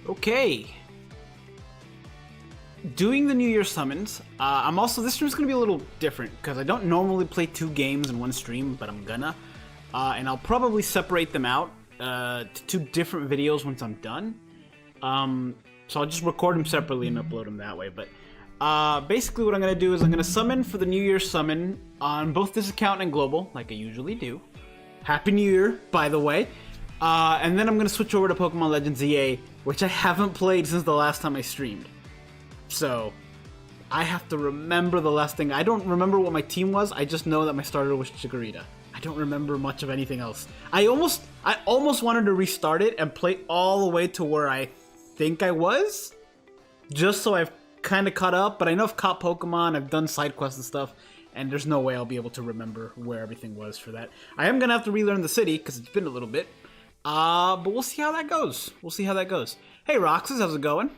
Okay. Doing the New Year summons. This stream's gonna be a little different because I don't normally play 2 games in one stream, but I'm gonna. And I'll probably separate them out to 2 different videos once I'm done. So I'll just record them separately and upload them that way. But basically what I'm gonna do is I'm gonna summon for the New Year summon on both this account and global, like I usually do. Happy New Year, by the way. And then I'm gonna switch over to Pokemon Legends EA, which I haven't played since the last time I streamed. So, I have to remember the last thing. I don't remember what my team was. I just know that my starter was Chikorita. I don't remember much of anything else. I almost wanted to restart it and play all the way to where I think I was, just so I've kind of caught up. But I know I've caught Pokemon. I've done side quests and stuff, and there's no way I'll be able to remember where everything was for that. I am gonna have to relearn the city because it's been a little bit. But we'll see how that goes. Hey, Roxas, how's it going?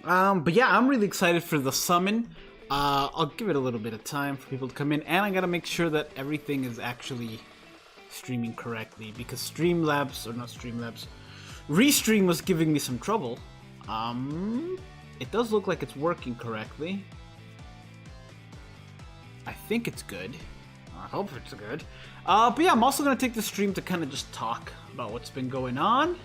But yeah, I'm really excited for the summon. I'll give it a little bit of time for people to come in, and I gotta make sure that everything is actually streaming correctly, because Restream was giving me some trouble. It does look like it's working correctly. I think it's good. I hope it's good. But yeah, I'm also gonna take the stream to kind of just talk about what's been going on,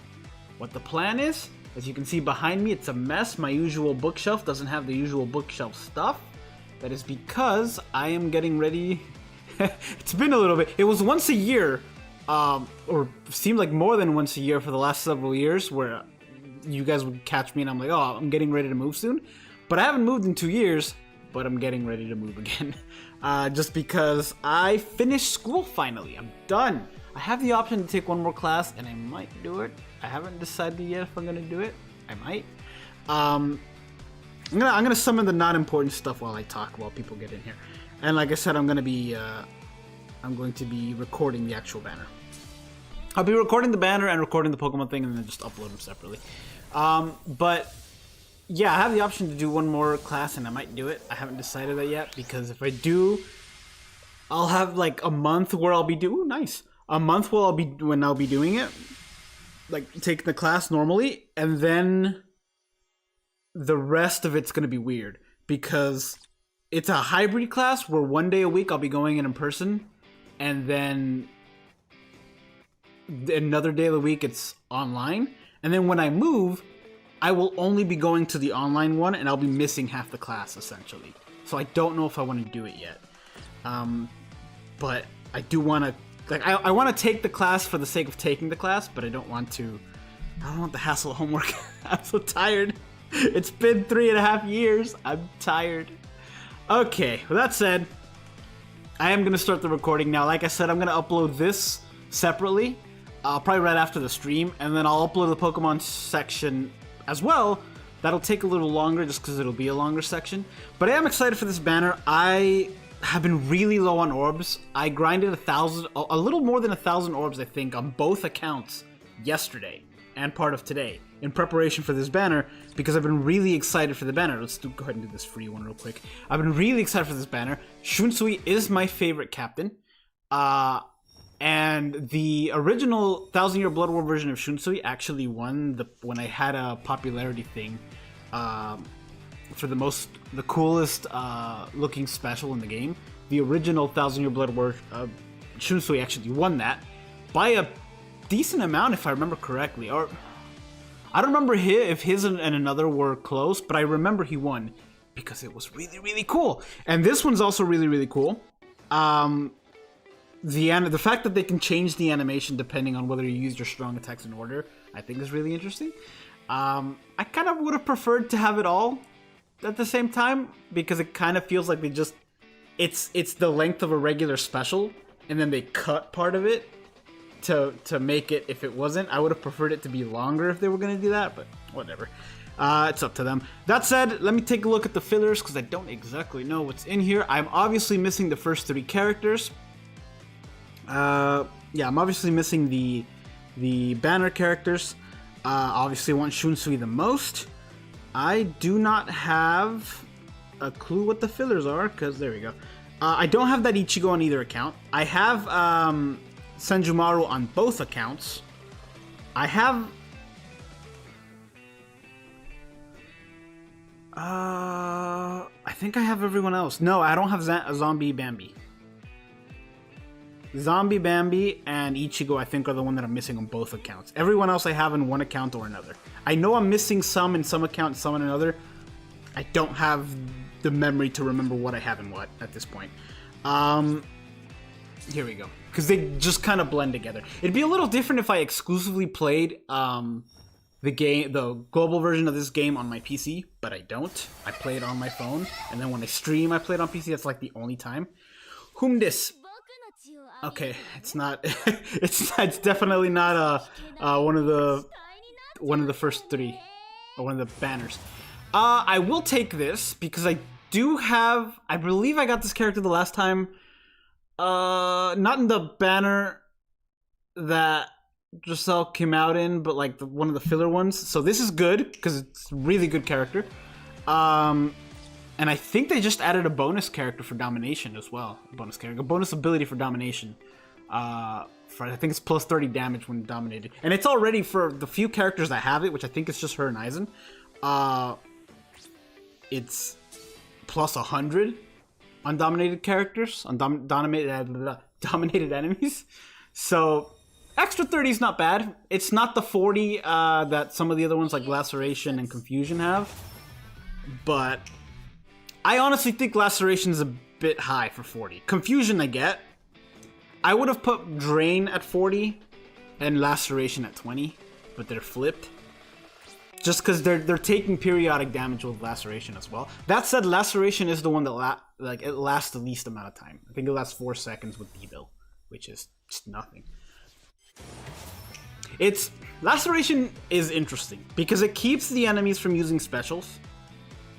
what the plan is. As you can see behind me, it's a mess. My usual bookshelf doesn't have the usual bookshelf stuff. That is because I am getting ready. It's been a little bit. It was once a year, or seemed like more than once a year for the last several years, where you guys would catch me and I'm like, oh, I'm getting ready to move soon. But I haven't moved in 2 years, but I'm getting ready to move again. Just because I finished school finally. I'm done. I have the option to take one more class, and I might do it. I haven't decided yet if I'm gonna do it. I might. I'm gonna summon the not important stuff while I talk, while people get in here. And like I said, I'm going to be recording the actual banner. I'll be recording the banner and recording the Pokemon thing, and then just upload them separately. But yeah, I have the option to do one more class, and I might do it. I haven't decided that yet, because if I do, I'll have like a month where I'll be doing a month when I'll be doing it, like taking the class normally, and then the rest of it's gonna be weird because it's a hybrid class where one day a week I'll be going in person, and then another day of the week it's online. And then when I move, I will only be going to the online one, and I'll be missing half the class essentially. So I don't know if I want to do it yet. But I do want to. Like, I want to take the class for the sake of taking the class, but I don't want the hassle of homework. I'm so tired. It's been 3.5 years. I'm tired. Okay, with that said, I am going to start the recording now. Like I said, I'm going to upload this separately, probably right after the stream, and then I'll upload the Pokemon section as well. That'll take a little longer just because it'll be a longer section. But I am excited for this banner. I have been really low on orbs. I grinded a little more than 1,000 orbs, I think, on both accounts yesterday and part of today in preparation for this banner, because I've been really excited for the banner. Let's go ahead and do this free one real quick. I've been really excited for this banner. Shunsui is my favorite captain. And the original 1,000 Year Blood War version of Shunsui actually won when I had a popularity thing for the coolest looking special in the game. The original 1,000 Year Blood War Shunsui actually won that by a decent amount, if I remember correctly. Or I don't remember if his and another were close, but I remember he won because it was really, really cool. And this one's also really, really cool. The fact that they can change the animation depending on whether you use your strong attacks in order, I think is really interesting. I kind of would have preferred to have it all at the same time, because it kind of feels like it's the length of a regular special, and then they cut part of it to make it, if it wasn't. I would have preferred it to be longer if they were going to do that, but whatever. It's up to them. That said, let me take a look at the fillers, because I don't exactly know what's in here. I'm obviously missing the first 3 characters. Yeah, I'm obviously missing the banner characters. Obviously I want Shunsui the most. I do not have a clue what the fillers are, because there we go. I don't have that Ichigo on either account. I have Senjumaru on both accounts. I have I think I have everyone else. No, I don't have Zombie Bambi. Zombie Bambi and Ichigo, I think, are the one that I'm missing on both accounts. Everyone else I have in one account or another. I know I'm missing some in some account, some in another. I don't have the memory to remember what I have in what at this point. Here we go. Because they just kind of blend together. It'd be a little different if I exclusively played the global version of this game on my PC, but I don't. I play it on my phone, and then when I stream, I play it on PC. That's like the only time. Whom this? Okay, it's not. it's definitely not one of the first three, or one of the banners. I will take this because I do have. I believe I got this character the last time. Not in the banner that Giselle came out in, but like one of the filler ones. So this is good because it's a really good character. And I think they just added a bonus character for domination as well. A bonus ability for domination. I think it's plus 30 damage when dominated. And it's already, for the few characters that have it, which I think it's just her and Aizen, it's plus 100 on dominated characters, on dominated enemies. So extra 30 is not bad. It's not the 40 that some of the other ones like Laceration and Confusion have. But I honestly think Laceration is a bit high for 40. Confusion I get. I would have put Drain at 40 and Laceration at 20, but they're flipped. Just because they're taking periodic damage with Laceration as well. That said, Laceration is the one that it lasts the least amount of time. I think it lasts 4 seconds with D-Bill, which is just nothing. Laceration is interesting because it keeps the enemies from using specials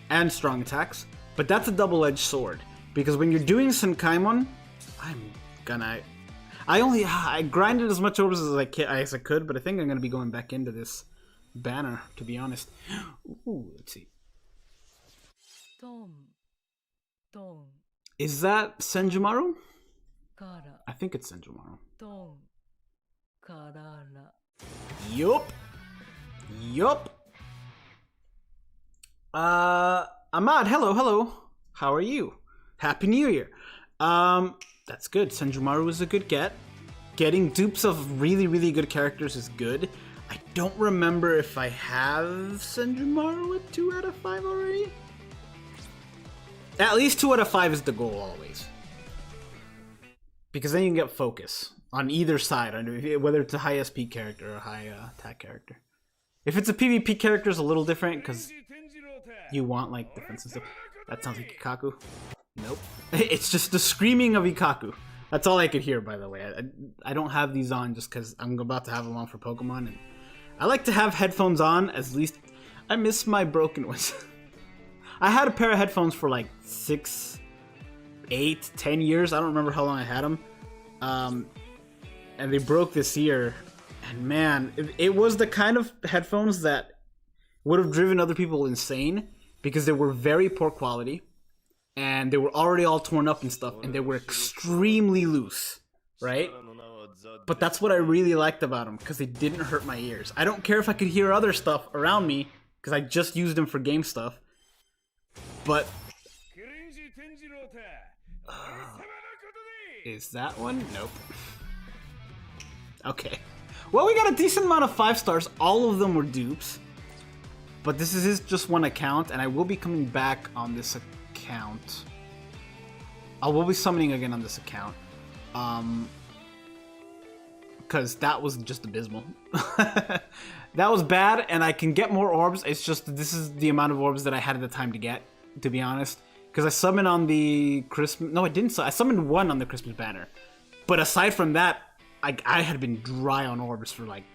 and strong attacks. But that's a double-edged sword, because when you're doing Senkaimon, I grinded as much orbs as I could, but I think I'm gonna be going back into this banner, to be honest. Ooh, let's see. Is that Senjumaru? I think it's Senjumaru. Yup. Ahmad, hello. How are you? Happy New Year. That's good. Senjumaru is a good get. Getting dupes of really, really good characters is good. I don't remember if I have Senjumaru at 2 out of 5 already. At least 2 out of 5 is the goal always. Because then you can get focus on either side, whether it's a high SP character or a high attack character. If it's a PvP character, it's a little different because you want like defense and stuff. That sounds like Ikaku. Nope. It's just the screaming of Ikaku. That's all I could hear, by the way. I don't have these on just because I'm about to have them on for Pokemon, and I like to have headphones on. At least I miss my broken ones. I had a pair of headphones for like 6, 8, 10 years. I don't remember how long I had them. And they broke this year. And man, it was the kind of headphones that would have driven other people insane because they were very poor quality and they were already all torn up and stuff, and they were extremely loose, right? But that's what I really liked about them, because they didn't hurt my ears. I don't care if I could hear other stuff around me, because I just used them for game stuff. But is that one? Nope. Okay. Well, we got a decent amount of 5 stars. All of them were dupes. But this is just one account, and I will be coming back on this account. I will be summoning again on this account. Because that was just abysmal. That was bad, and I can get more orbs. It's just this is the amount of orbs that I had at the time to get, to be honest. Because I summoned on the Christmas... No, I didn't. I summoned one on the Christmas banner. But aside from that, I had been dry on orbs for like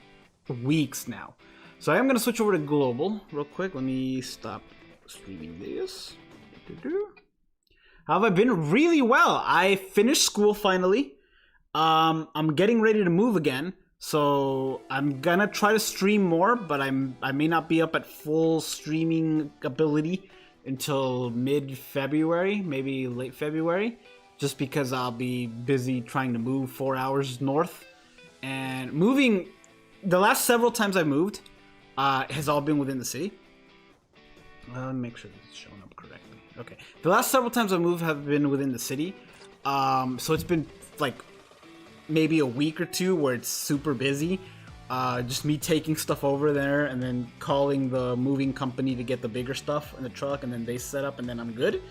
weeks now. So I am going to switch over to global real quick. Let me stop streaming this. How have I been? Really well. I finished school finally. I'm getting ready to move again. So I'm going to try to stream more, but I may not be up at full streaming ability until mid-February, maybe late February. Just because I'll be busy trying to move 4 hours north. And moving, the last several times I moved has all been within the city. Make sure this is showing up correctly. Okay. The last several times I moved have been within the city. So it's been like maybe a week or two where it's super busy. Just me taking stuff over there and then calling the moving company to get the bigger stuff in the truck, and then they set up and then I'm good.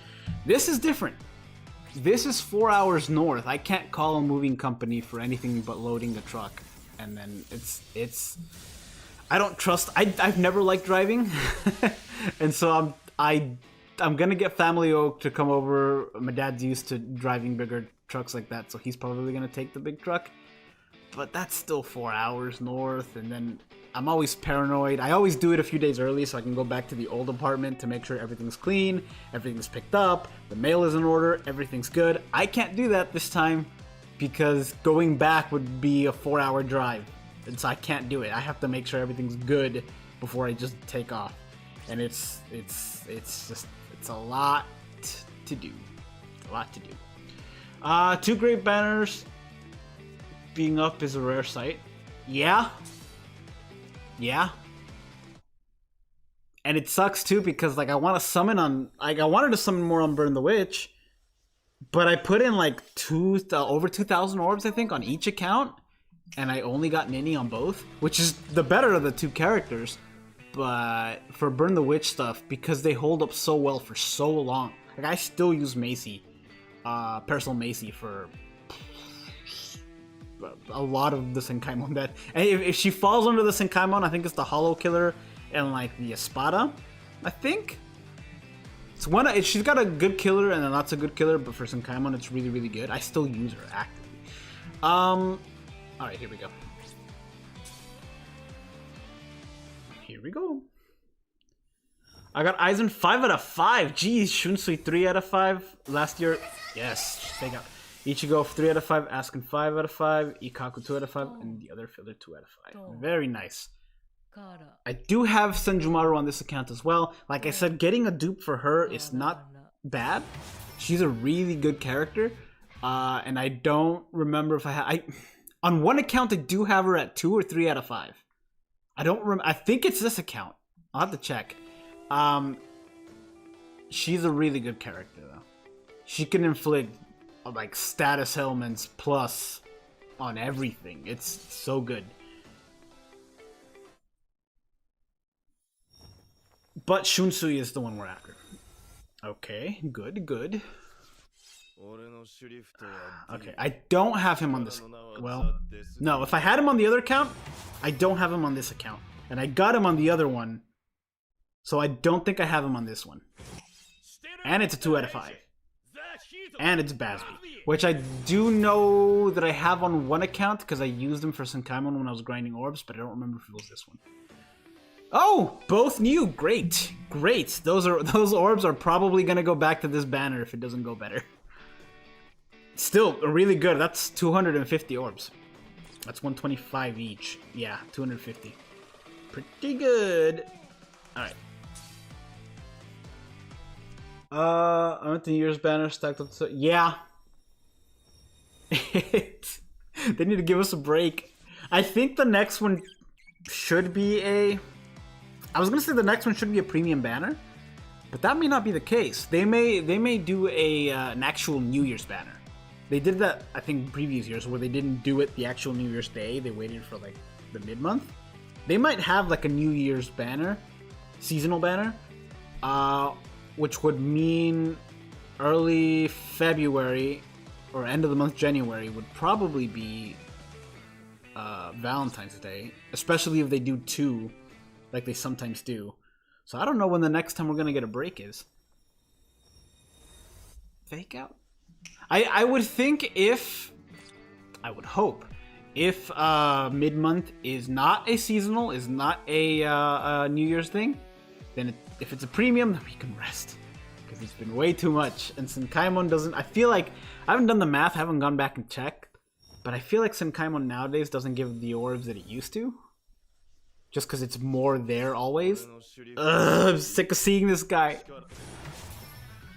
This is different. This is 4 hours north. I can't call a moving company for anything but loading the truck. And then it's I don't trust. I've never liked driving. And so I'm gonna get Family Oak to come over. My dad's used to driving bigger trucks like that, so he's probably gonna take the big truck. But that's still 4 hours north, and then I'm always paranoid. I always do it a few days early so I can go back to the old apartment to make sure everything's clean, everything's picked up, the mail is in order, everything's good. I can't do that this time because going back would be a 4-hour drive, and so I can't do it. I have to make sure everything's good before I just take off, and it's a lot to do. A lot to do. 2 great banners. Being up is a rare sight. Yeah. And it sucks too because like I want to summon on I wanted to summon more on Burn the Witch, but I put in like over 2,000 orbs I think on each account, and I only got Nini on both, which is the better of the 2 characters. But for Burn the Witch stuff, because they hold up so well for so long, like I still use Macy, Personal Macy for a lot of the Senkaimon that, and if she falls under the Senkaimon, I think it's the Hollow Killer and like the Espada. I think it's one. She's got a good killer and a not so good killer, but for Senkaimon, it's really really good. I still use her actively. All right, here we go. Here we go. I got Aizen 5 out of 5. Jeez, Shunsui 3 out of 5 last year. Yes, take out. Ichigo 3 out of 5, Askin 5 out of 5, Ikaku 2 out of 5, and the other filler 2 out of 5. Very nice. I do have Senjumaru on this account as well. Like I said, getting a dupe for her is not bad. She's a really good character. And I don't remember if on one account I do have her at 2 or 3 out of 5. I don't remember. I think it's this account. I'll have to check. She's a really good character though. She can inflict like status elements plus on everything. It's so good. But Shunsui is the one we're after. Okay, good. Okay, I don't have him on this. Well, no, if I had him on the other account, I don't have him on this account. And I got him on the other one, so I don't think I have him on this one. And it's a 2 out of 5. And it's Basby, which I do know that I have on one account because I used them for Senkaimon when I was grinding orbs, but I don't remember if it was this one. Oh, both new. Great. Those orbs are probably gonna go back to this banner if it doesn't go better. Still really good. That's 250 orbs. That's 125 each. Yeah, 250. Pretty good. All right. I went to New Year's banner stacked up. Yeah. They need to give us a break. I think the next one should be I was gonna say the next one should be a premium banner, but that may not be the case. They may do an actual New Year's banner. They did that I think previous years where they didn't do it the actual New Year's Day. They waited for like the mid-month. They might have like a New Year's banner, seasonal banner, which would mean early February or end of the month January would probably be Valentine's Day, especially if they do 2 like they sometimes do. So I don't know when the next time we're gonna get a break is. Fake out? I would think I would hope if mid-month is not a seasonal, is not a New Year's thing, then if it's a premium, then we can rest. Because it's been way too much. And Senkaimon doesn't... I feel like... I haven't done the math, I haven't gone back and checked. But I feel like Senkaimon nowadays doesn't give the orbs that it used to. Just because it's more there always. Ugh, I'm sick of seeing this guy.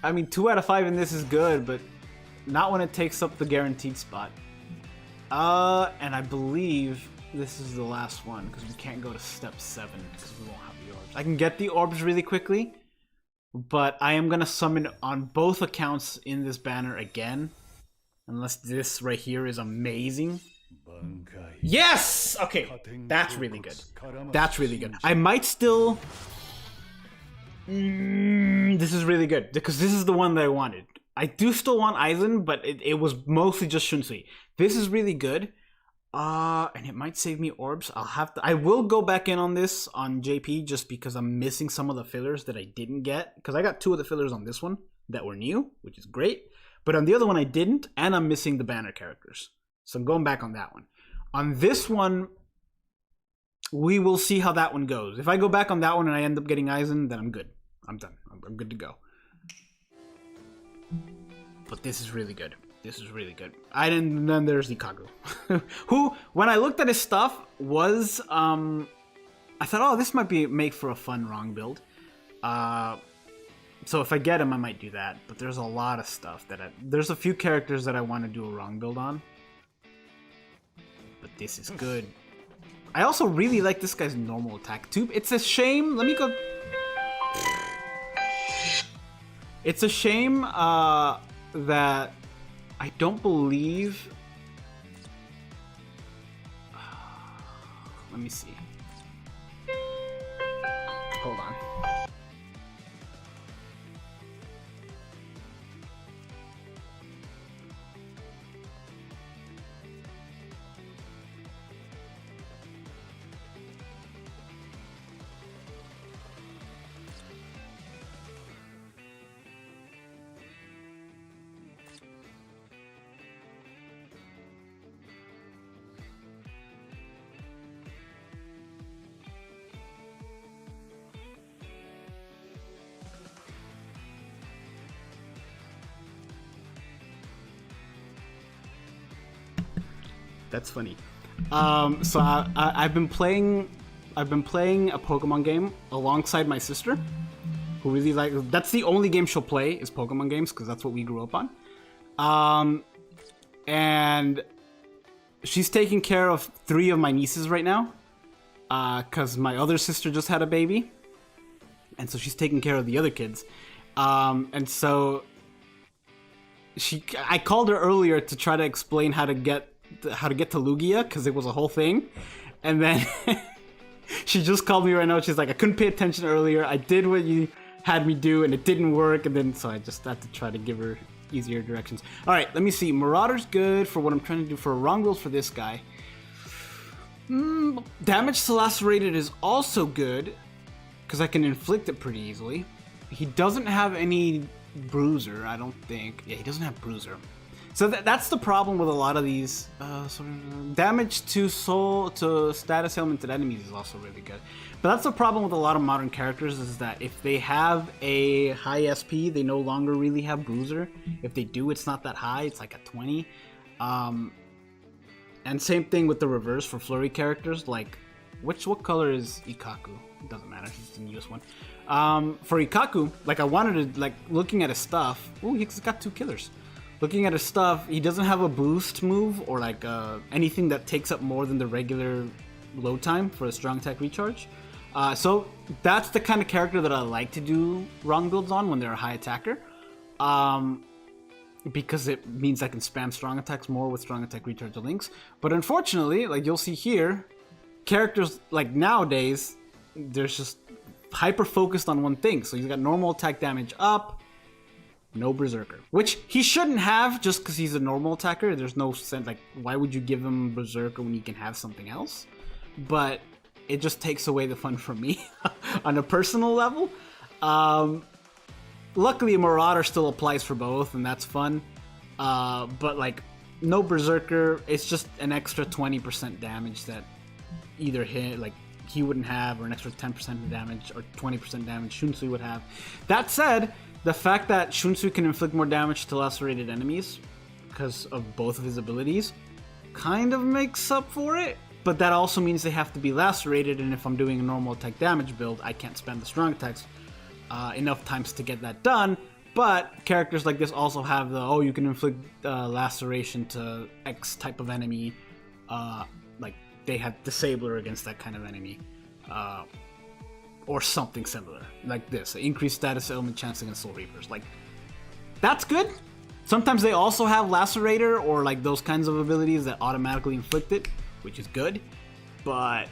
I mean, 2 out of 5 in this is good, but not when it takes up the guaranteed spot. And I believe this is the last one, because we can't go to step 7, because we won't have the orbs. I can get the orbs really quickly, but I am gonna summon on both accounts in this banner again. Unless this right here is amazing. Yes! Okay, that's really good. That's really good. I might still... this is really good, because this is the one that I wanted. I do still want Aizen, but it was mostly just Shunsui. This is really good. And it might save me orbs. I will go back in on this on JP just because I'm missing some of the fillers that I didn't get. Because I got 2 of the fillers on this one that were new, which is great. But on the other one I didn't, and I'm missing the banner characters. So I'm going back on that one. On this one, we will see how that one goes. If I go back on that one and I end up getting Aizen, then I'm good. I'm done. I'm good to go. But this is really good. This is really good. Then there's Ikaku, who, when I looked at his stuff, was I thought, oh, this might make for a fun wrong build. So if I get him, I might do that. But there's a lot of stuff there's a few characters that I want to do a wrong build on. But this is good. I also really like this guy's normal attack too. It's a shame. Let me go. It's a shame that I don't believe... Let me see. Hold on. That's funny. So I've been playing a Pokemon game alongside my sister, who really that's the only game she'll play is Pokemon games because that's what we grew up on. And she's taking care of 3 of my nieces right now, because my other sister just had a baby, and so she's taking care of the other kids. And so I called her earlier to try to explain how to get to Lugia, because it was a whole thing, and then she just called me right now. She's like, I couldn't pay attention earlier. I did what you had me do, and it didn't work, and then so I just had to try to give her easier directions. All right, let me see. Marauder's good for what I'm trying to do for a wrong build for this guy. Damage to Lacerated is also good because I can inflict it pretty easily. He doesn't have any Bruiser, I don't think. Yeah, he doesn't have Bruiser. So that's the problem with a lot of these. Damage to status ailmented enemies is also really good. But that's the problem with a lot of modern characters, is that if they have a high SP, they no longer really have Bruiser. If they do, it's not that high. It's like a 20. And same thing with the reverse for flurry characters. Like, what color is Ikaku? It doesn't matter. He's the newest one. For Ikaku, like I wanted to, looking at his stuff. Ooh, he's got 2 killers. Looking at his stuff, he doesn't have a boost move or anything that takes up more than the regular load time for a strong attack recharge. So that's the kind of character that I like to do wrong builds on when they're a high attacker. Because it means I can spam strong attacks more with strong attack recharge links. But unfortunately, like you'll see here, characters like nowadays, there's just hyper focused on one thing. So you've got normal attack damage up, no Berserker, which he shouldn't have just because he's a normal attacker. There's no sense, why would you give him Berserker when you can have something else? But it just takes away the fun from me on a personal level. Luckily, Marauder still applies for both, and that's fun. But no Berserker, it's just an extra 20% damage that either he wouldn't have, or an extra 10% of damage, or 20% damage Shunsui would have. That said, the fact that Shunsui can inflict more damage to lacerated enemies because of both of his abilities kind of makes up for it, but that also means they have to be lacerated, and if I'm doing a normal attack damage build, I can't spend the strong attacks enough times to get that done. But characters like this also have you can inflict laceration to X type of enemy, they have Disabler against that kind of enemy. or something similar like this. Increased status element chance against Soul Reapers. Like, that's good. Sometimes they also have Lacerator or like those kinds of abilities that automatically inflict it, which is good, but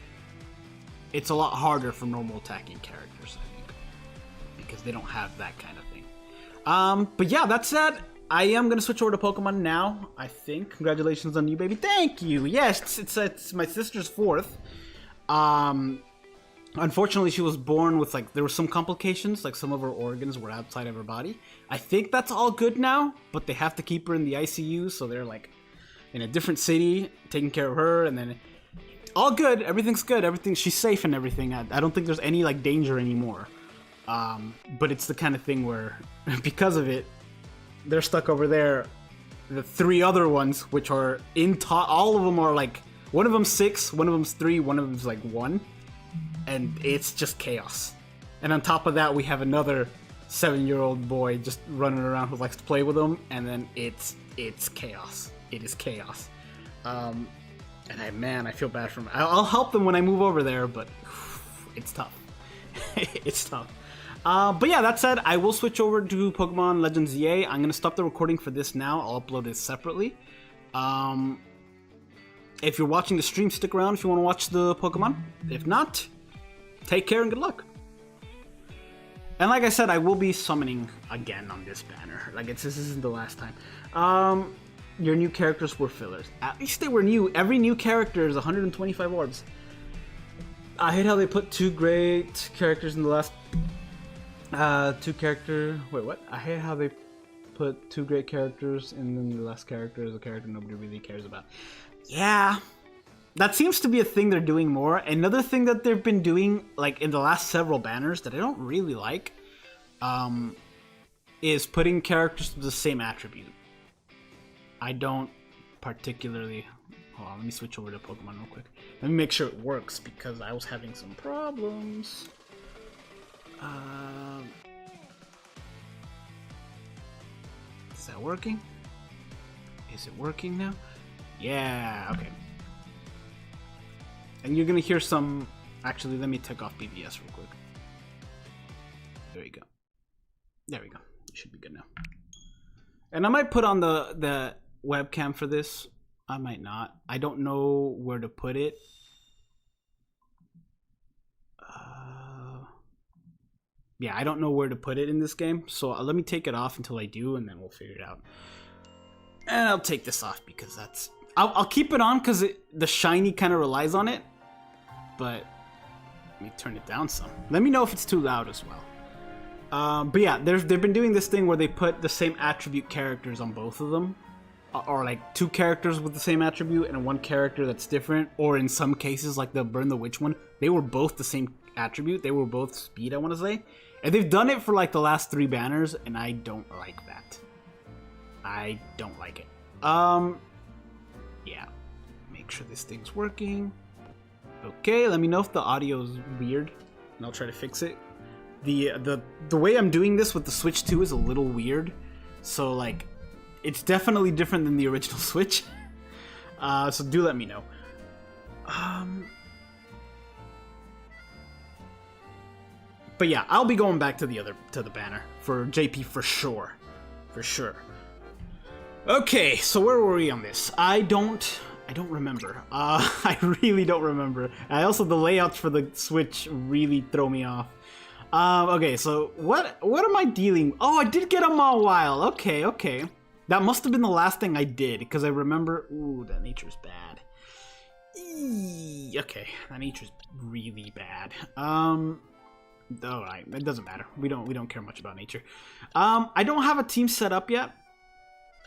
it's a lot harder for normal attacking characters, I think, because they don't have that kind of thing. But yeah, that said, I am gonna switch over to Pokemon now, I think. Congratulations on you, baby. Thank you. Yes, it's my sister's 4th. Unfortunately, she was born with, like, there were some complications, like some of her organs were outside of her body. I think that's all good now, but they have to keep her in the ICU, so they're, like, in a different city, taking care of her, and then all good, everything's good, she's safe and everything. I don't think there's any, like, danger anymore. But it's the kind of thing where, because of it, they're stuck over there. The 3 other ones, which are all of them are, like, one of them's 6, one of them's 3, one of them's, like, 1. And it's just chaos. And on top of that, we have another 7-year-old boy just running around who likes to play with them, and then it's chaos. It is chaos. And I feel bad for him. I'll help them when I move over there, but it's tough. It's tough. But yeah, that said, I will switch over to Pokemon Legends EA. I'm gonna stop the recording for this now. I'll upload it separately. If you're watching the stream, stick around if you want to watch the Pokemon. If not, take care and good luck. And like I said, I will be summoning again on this banner. Like, this isn't the last time. Your new characters were fillers. At least they were new. Every new character is 125 orbs. I hate how they put 2 great characters in the last... Wait, what? I hate how they put 2 great characters and then the last character is a character nobody really cares about. Yeah, that seems to be a thing they're doing more. Another thing that they've been doing, like, in the last several banners that I don't really like, is putting characters with the same attribute. I don't particularly... Hold on, let me switch over to Pokemon real quick. Let me make sure it works, because I was having some problems. Is that working? Is it working now? Yeah, okay. And you're gonna hear some... Actually, let me take off BBS real quick. There you go. There we go. It should be good now. And I might put on the webcam for this. I might not. I don't know where to put it. Yeah, I don't know where to put it in this game. So let me take it off until I do, and then we'll figure it out. And I'll take this off because that's... I'll keep it on because the shiny kind of relies on it. But let me turn it down some. Let me know if it's too loud as well. But yeah, they've been doing this thing where they put the same attribute characters on both of them. Or like 2 characters with the same attribute and 1 character that's different. Or in some cases, like the Burn the Witch one, they were both the same attribute. They were both speed, I want to say. And they've done it for like the last 3 banners, and I don't like that. I don't like it. Yeah. Make sure this thing's working. Okay, let me know if the audio is weird, and I'll try to fix it. The way I'm doing this with the Switch 2 is a little weird. So, like, it's definitely different than the original Switch. So do let me know. But yeah, I'll be going back to the banner for JP for sure. For sure. Okay, so where were we on this? I don't remember. I really don't remember. I also, the layouts for the Switch really throw me off. Okay, so what am I dealing? Oh, I did get a Mawile. Okay. That must have been the last thing I did, because I remember... Ooh, that nature's bad. Okay, that nature's really bad. Alright, it doesn't matter. We don't care much about nature. I don't have a team set up yet.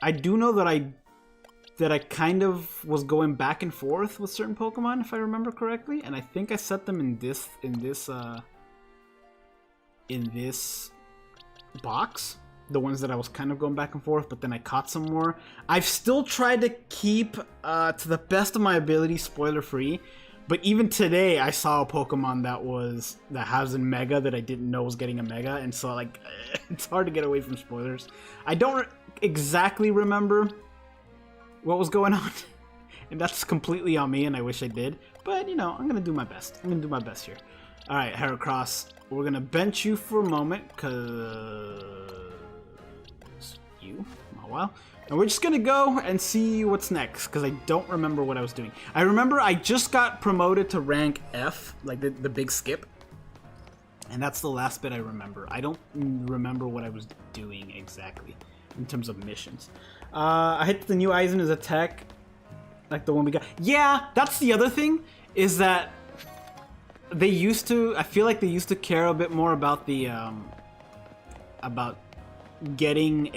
I do know that I kind of was going back and forth with certain Pokemon, if I remember correctly, and I think I set them in this box. The ones that I was kind of going back and forth, but then I caught some more. I've still tried to keep, to the best of my ability, spoiler free. But even today, I saw a Pokemon that has a Mega that I didn't know was getting a Mega, and so like it's hard to get away from spoilers. I don't exactly remember what was going on, and that's completely on me, and I wish I did. But you know, I'm gonna do my best. I'm gonna do my best here. Alright, Heracross. We're gonna bench you for a moment, cause you, oh well. And we're just gonna go and see what's next, because I don't remember what I was doing. I remember I just got promoted to rank F, like the big skip. And that's the last bit I remember. I don't remember what I was doing exactly in terms of missions. I hit the new Aizen's attack, like the one we got. Yeah, that's the other thing, is that they used to, I feel like they used to care a bit more about the, about getting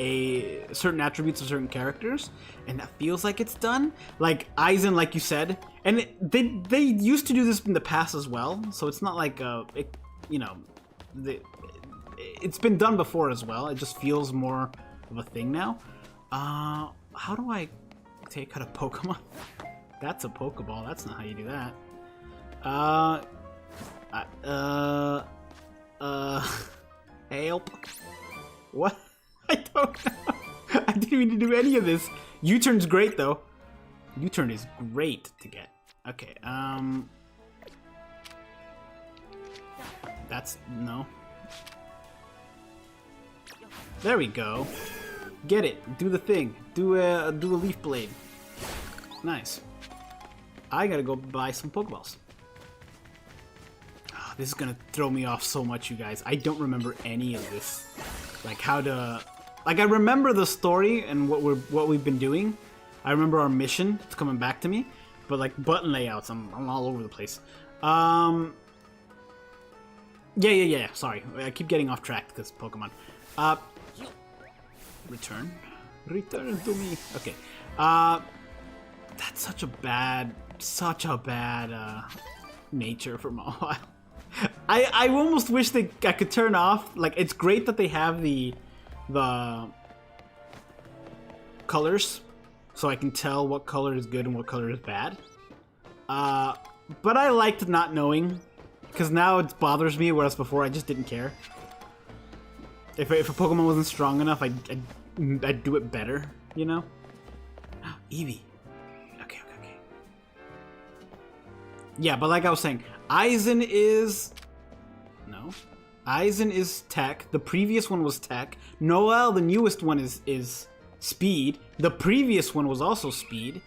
certain attributes of certain characters, and that feels like it's done. Like Aizen, like you said, and they used to do this in the past as well, so it's not like you know, it's been done before as well. It just feels more of a thing now. How do I take out a Pokemon? That's a Pokeball. That's not how you do that. Help. What? I don't know. I didn't mean to do any of this. U-turn's great though. U-turn is great to get. Okay, that's, no. There we go. Get it. Do the thing. Do a leaf blade. Nice. I gotta go buy some Pokeballs. Oh, this is gonna throw me off so much, you guys. I don't remember any of this. Like how to, like I remember the story and what we've been doing. I remember our mission. It's coming back to me. But like button layouts, I'm all over the place. Yeah. Sorry, I keep getting off track because Pokemon. Return to me. Okay. That's such a bad nature for Mawile. I almost wish I could turn off. Like, it's great that they have the colors, so I can tell what color is good and what color is bad. But I liked not knowing, because now it bothers me, whereas before I just didn't care. If a Pokemon wasn't strong enough, I'd do it better, you know? Eevee. Okay. Yeah, but like I was saying, Aizen is... No. Aizen is Tech. The previous one was Tech. Noel, the newest one, is Speed. The previous one was also Speed.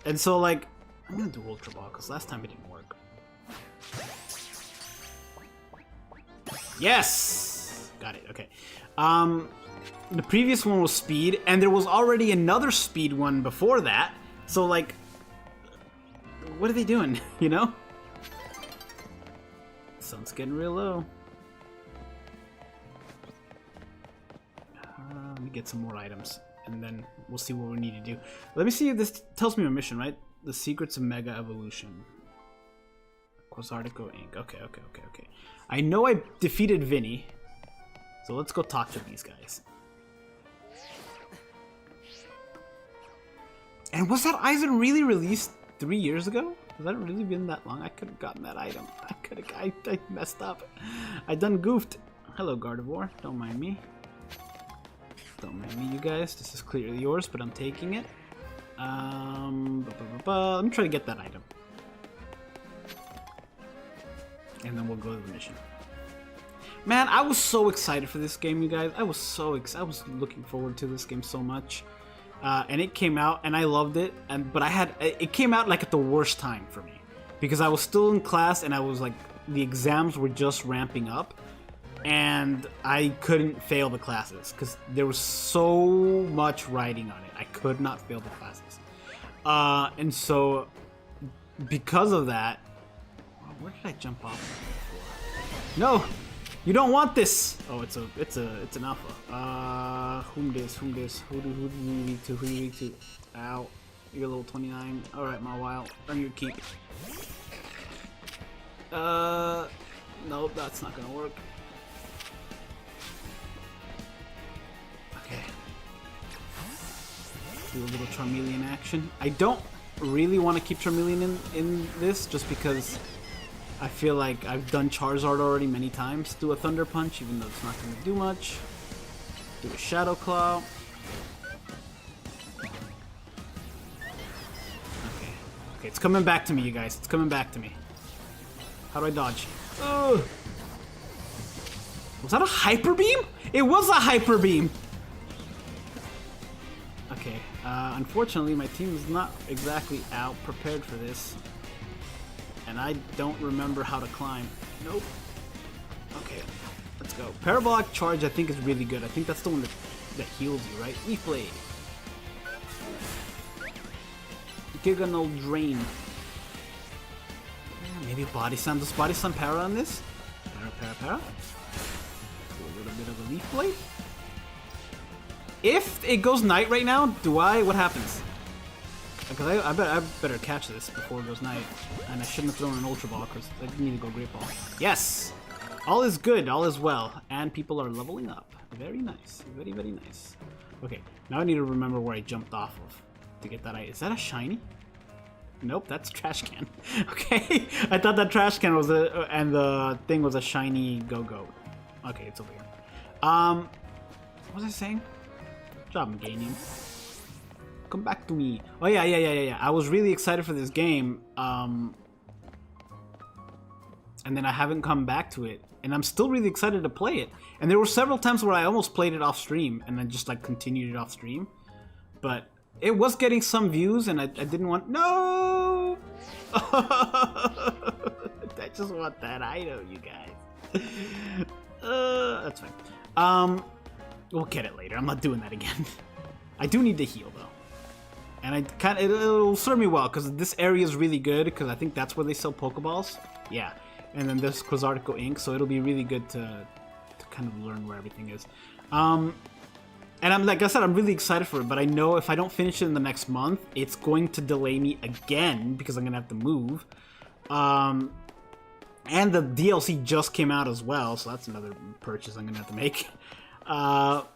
And so, like... I'm gonna do Ultra Ball, because last time it didn't work. Yes! Got it, okay. The previous one was Speed, and there was already another Speed one before that. So, like... What are they doing, you know? Sun's getting real low. Let me get some more items, and then we'll see what we need to do. Let me see if this tells me a mission, right? The Secrets of Mega Evolution. Quasartico Inc. Okay. I know I defeated Vinny, so let's go talk to these guys. And was that Aizen really released 3 years ago? Has that really been that long? I could have gotten that item. I messed up. I done goofed. Hello, Gardevoir. Don't mind me. Don't mind me, you guys. This is clearly yours, but I'm taking it. Let me try to get that item. And then we'll go to the mission. Man, I was so excited for this game, you guys. I was so excited. I was looking forward to this game so much. And it came out, and I loved it. But it came out like at the worst time for me, because I was still in class, and I was like, the exams were just ramping up, and I couldn't fail the classes because there was so much writing on it. I could not fail the classes, and so because of that, where did I jump off before? No. You don't want this! Oh, it's an alpha. Whom this? Who do you need to? Who do you need to? Ow. You're level 29. Alright, Mawile. Earn your keep. Nope, that's not gonna work. Okay. Do a little Charmeleon action. I don't really want to keep Charmeleon in this, just because I feel like I've done Charizard already many times. Do a Thunder Punch, even though it's not going to do much. Do a Shadow Claw. Okay, it's coming back to me, you guys. It's coming back to me. How do I dodge? Ugh. Was that a hyper beam? It was a hyper beam. Okay. Unfortunately, my team is not exactly out prepared for this, and I don't remember how to climb. Nope. Okay. Let's go. Parabolic charge, I think, is really good. I think that's the one that heals you, right? Leaf blade. Giganal drain. Yeah, maybe body slam. Does body slam para on this? Para. Do a little bit of a leaf blade. If it goes night right now, what happens? Because I better catch this before it goes night. And I shouldn't have thrown an ultra ball because I need to go great ball. Yes! All is good, all is well. And people are leveling up. Very nice. Very, very nice. Okay, now I need to remember where I jumped off of to get that. Is that a shiny? Nope, that's a trash can. Okay, I thought that trash can was and the thing was a shiny go-go. Okay, it's over here. What was I saying? Good job, Meganium. Come back to me. Oh yeah. I was really excited for this game. And then I haven't come back to it. And I'm still really excited to play it. And there were several times where I almost played it off stream and then just like continued it off stream. But it was getting some views and I didn't want... No! I just want that item, you guys. That's fine. We'll get it later. I'm not doing that again. I do need to heal though. And it'll serve me well because this area is really good because I think that's where they sell Pokeballs. Yeah. And then there's Quasartico Ink, so it'll be really good to kind of learn where everything is. And I'm like I said, I'm really excited for it, but I know if I don't finish it in the next month, it's going to delay me again because I'm gonna have to move. And the DLC just came out as well, so that's another purchase I'm gonna have to make. But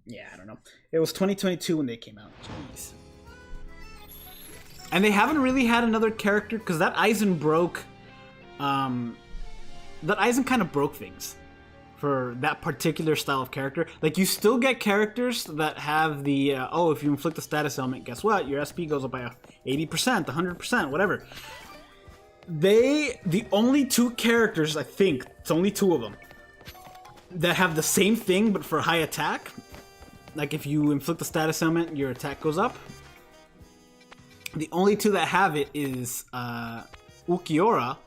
yeah, I don't know. It was 2022 when they came out. Jeez. And they haven't really had another character because that Aizen broke. That Aizen kind of broke things for that particular style of character. Like, you still get characters that have the, oh, if you inflict a status element, guess what? Your SP goes up by 80%, 100%, whatever. The only two characters, I think, it's only two of them, that have the same thing but for high attack. Like, if you inflict a status element, your attack goes up. The only two that have it is Ulquiorra,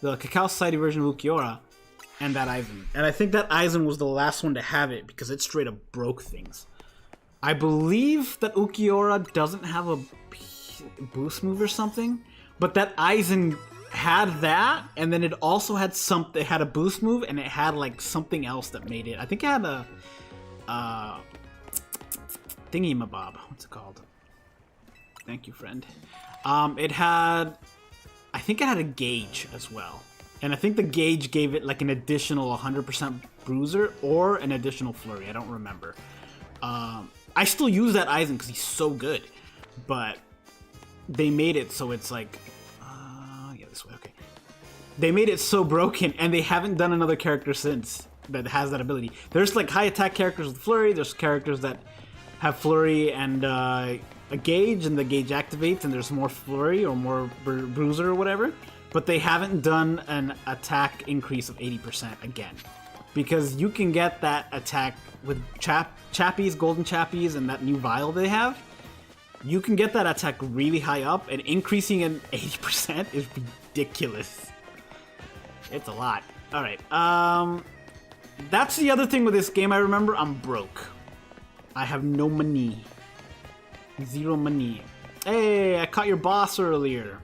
the Cacao Society version of Ulquiorra, and that Aizen. And I think that Aizen was the last one to have it because it straight up broke things. I believe that Ulquiorra doesn't have a boost move or something, but that Aizen had that, and then it also had something. It had a boost move, and it had like something else that made it. I think it had a thingy mabob. What's it called? Thank you, friend. It had, I think it had a gauge as well. And I think the gauge gave it like an additional 100% bruiser or an additional flurry. I don't remember. I still use that Aizen because he's so good. But they made it so it's like, yeah, this way, okay. They made it so broken and they haven't done another character since that has that ability. There's like high attack characters with flurry. There's characters that have flurry and a gauge, and the gauge activates and there's more flurry or more bruiser or whatever, but they haven't done an attack increase of 80% again, because you can get that attack with Chappies, Golden Chappies, and that new vial they have. You can get that attack really high up, and increasing it 80% is ridiculous. It's a lot. Alright, that's the other thing with this game. I remember I'm broke. I have no money. Zero money. Hey, I caught your boss earlier.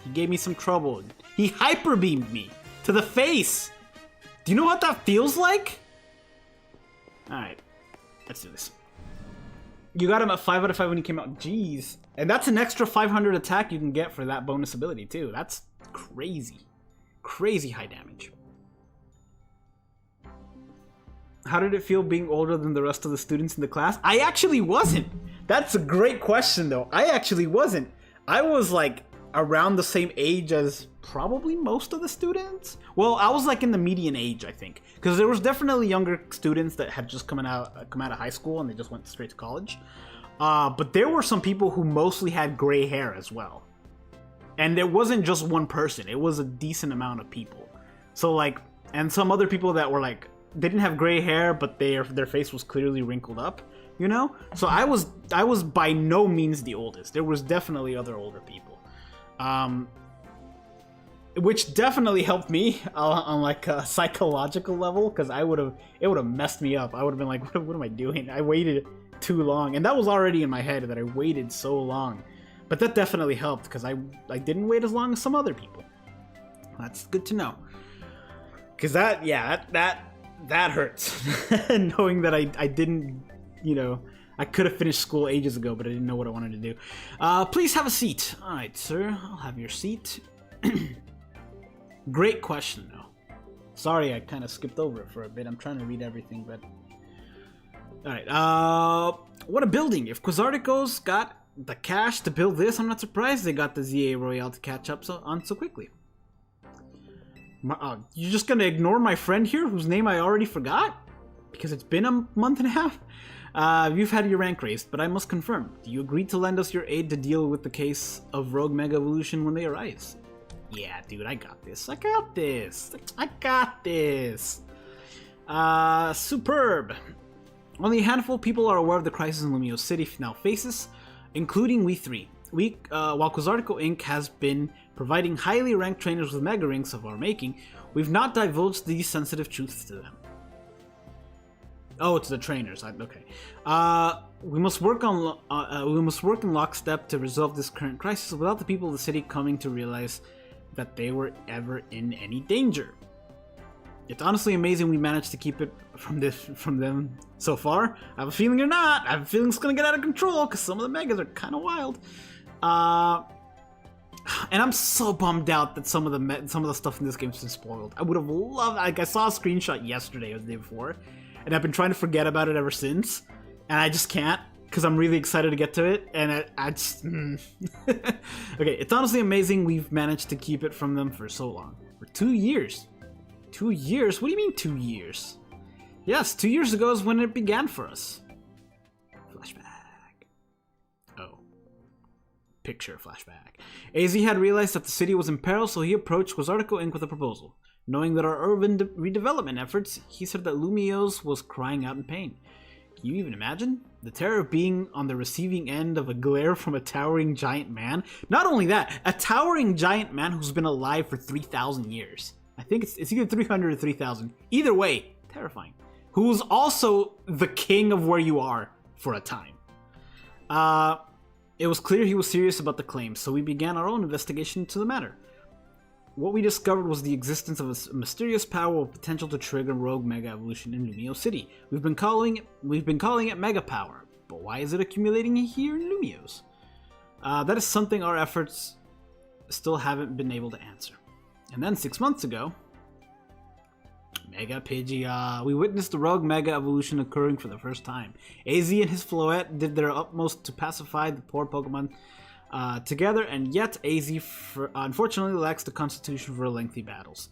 He gave me some trouble. He hyper beamed me to the face. Do you know what that feels like? Alright, let's do this. You got him at 5 out of 5 when he came out. Jeez. And that's an extra 500 attack you can get for that bonus ability too. That's crazy. Crazy high damage. How did it feel being older than the rest of the students in the class? I actually wasn't. That's a great question though. I actually wasn't. I was like around the same age as probably most of the students. Well, I was like in the median age, I think, because there was definitely younger students that had just come out of high school and they just went straight to college. But there were some people who mostly had gray hair as well. And it wasn't just one person, it was a decent amount of people. So like, and some other people that were like, they didn't have gray hair, but their face was clearly wrinkled up, you know? So I was by no means the oldest. There was definitely other older people. Which definitely helped me on like a psychological level, because it would have messed me up. I would have been like, what am I doing? I waited too long, and that was already in my head that I waited so long. But that definitely helped, because I didn't wait as long as some other people. That's good to know. Because that hurts. Knowing that I didn't, you know, I could have finished school ages ago, but I didn't know what I wanted to do. Please have a seat. All right, sir, I'll have your seat. Great question, though. Sorry, I kind of skipped over it for a bit. I'm trying to read everything, but... Alright, what a building. If Quasartico's got the cash to build this, I'm not surprised they got the ZA Royale to catch up on so quickly. You're just gonna ignore my friend here, whose name I already forgot? Because it's been a month and a half? You've had your rank raised, but I must confirm. Do you agree to lend us your aid to deal with the case of Rogue Mega Evolution when they arise? Yeah, dude, I got this. I got this. I got this. Superb. Only a handful of people are aware of the crisis in Lumio City now faces, including we three. While Quasartico Inc. has been providing highly ranked trainers with mega rings of our making, we've not divulged these sensitive truths to them. Oh, it's the trainers. Okay. We must work in lockstep to resolve this current crisis without the people of the city coming to realize that they were ever in any danger. It's honestly amazing we managed to keep it from them so far. I have a feeling you're not. I have a feeling it's gonna get out of control because some of the megas are kind of wild. And I'm so bummed out that some of the stuff in this game's been spoiled. I would have loved. Like, I saw a screenshot yesterday or the day before, and I've been trying to forget about it ever since, and I just can't. Because I'm really excited to get to it, and I just... Okay, it's honestly amazing we've managed to keep it from them for so long. For 2 years. 2 years? What do you mean 2 years? Yes, 2 years ago is when it began for us. Flashback. Oh. Picture flashback. AZ had realized that the city was in peril, so he approached Quasartico Inc. with a proposal. Knowing that our urban redevelopment efforts, he said that Lumiose was crying out in pain. Can you even imagine? The terror of being on the receiving end of a glare from a towering giant man. Not only that, a towering giant man who's been alive for 3,000 years. I think it's either 300 or 3,000. Either way, terrifying. Who's also the king of where you are for a time. It was clear he was serious about the claims, so we began our own investigation into the matter. What we discovered was the existence of a mysterious power with potential to trigger rogue mega evolution in Lumio City. We've been calling it mega power, but why is it accumulating here in Lumios? That is something our efforts still haven't been able to answer. And then 6 months ago, Mega Pidgeot, we witnessed the rogue mega evolution occurring for the first time. AZ and his Floette did their utmost to pacify the poor Pokemon together, and yet AZ unfortunately lacks the constitution for lengthy battles,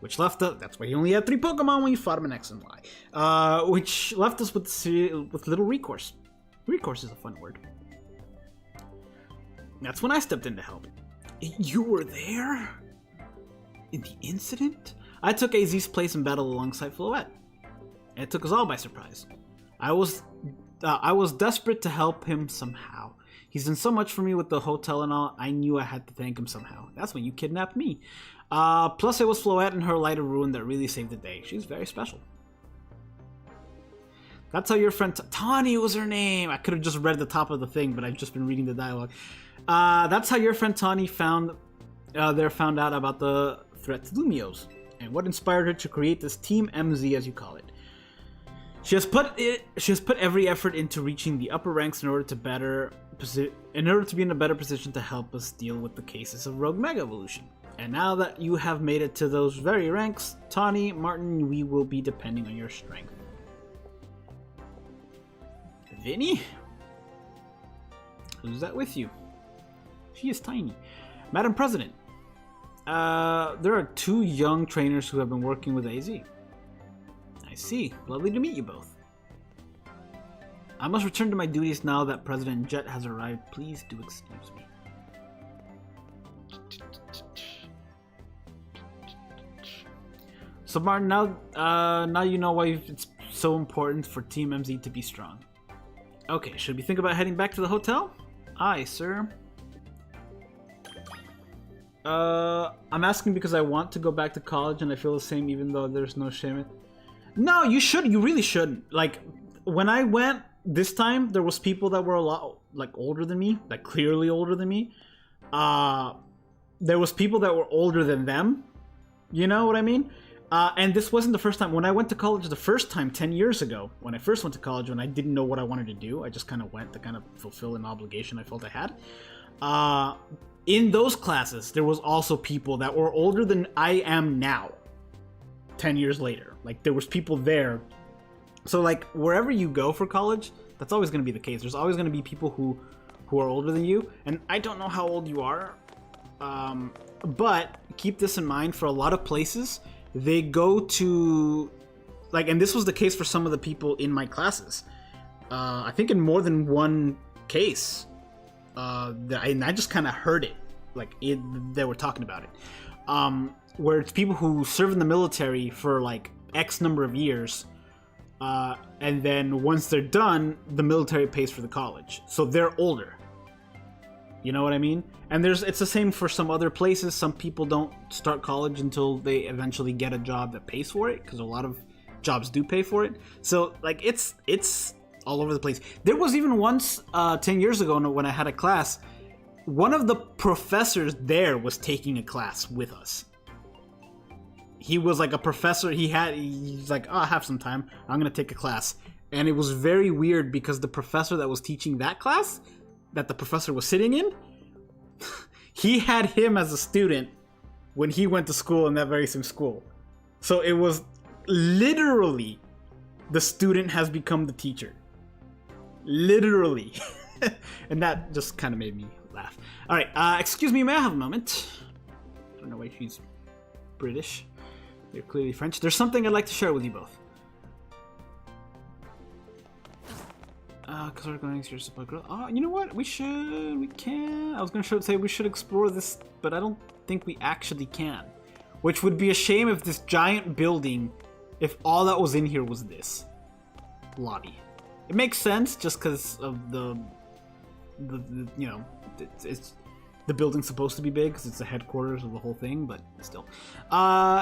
which left us. That's why he only had 3 Pokemon when you fought him in X and Y, which left us with little recourse. Recourse is a fun word. That's when I stepped in to help. You were there in the incident? I took AZ's place in battle alongside Floette, and it took us all by surprise. I was desperate to help him somehow. He's done so much for me with the hotel and all, I knew I had to thank him somehow. That's when you kidnapped me. Plus it was Floette and her Light of Ruin that really saved the day. She's very special. That's how your friend Tawny was her name. I could have just read the top of the thing, but I've just been reading the dialogue. That's how your friend Tawny found out about the threat to Lumios, and what inspired her to create this Team MZ, as you call it. She has put every effort into reaching the upper ranks in order to be in a better position to help us deal with the cases of rogue mega evolution. And now that you have made it to those very ranks, Tawny, Martin, we will be depending on your strength. Vinny? Who's that with you? She is tiny. Madam President, there are 2 young trainers who have been working with AZ. I see. Lovely to meet you both. I must return to my duties now that President Jet has arrived. Please do excuse me. So Martin, now you know why it's so important for Team MZ to be strong. Okay, should we think about heading back to the hotel? Aye, sir. I'm asking because I want to go back to college and I feel the same even though there's no shame. No, you should. You really shouldn't. Like, when I went this time, there was people that were a lot, like, older than me. Like, clearly older than me. There was people that were older than them. You know what I mean? And this wasn't the first time. When I went to college the first time, 10 years ago, when I first went to college, when I didn't know what I wanted to do, I just kind of went to kind of fulfill an obligation I felt I had. In those classes, there was also people that were older than I am now, 10 years later. Like, there was people there. So, like, wherever you go for college, that's always going to be the case. There's always going to be people who are older than you. And I don't know how old you are, but keep this in mind. For a lot of places, they go to, like, and this was the case for some of the people in my classes. I think in more than one case. And I just kind of heard it, like they were talking about it, where it's people who serve in the military for like X number of years, and then once they're done, the military pays for the college, so they're older. You know what I mean? And it's the same for some other places. Some people don't start college until they eventually get a job that pays for it, because a lot of jobs do pay for it. So like it's all over the place. There was even once 10 years ago when I had a class, one of the professors there was taking a class with us. He was like a professor. He's like, oh, I have some time, I'm gonna take a class. And it was very weird because the professor that was teaching that class that the professor was sitting in, he had him as a student when he went to school in that very same school. So it was literally the student has become the teacher. Literally. And that just kind of made me laugh. All right, excuse me, may I have a moment? I don't know why she's British. They're clearly French. There's something I'd like to share with you both. Because we're going to support growth. Oh, you know what? We can. I was going to say we should explore this, but I don't think we actually can. Which would be a shame if this giant building, if all that was in here was this lobby. It makes sense just because of the you know, it's the building's supposed to be big because it's the headquarters of the whole thing, but still.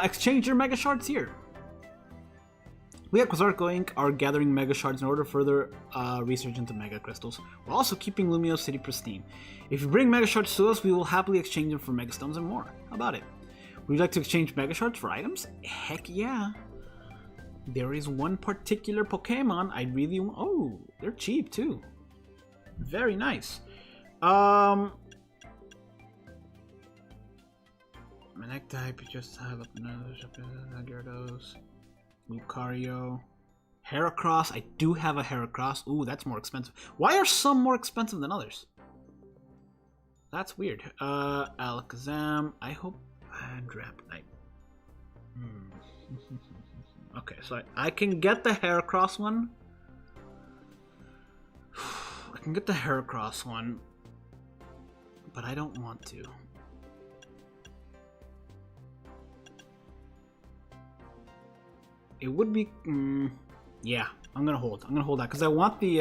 Exchange your mega shards here. We at Quasarco Inc. are gathering mega shards in order to further research into mega crystals. We're also keeping Lumio City pristine. If you bring mega shards to us, we will happily exchange them for mega stones and more. How about it? Would you like to exchange mega shards for items? Heck yeah. There is one particular Pokemon I really want. Oh, they're cheap too. Very nice. Magnetic type, you just have another Gyarados, Lucario, Heracross. I do have a Heracross. Ooh, that's more expensive. Why are some more expensive than others? That's weird. Alakazam. I hope. And Dragonite. Okay, so I can get the Heracross one. I can get the Heracross one, but I don't want to. It would be, yeah. I'm gonna hold that because I want the.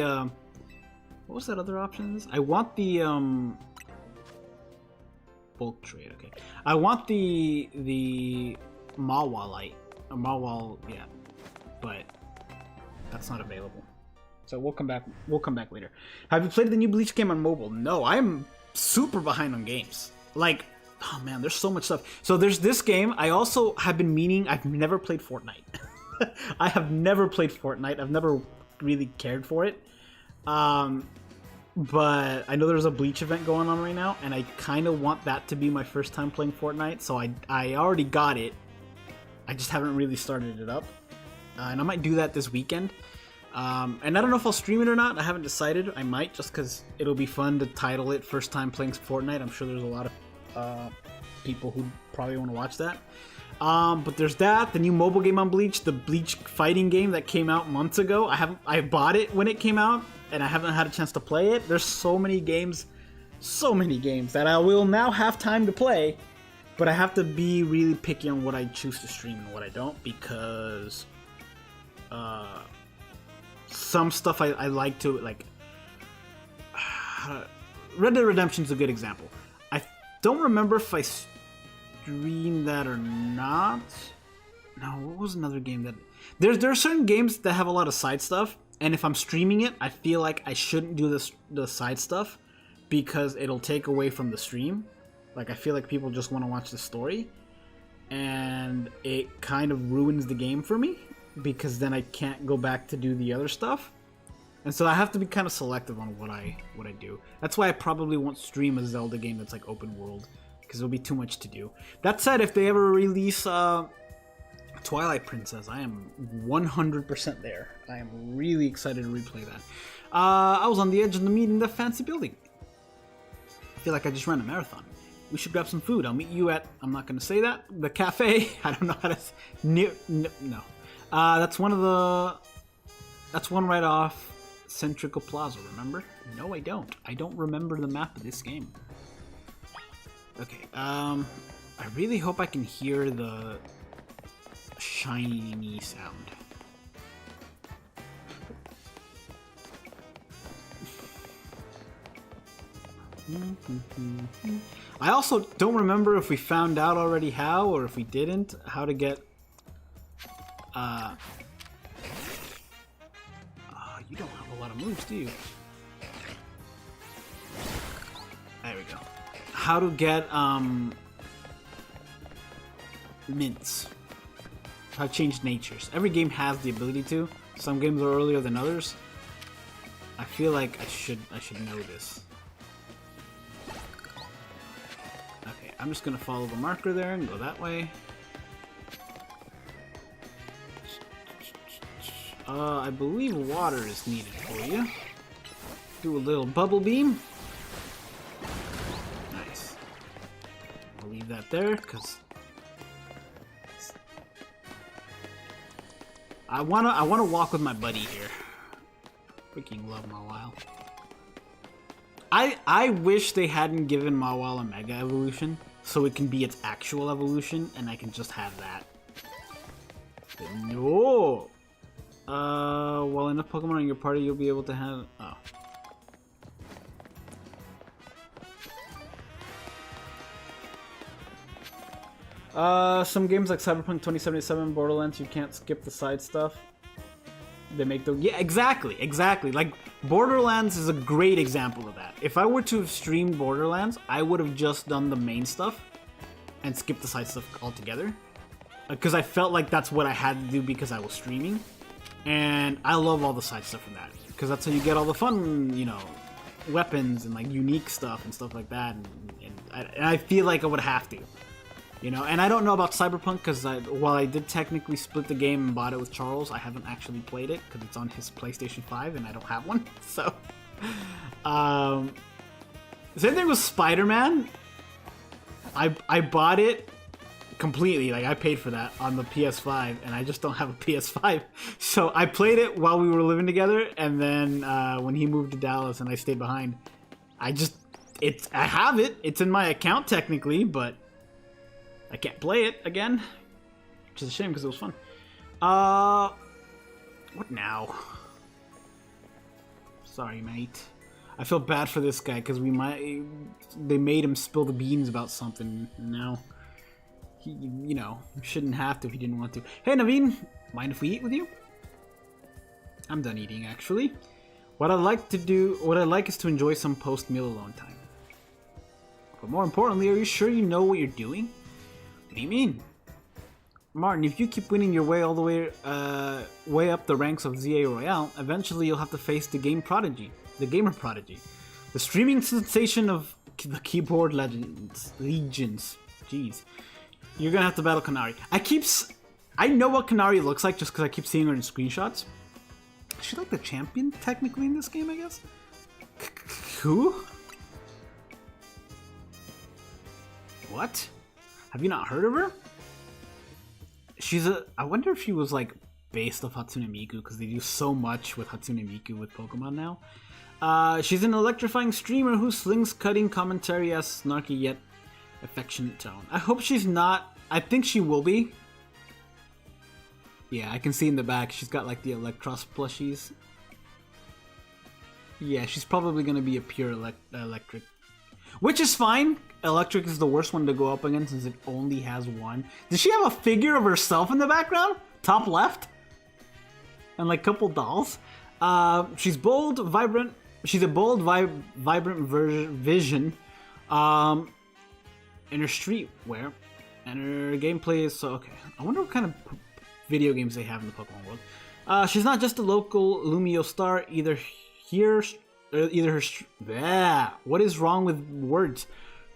What was that other options? I want the bulk trade. Okay, I want the Mawalite. Mawal, yeah, but that's not available. So we'll come back. We'll come back later. Have you played the new Bleach game on mobile? No, I'm super behind on games. Like, oh man, there's so much stuff. So there's this game. I also have been meaning. I've never played Fortnite. I have never played Fortnite. I've never really cared for it. But I know there's a Bleach event going on right now, and I kind of want that to be my first time playing Fortnite. So I already got it. I just haven't really started it up. And I might do that this weekend. And I don't know if I'll stream it or not. I haven't decided. I might, just because it'll be fun to title it First Time Playing Fortnite. I'm sure there's a lot of people who probably want to watch that. But there's that, the new mobile game on Bleach, the Bleach fighting game that came out months ago. I bought it when it came out, and I haven't had a chance to play it. There's so many games so many games that I will now have time to play, but I have to be really picky on what I choose to stream and what I don't, because some stuff I like to, like, Red Dead Redemption is a good example. I don't remember if I streamed that or not. No, what was another game that... There are certain games that have a lot of side stuff, and if I'm streaming it, I feel like I shouldn't do the side stuff because it'll take away from the stream. Like, I feel like people just want to watch the story, and it kind of ruins the game for me because then I can't go back to do the other stuff. And so I have to be kind of selective on what I do. That's why I probably won't stream a Zelda game that's like open world, because it'll be too much to do. That said, if they ever release Twilight Princess, I am 100% there. I am really excited to replay that. I was on the edge of the meat in the fancy building. I feel like I just ran a marathon. We should grab some food. I'll meet you at, I'm not going to say that, the cafe. I don't know how to... No. That's one right off Centrical Plaza, remember? No, I don't. I don't remember the map of this game. Okay, I really hope I can hear the shiny sound. I also don't remember if we found out already how, or if we didn't, how to get you don't have a lot of moves, do you? There we go. How to get mints. How to change natures. Every game has the ability to. Some games are earlier than others. I feel like I should know this. Okay, I'm just gonna follow the marker there and go that way. I believe water is needed for you. Do a little bubble beam. Nice. I'll leave that there because I wanna walk with my buddy here. Freaking love Mawile. I wish they hadn't given Mawile a Mega Evolution so it can be its actual evolution and I can just have that. But no. While enough Pokemon in your party, you'll be able to have... Oh. Some games like Cyberpunk 2077, Borderlands, you can't skip the side stuff. They make the... Yeah, exactly. Like, Borderlands is a great example of that. If I were to have streamed Borderlands, I would have just done the main stuff and skipped the side stuff altogether. Because I felt like that's what I had to do because I was streaming. And I love all the side stuff from that, because that's how you get all the fun, you know, weapons and like unique stuff and stuff like that. And I feel like I would have to, you know. And I don't know about Cyberpunk because while I did technically split the game and bought it with Charles, I haven't actually played it because it's on his PlayStation 5 and I don't have one. So, same thing with Spider-Man. I bought it completely, like I paid for that on the PS5 and I just don't have a PS5, so I played it while we were living together, and then when he moved to Dallas and I stayed behind, I have it, it's in my account technically, but I can't play it again, which is a shame because it was fun. What now? Sorry, mate. I feel bad for this guy because they made him spill the beans about something, and now he, you know, shouldn't have to if he didn't want to. Hey, Naveen, mind if we eat with you? I'm done eating, actually. What I like is to enjoy some post-meal alone time. But more importantly, are you sure you know what you're doing? What do you mean? Martin, if you keep winning your way all the way up the ranks of ZA Royale, eventually you'll have to face the gamer prodigy, the streaming sensation of the keyboard legions. Jeez. You're gonna have to battle Kanari. I know what Kanari looks like just because I keep seeing her in screenshots. Is she like the champion technically in this game, I guess? Who? What? Have you not heard of her? I wonder if she was like based off Hatsune Miku, because they do so much with Hatsune Miku with Pokemon now. She's an electrifying streamer who slings cutting commentary as snarky yet affectionate tone. I hope she's not. I think she will be. Yeah, I can see in the back she's got like the Electros plushies. Yeah, she's probably gonna be a pure electric. Which is fine. Electric is the worst one to go up against since it only has one. Does she have a figure of herself in the background? Top left? And like couple dolls? She's bold, vibrant. She's a bold, vibrant vision in her streetwear. And her gameplay is so... Okay, I wonder what kind of video games they have in the Pokemon world. She's not just a local Lumio star, either here... What is wrong with words?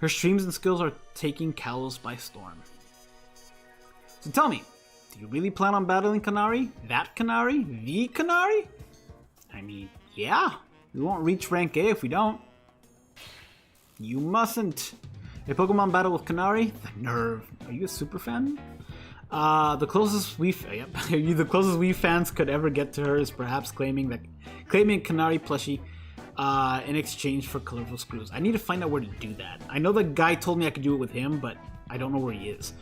Her streams and skills are taking Kalos by storm. So tell me, do you really plan on battling Canary? That Canary? The Canary? I mean, yeah. We won't reach rank A if we don't. You mustn't. A Pokemon battle with Canary? The nerve. Are you a super fan? The closest we fans could ever get to her is perhaps claiming Canary plushie in exchange for colorful screws. I need to find out where to do that. I know the guy told me I could do it with him, but I don't know where he is.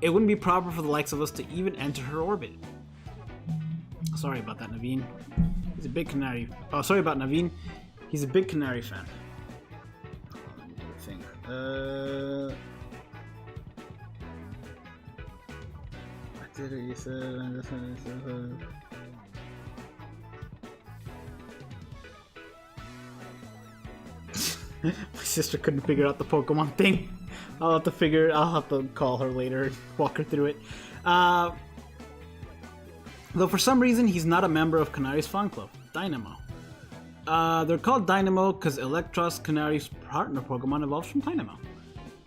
It wouldn't be proper for the likes of us to even enter her orbit. Sorry about that, Naveen. He's a big Canary. Oh, sorry about Naveen. He's a big Canary fan. Let me think. What did he say? My sister couldn't figure out the Pokemon thing. I'll have to call her later and walk her through it. Though for some reason he's not a member of Canary's fan club, Dynamo. They're called Dynamo because Electros, Canary's partner Pokemon, evolves from Dynamo.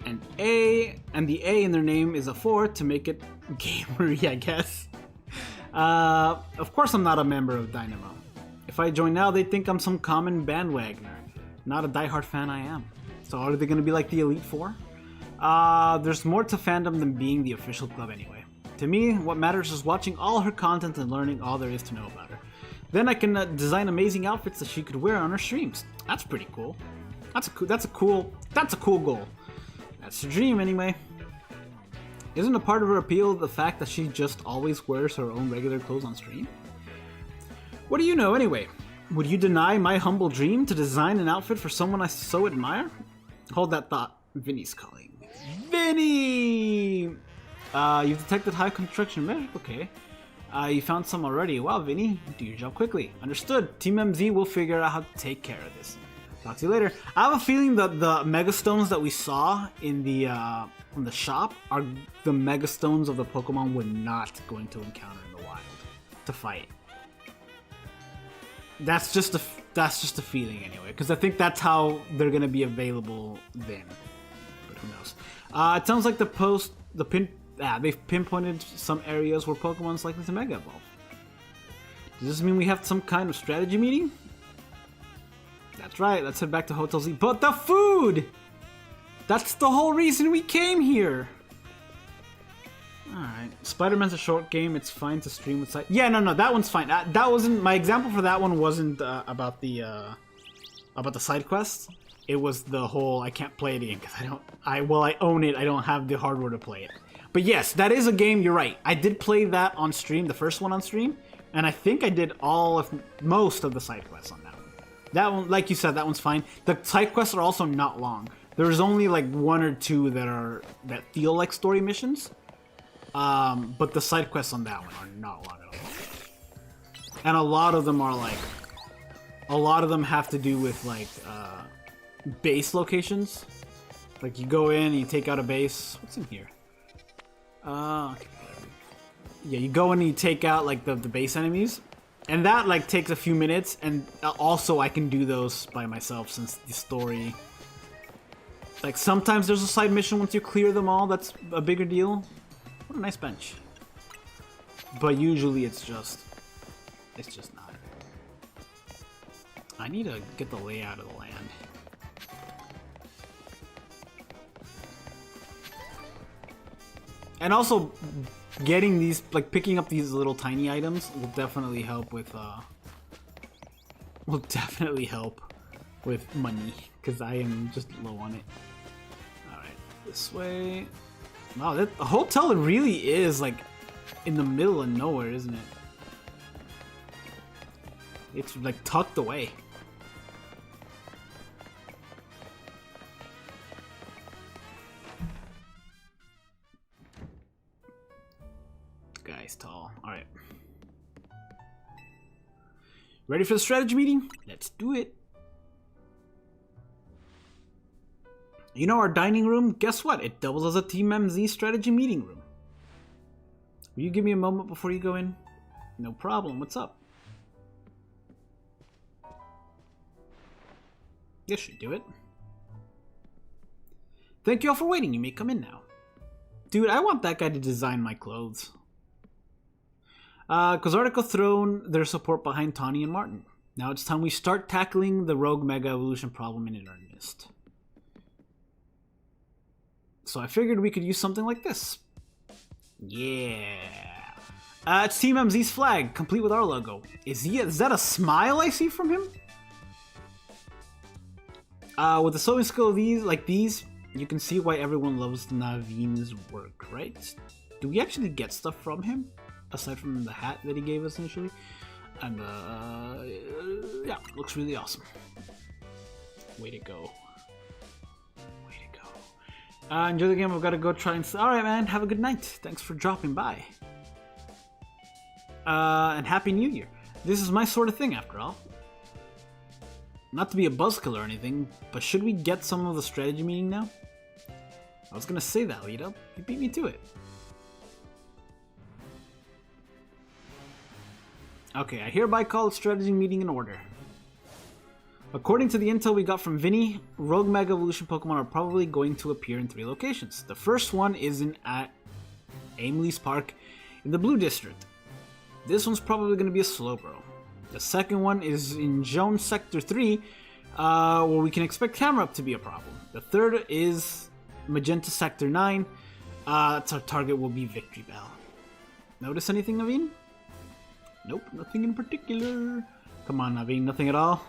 And the A in their name is a 4 to make it gamery, I guess. Of course I'm not a member of Dynamo. If I join now, they'd think I'm some common bandwagoner. Not a diehard fan I am. So are they going to be like the Elite Four? There's more to fandom than being the official club anyway. To me, what matters is watching all her content and learning all there is to know about her. Then I can design amazing outfits that she could wear on her streams. That's pretty cool. That's a cool goal. That's her dream anyway. Isn't a part of her appeal the fact that she just always wears her own regular clothes on stream? What do you know anyway? Would you deny my humble dream to design an outfit for someone I so admire? Hold that thought. Vinny's calling. Vinny! You've detected high construction measure? Okay. You found some already. Wow, Vinny. Do your job quickly. Understood. Team MZ will figure out how to take care of this. Talk to you later. I have a feeling that the Megastones that we saw in the from the shop are the Megastones of the Pokemon we're not going to encounter in the wild to fight. That's just a feeling anyway, because I think that's how they're gonna be available then. But who knows? It sounds like they've pinpointed some areas where Pokemon's likely to Mega Evolve. Does this mean we have some kind of strategy meeting? That's right. Let's head back to Hotel Z. But the food! That's the whole reason we came here. Alright. Spider-Man's a short game. It's fine to stream with side. Yeah, no, that one's fine. That wasn't my example for that one. Wasn't about the side quests. It was the whole I can't play it again because I own it. I don't have the hardware to play it. But yes, that is a game. You're right. I did play that on stream, the first one on stream, and I think I did most of the side quests on that one. That one, like you said, that one's fine. The side quests are also not long. There's only like one or two that feel like story missions. But the side quests on that one are not long at all. And a lot of them have to do with like base locations. Like you go in and you take out a base. What's in here? Okay. Yeah, you go in and you take out like the base enemies. And that like takes a few minutes, and also I can do those by myself since the story. Like sometimes there's a side mission once you clear them all that's a bigger deal. What a nice bench. But usually it's just not. I need to get the layout of the land. And also getting these, like picking up these little tiny items will definitely help with will definitely help with money, because I am just low on it. Alright, this way. Wow, the hotel really is like in the middle of nowhere, isn't it? It's like tucked away. Guy's tall. Alright. Ready for the strategy meeting? Let's do it. You know our dining room? Guess what? It doubles as a Team MZ strategy meeting room. Will you give me a moment before you go in? No problem. What's up? This should do it. Thank you all for waiting. You may come in now. Dude, I want that guy to design my clothes. Kozartico thrown their support behind Tawny and Martin. Now it's time we start tackling the Rogue Mega Evolution problem in earnest. So I figured we could use something like this. Yeah. It's Team MZ's flag, complete with our logo. Is that a smile I see from him? With the sewing skill of these, you can see why everyone loves Naveen's work, right? Do we actually get stuff from him? Aside from the hat that he gave us initially? And, yeah, looks really awesome. Way to go. Way to go. Enjoy the game. I've got to go try and... Alright, man. Have a good night. Thanks for dropping by. And Happy New Year. This is my sort of thing, after all. Not to be a buzzkill or anything, but should we get some of the strategy meeting now? I was gonna say that, Lito. You beat me to it. Okay, I hereby call the strategy meeting in order. According to the intel we got from Vinny, Rogue Mega Evolution Pokemon are probably going to appear in 3 locations. The first one is at Aimley's Park in the Blue District. This one's probably going to be a Slowbro. The second one is in Jones Sector 3, where we can expect Camera Up to be a problem. The third is Magenta Sector 9. That's our target will be Victory Bell. Notice anything, Naveen? Nope, nothing in particular. Come on, Naveen, nothing at all?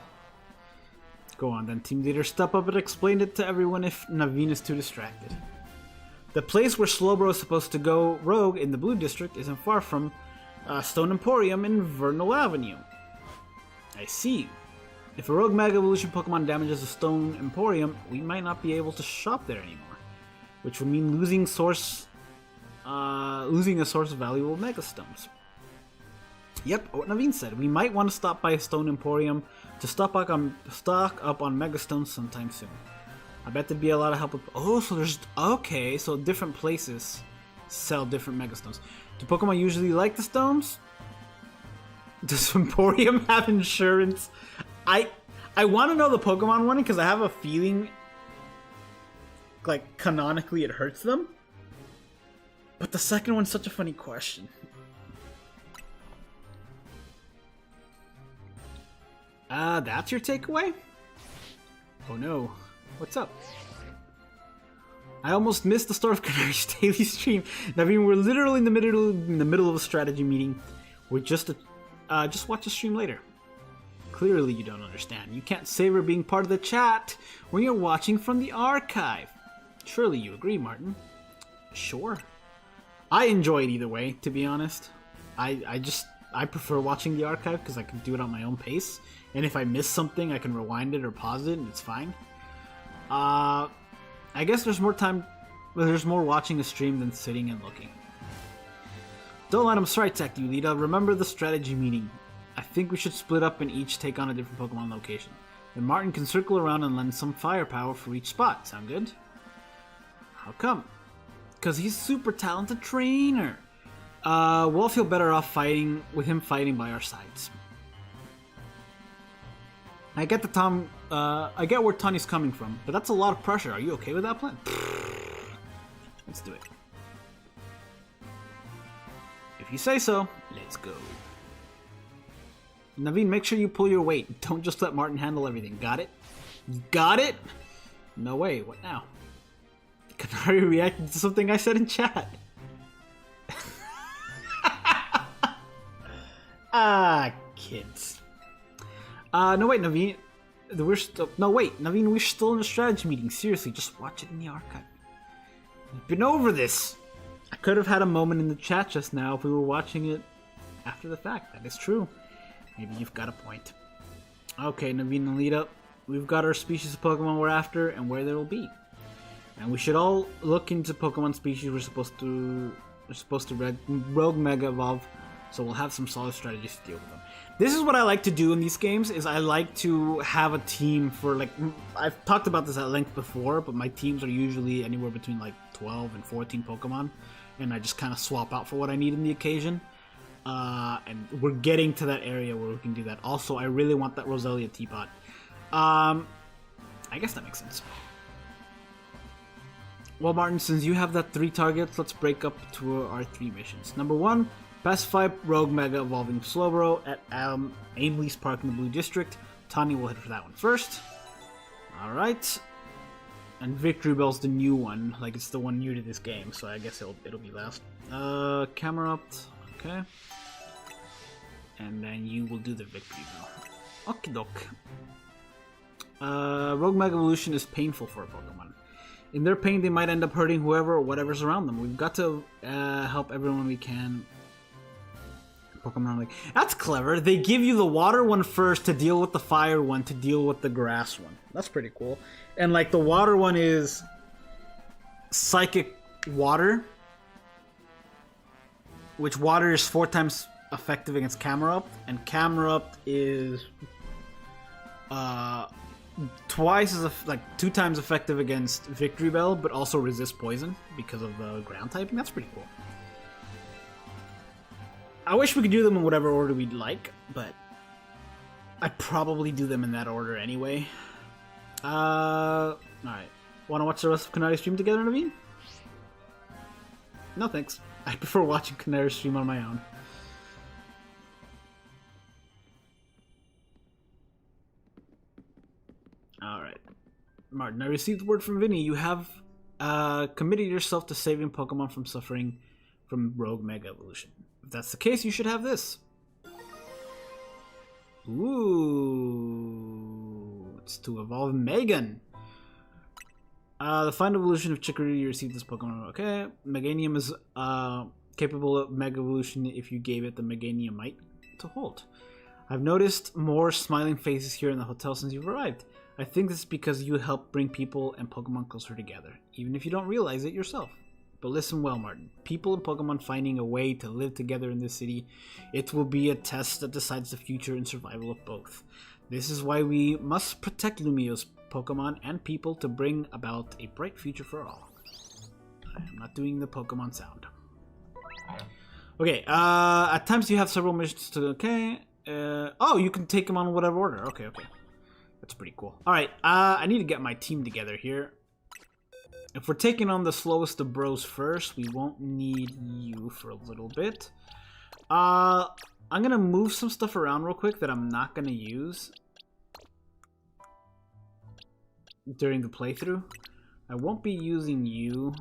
Go on then, team leader, step up and explain it to everyone if Naveen is too distracted. The place where Slowbro is supposed to go rogue in the Blue District isn't far from Stone Emporium in Vernal Avenue. I see. If a Rogue Mega Evolution Pokemon damages the Stone Emporium, we might not be able to shop there anymore, which would mean losing a source of valuable Mega Stones. Yep, what Naveen said. We might want to stop by Stone Emporium to stock up on Mega Stones sometime soon. I bet there'd be a lot of help with... Oh, so there's... Okay, so different places sell different Mega Stones. Do Pokemon usually like the stones? Does Emporium have insurance? I want to know the Pokemon one because I have a feeling like canonically it hurts them. But the second one's such a funny question. That's your takeaway? Oh no. What's up? I almost missed the start of Canary's daily stream. I mean, we're literally in the middle of a strategy meeting. We're just watch the stream later. Clearly you don't understand. You can't savor being part of the chat when you're watching from the archive. Surely you agree, Martin. Sure. I enjoy it either way, to be honest. I prefer watching the archive because I can do it on my own pace. And if I miss something, I can rewind it or pause it and it's fine. I guess there's more watching a stream than sitting and looking. Don't let him strike tech you, Lita. Remember the strategy meeting. I think we should split up and each take on a different Pokemon location. Then Martin can circle around and lend some firepower for each spot. Sound good? How come? Because he's a super talented trainer. We'll feel better off fighting with him fighting by our sides. I get where Tawny's coming from, but that's a lot of pressure. Are you okay with that plan? Let's do it. If you say so, let's go. Naveen, make sure you pull your weight. Don't just let Martin handle everything. Got it? Got it? No way. What now? Canary reacted to something I said in chat. Ah, kids. No wait, Naveen. We're still no wait, Naveen. We're still in a strategy meeting. Seriously, just watch it in the archive. We've been over this. I could have had a moment in the chat just now if we were watching it after the fact. That is true. Maybe you've got a point. Okay, Naveen and Lita. We've got our species of Pokemon we're after and where they'll be. And we should all look into Pokemon species we're supposed to Rogue Mega Evolve, so we'll have some solid strategies to deal with them. This is what I like to do in these games, is I like to have a team for, like, I've talked about this at length before, but my teams are usually anywhere between like 12 and 14 Pokemon, and I just kind of swap out for what I need in the occasion. And we're getting to that area where we can do that. Also, I really want that Roselia teapot. I guess that makes sense. Well, Martin, since you have that 3 targets, let's break up to our 3 missions. Number 1, pacify Rogue Mega Evolving Slowbro at Aimley's Park in the Blue District. Tani will hit for that one first. Alright. And Victory Bell's the new one, like it's the one new to this game, so I guess it'll be last. Camerupt, okay. And then you will do the Victory Bell. Okie doke. Rogue Mega Evolution is painful for a Pokemon. In their pain, they might end up hurting whoever or whatever's around them. We've got to help everyone we can. Pokemon, like, that's clever. They give you the water one first to deal with the fire one to deal with the grass one. That's pretty cool. And like the water one is Psychic Water, which water is 4 times effective against Camerupt, and Camerupt is twice as like 2 times effective against Victory Bell, but also resist poison because of the ground typing. That's pretty cool. I wish we could do them in whatever order we'd like, but I'd probably do them in that order anyway. Alright. Want to watch the rest of Canary stream together, Naveen? No thanks. I prefer watching Canary stream on my own. Alright. Martin, I received word from Vinny. You have committed yourself to saving Pokemon from suffering from Rogue Mega Evolution. If that's the case, you should have this. Ooh. It's to evolve Megan. The final evolution of Chicory, you received this Pokemon. Okay. Meganium is capable of Mega Evolution if you gave it the Meganiumite to hold. I've noticed more smiling faces here in the hotel since you've arrived. I think this is because you help bring people and Pokemon closer together, even if you don't realize it yourself. But listen well, Martin. People and Pokemon finding a way to live together in this city, it will be a test that decides the future and survival of both. This is why we must protect Lumio's Pokemon and people to bring about a bright future for all. I'm not doing the Pokemon sound. Okay, at times you have several missions to... Okay. Oh, you can take them on whatever order. Okay. That's pretty cool. Alright, I need to get my team together here. If we're taking on the slowest of bros first, we won't need you for a little bit. I'm gonna move some stuff around real quick that I'm not gonna use during the playthrough. I won't be using you.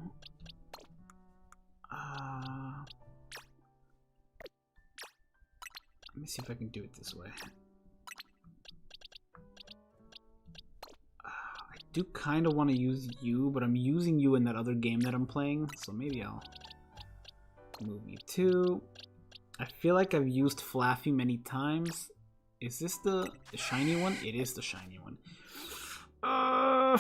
Let me see if I can do it this way. I do kind of want to use you, but I'm using you in that other game that I'm playing, so maybe I'll move you too. I feel like I've used Flaffy many times. Is this the shiny one? It is the shiny one. I'll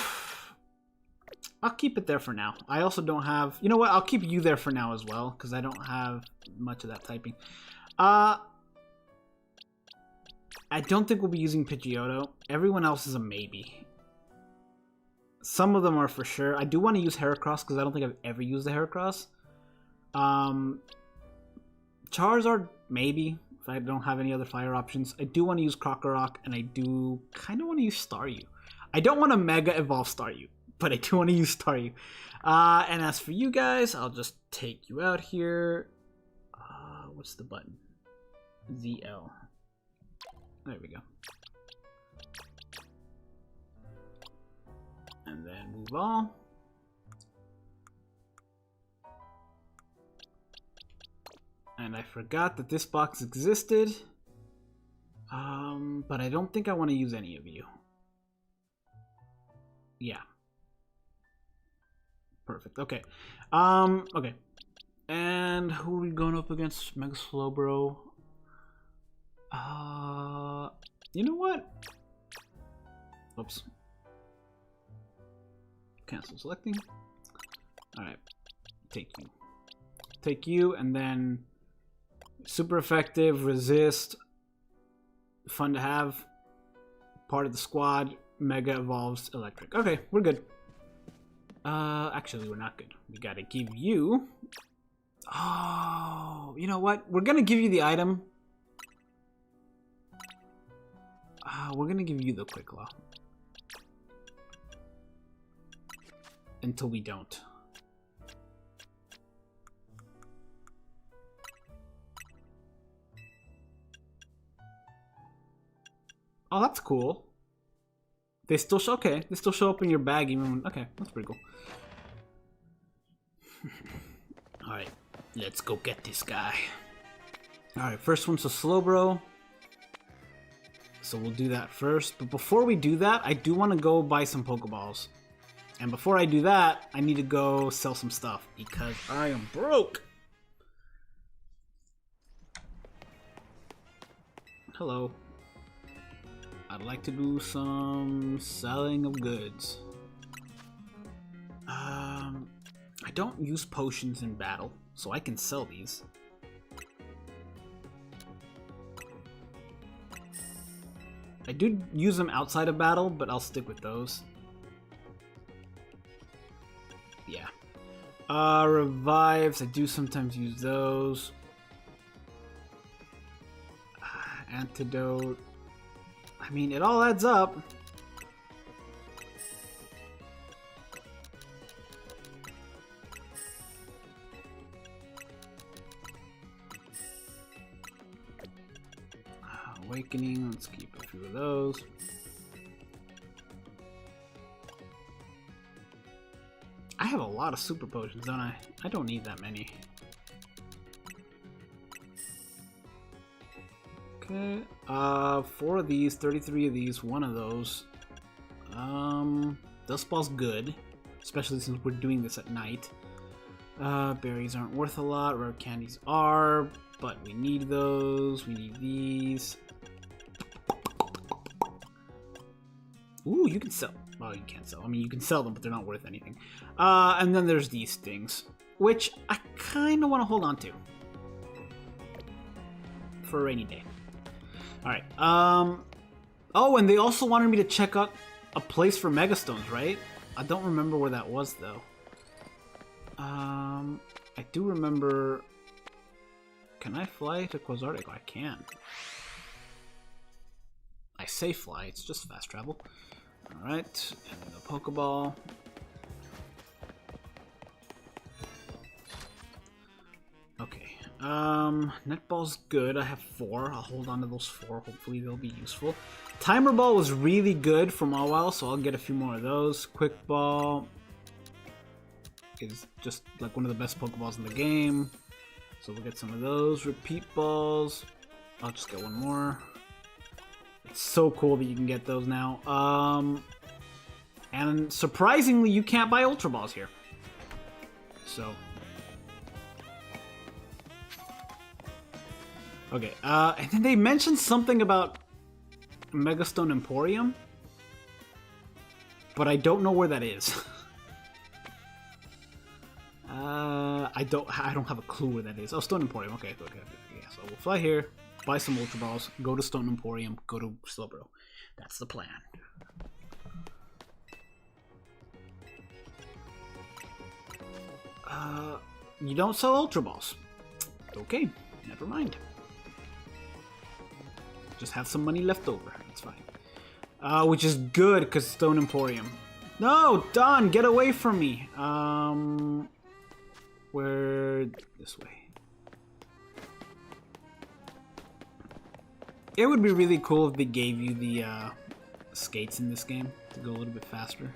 keep it there for now. I also don't have... You know what? I'll keep you there for now as well, because I don't have much of that typing. I don't think we'll be using Pidgeotto. Everyone else is a maybe. Some of them are for sure. I do want to use Heracross, because I don't think I've ever used the Heracross. Charizard, maybe, if I don't have any other fire options. I do want to use Krokorok, and I do kind of want to use Staryu. I don't want to Mega Evolve Staryu, but I do want to use Staryu. And as for you guys, I'll just take you out here. What's the button? ZL. There we go. And then move on. And I forgot that this box existed. But I don't think I want to use any of you. Yeah. Perfect. Okay. Okay. And who are we going up against? Mega Slowbro. You know what? Oops. Cancel selecting. Alright. Take you. Take you, and then super effective, resist, fun to have, part of the squad, mega evolves electric. Okay, we're good. Actually, we're not good. We gotta give you... Oh, you know what? We're gonna give you the item. We're gonna give you the Quick Claw. Until we don't. Oh, that's cool. They still show, okay, they still show up in your bag even when, okay, that's pretty cool. Alright, let's go get this guy. Alright, first one's a Slowbro. So we'll do that first. But before we do that, I do want to go buy some Pokeballs. And before I do that, I need to go sell some stuff because I am broke. Hello. I'd like to do some selling of goods. I don't use potions in battle, so I can sell these. I do use them outside of battle, but I'll stick with those. Yeah. Revives, I do sometimes use those. Antidote. I mean, it all adds up. Awakening, let's keep a few of those. I have a lot of super potions, don't I? I don't need that many. Okay, 4 of these, 33 of these, 1 of those. Dust Ball's good, especially since we're doing this at night. Berries aren't worth a lot, rare candies are, but we need those, we need these. Ooh, you can sell. Well, you can't sell. I mean, you can sell them, but they're not worth anything. And then there's these things, which I kind of want to hold on to for a rainy day. All right. Oh, and they also wanted me to check out a place for Megastones, right? I don't remember where that was though. I do remember. Can I fly to Quasartic? I can. I say fly. It's just fast travel. All right, and then the Pokeball. Okay. Netball's good. I have 4. I'll hold on to those 4. Hopefully they'll be useful. Timer Ball was really good for a while, so I'll get a few more of those. Quick Ball is just like one of the best Pokeballs in the game. So we'll get some of those. Repeat Balls. I'll just get one more. It's so cool that you can get those now. And surprisingly, you can't buy Ultra Balls here. So... Okay, and then they mentioned something about Megastone Emporium, but I don't know where that is. I don't have a clue where that is. Oh, Stone Emporium. Okay. Yeah, so we'll fly here, buy some Ultra Balls, go to Stone Emporium, go to Slowbro. That's the plan. You don't sell Ultra Balls. Okay, never mind. Just have some money left over. That's fine. Which is good because Stone Emporium. No, Don, get away from me. Where this way? It would be really cool if they gave you the skates in this game to go a little bit faster.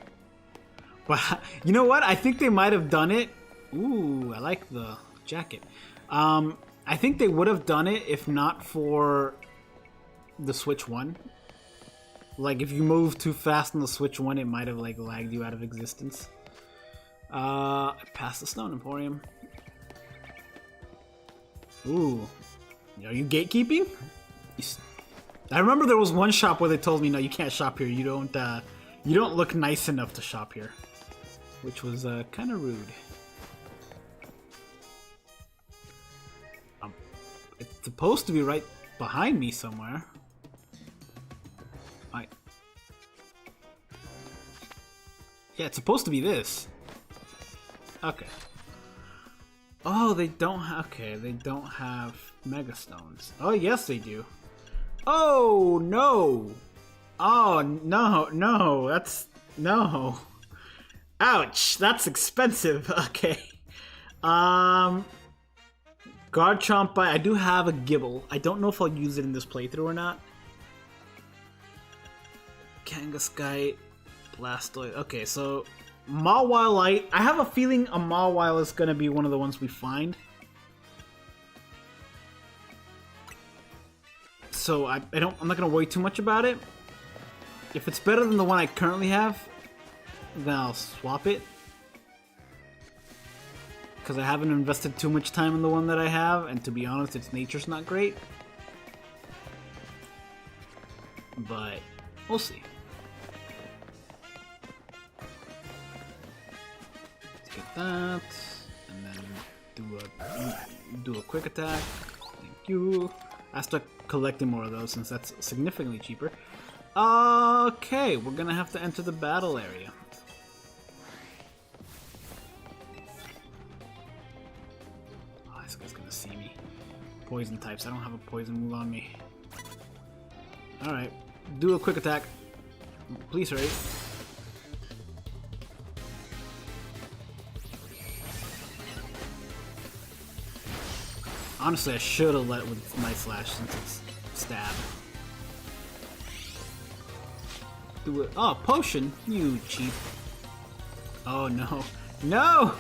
But you know what? I think they might have done it. Ooh, I like the jacket. I think they would have done it if not for the Switch 1. Like, if you move too fast on the Switch 1, it might have, like, lagged you out of existence. Past the Stone Emporium. Ooh. Are you gatekeeping? I remember there was one shop where they told me, no, you can't shop here. You don't look nice enough to shop here. Which was, kind of rude. It's supposed to be right behind me somewhere. Yeah, it's supposed to be this. Okay. Oh, they don't have... Okay, they don't have Mega Stones. Oh, yes, they do. Oh, no! Oh, no, no, that's... No. Ouch, that's expensive. Okay. Guard Chomp Bite. I do have a Gibble. I don't know if I'll use it in this playthrough or not. Kangaskite. Blastoise. Okay, so Mawile Light. I have a feeling a Mawile is gonna be one of the ones we find. So I'm not gonna worry too much about it. If it's better than the one I currently have, then I'll swap it. Because I haven't invested too much time in the one that I have, and to be honest, its nature's not great. But we'll see. Get that, and then do a quick attack. Thank you. I start collecting more of those since that's significantly cheaper. Okay, we're gonna have to enter the battle area. Oh, this guy's gonna see me. Poison types. I don't have a poison move on me. All right, do a quick attack. Please hurry. Honestly, I should have let with Night Slash since it's stab. Do it. Oh, potion! You cheap. Oh no. No!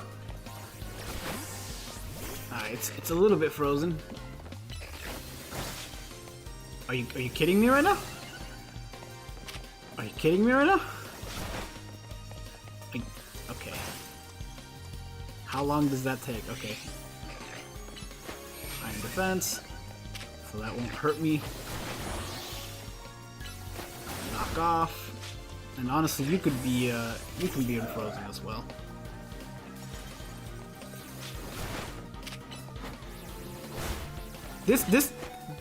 Alright, it's a little bit frozen. Are you kidding me right now? Are you kidding me right now? Okay. How long does that take? Okay. Iron defense, so that won't hurt me. Knock off, and honestly, you can be unfrozen as well. This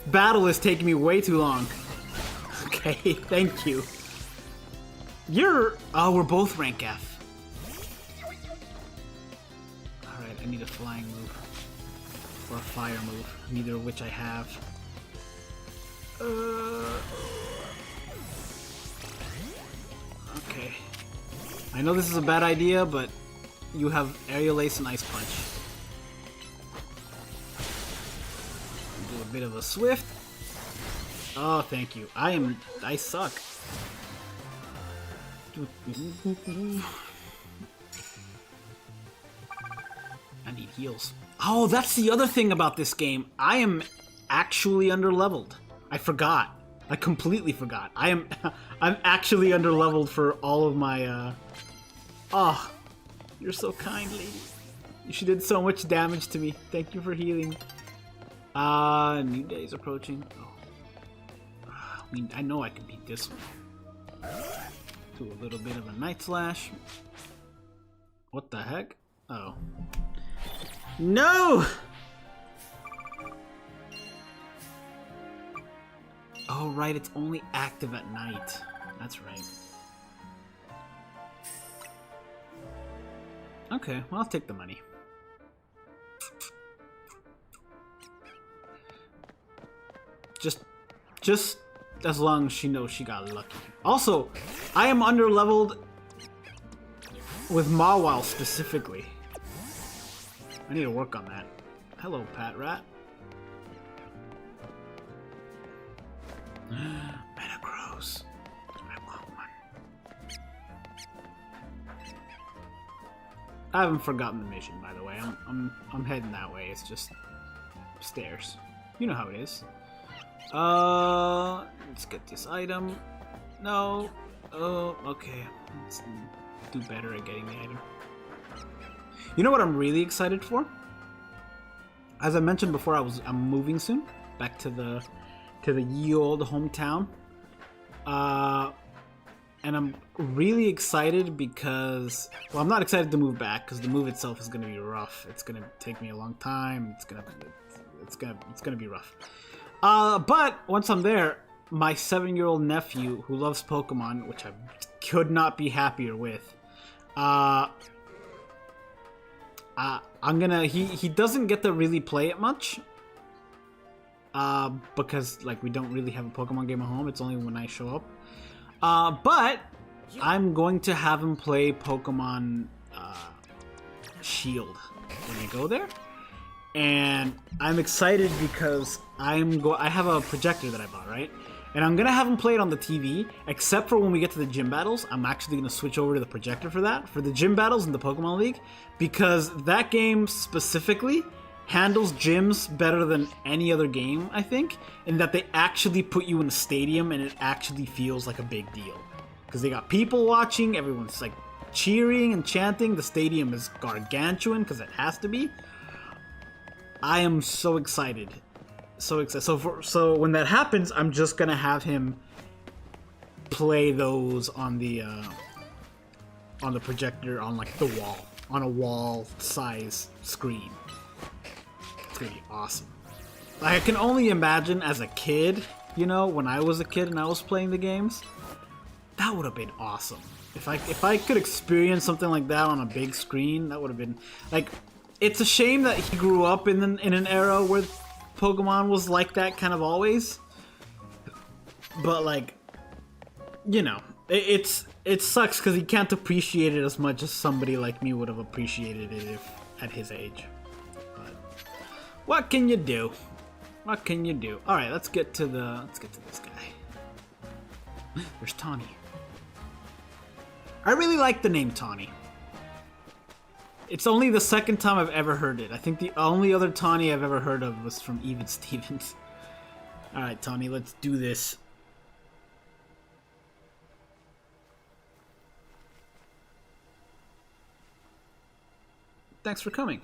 battle is taking me way too long. Okay, thank you. Oh, we're both rank F. All right, I need a flying move. Or a fire move, neither of which I have. Okay. I know this is a bad idea, but you have Aerial Ace and Ice Punch. Do a bit of a Swift. Oh, thank you. I suck. I need heals. Oh, that's the other thing about this game. I am actually underleveled. I forgot. I completely forgot. I'm actually underleveled for all of my Oh, you're so kind, lady. She did so much damage to me. Thank you for healing. New day is approaching. Oh. I mean, I know I can beat this one. Do a little bit of a Night Slash. What the heck? Oh. No! Oh, right, it's only active at night. That's right. Okay, well, I'll take the money. Just as long as she knows she got lucky. Also, I am underleveled with Mawile specifically. I need to work on that. Hello, Pat Rat. Metagross. I want one. I haven't forgotten the mission, by the way. I'm heading that way. It's just stairs. You know how it is. Let's get this item. No. Oh, okay. Let's do better at getting the item. You know what I'm really excited for? As I mentioned before, I'm moving soon back to the ye old hometown. And I'm really excited because, well, I'm not excited to move back because the move itself is going to be rough. It's going to take me a long time. It's gonna be rough. But once I'm there, my 7-year-old nephew who loves Pokemon, which I could not be happier with, he doesn't get to really play it much. Because like we don't really have a Pokemon game at home. It's only when I show up. But I'm going to have him play Pokemon Shield when I go there. And I'm excited because I have a projector that I bought, right? And I'm gonna have him play it on the TV, except for when we get to the gym battles. I'm actually gonna switch over to the projector for that, for the gym battles in the Pokemon League, because that game specifically handles gyms better than any other game, I think, in that they actually put you in a stadium and it actually feels like a big deal. Because they got people watching, everyone's like cheering and chanting, the stadium is gargantuan because it has to be. I am so excited. So excited. So when that happens, I'm just gonna have him play those on the projector on like the wall, on a wall size screen. It's gonna be awesome. Like, I can only imagine as a kid, you know, when I was a kid and I was playing the games, that would have been awesome. If I could experience something like that on a big screen, that would have been like. It's a shame that he grew up in an era where Pokemon was like that kind of always. But like, you know, it sucks because he can't appreciate it as much as somebody like me would have appreciated it if at his age. But what can you do? What can you do? All right, let's get to this guy. There's Tawny. I really like the name Tawny. It's only the second time I've ever heard it. I think the only other Tawny I've ever heard of was from Even Stevens. Alright, Tawny, let's do this. Thanks for coming.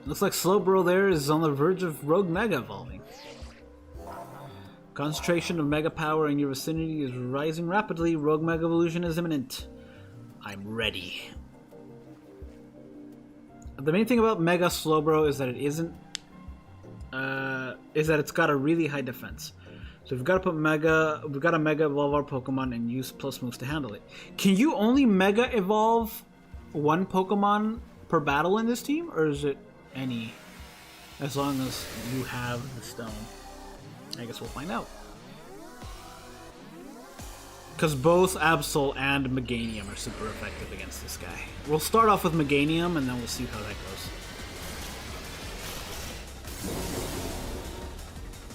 Looks like Slowbro there is on the verge of Rogue Mega evolving. Concentration of Mega power in your vicinity is rising rapidly. Rogue Mega evolution is imminent. I'm ready. The main thing about Mega Slowbro is that it isn't. Is that it's got a really high defense. So we've got to Mega evolve our Pokemon and use plus moves to handle it. Can you only Mega evolve one Pokemon per battle in this team, or is it any? As long as you have the stone. I guess we'll find out. Because both Absol and Meganium are super effective against this guy. We'll start off with Meganium and then we'll see how that goes.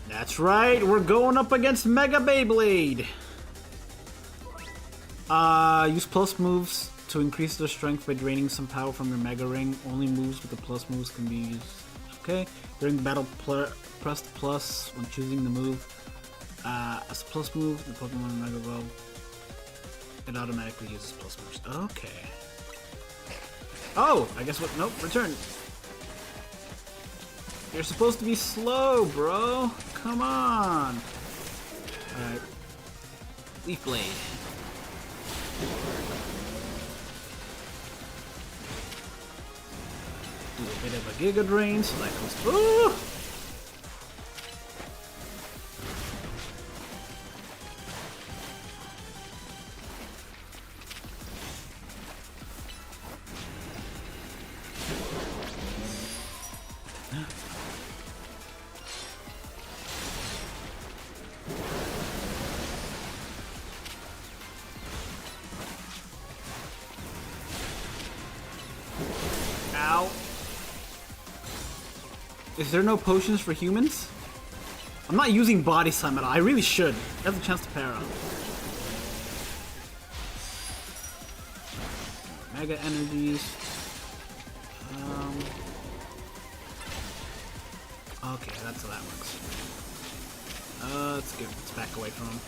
That's right, we're going up against Mega Beyblade! Use plus moves to increase their strength by draining some power from your Mega Ring. Only moves with the plus moves can be used. Okay, during battle, press plus when choosing the move. As a plus move, the Pokemon Mega Evolve, it automatically uses plus moves. Okay. Oh, I guess what? Nope, return. You're supposed to be slow, bro. Come on. Alright. Leaf Blade. Do a bit of a Giga Drain, so that goes. Ooh! Ow. Is there no potions for humans? I'm not using Body Slam at all. I really should. I have a chance to para. Mega Energies. Okay, that's how that works. Let's back away from him.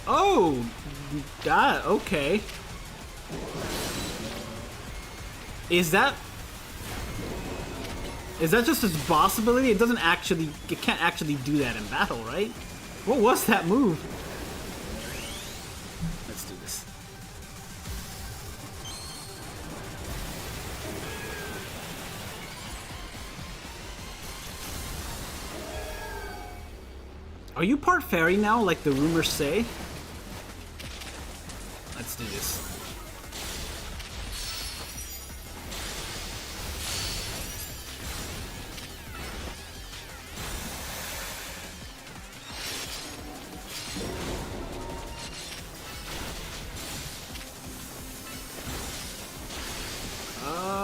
Oh! That, okay. Is that just his boss ability? It can't actually do that in battle, right? What was that move? Let's do this. Are you part fairy now, like the rumors say? Let's do this.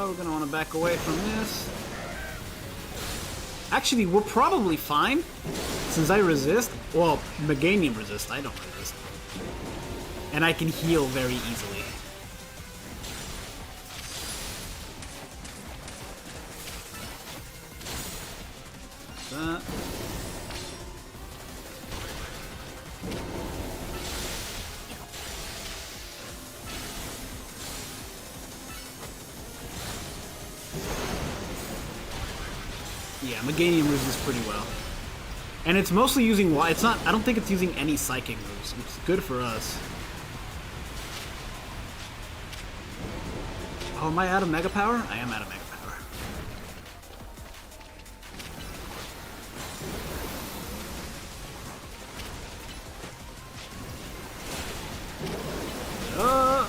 We're gonna want to back away from this. Actually, we're probably fine, since I resist. Well, Meganium resist, I don't resist. And I can heal very easily. That. Yeah, Meganium resists pretty well. And it's mostly using it's not, I don't think it's using any psychic moves, which is good for us. Oh, am I out of Mega Power? I am out of Mega Power.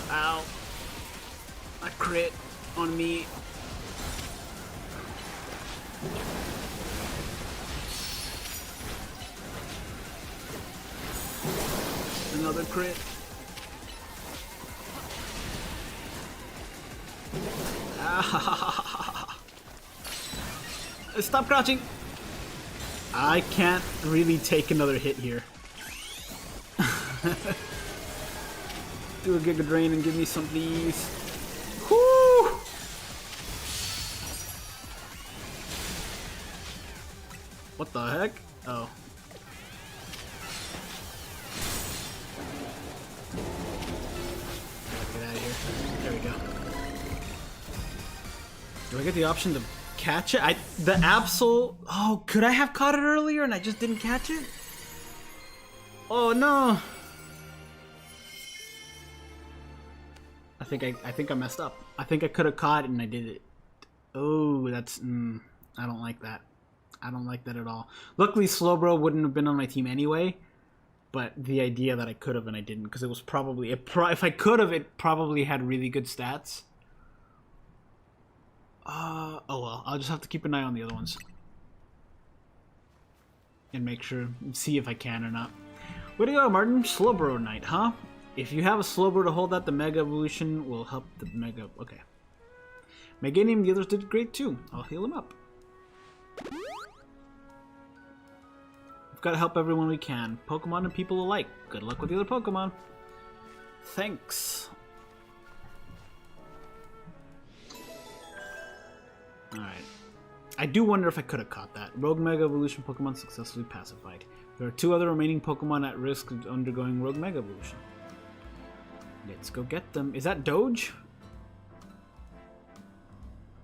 Ow. A crit on me. Another crit. Stop crouching. I can't really take another hit here. Do a Giga Drain and give me some of these. Whoo! What the heck? Oh. Get out of here. There we go. Do I get the option to catch it? The Absol... Oh, could I have caught it earlier and I just didn't catch it? Oh no! I think I messed up. I think I could have caught it and I did it. Oh, that's... I don't like that. I don't like that at all. Luckily, Slowbro wouldn't have been on my team anyway. But the idea that I could have and I didn't, because it was probably... if I could have, it probably had really good stats. Oh well, I'll just have to keep an eye on the other ones. And make sure, see if I can or not. Way to go, Martin. Slowbro Knight, huh? If you have a Slowbro to hold that, the Mega Evolution will help the Mega... Okay. Meganium, the others did great too. I'll heal them up. We've got to help everyone we can. Pokemon and people alike. Good luck with the other Pokemon. Thanks. Alright. I do wonder if I could have caught that. Rogue Mega Evolution Pokemon successfully pacified. There are 2 other remaining Pokemon at risk of undergoing Rogue Mega Evolution. Let's go get them. Is that Doge?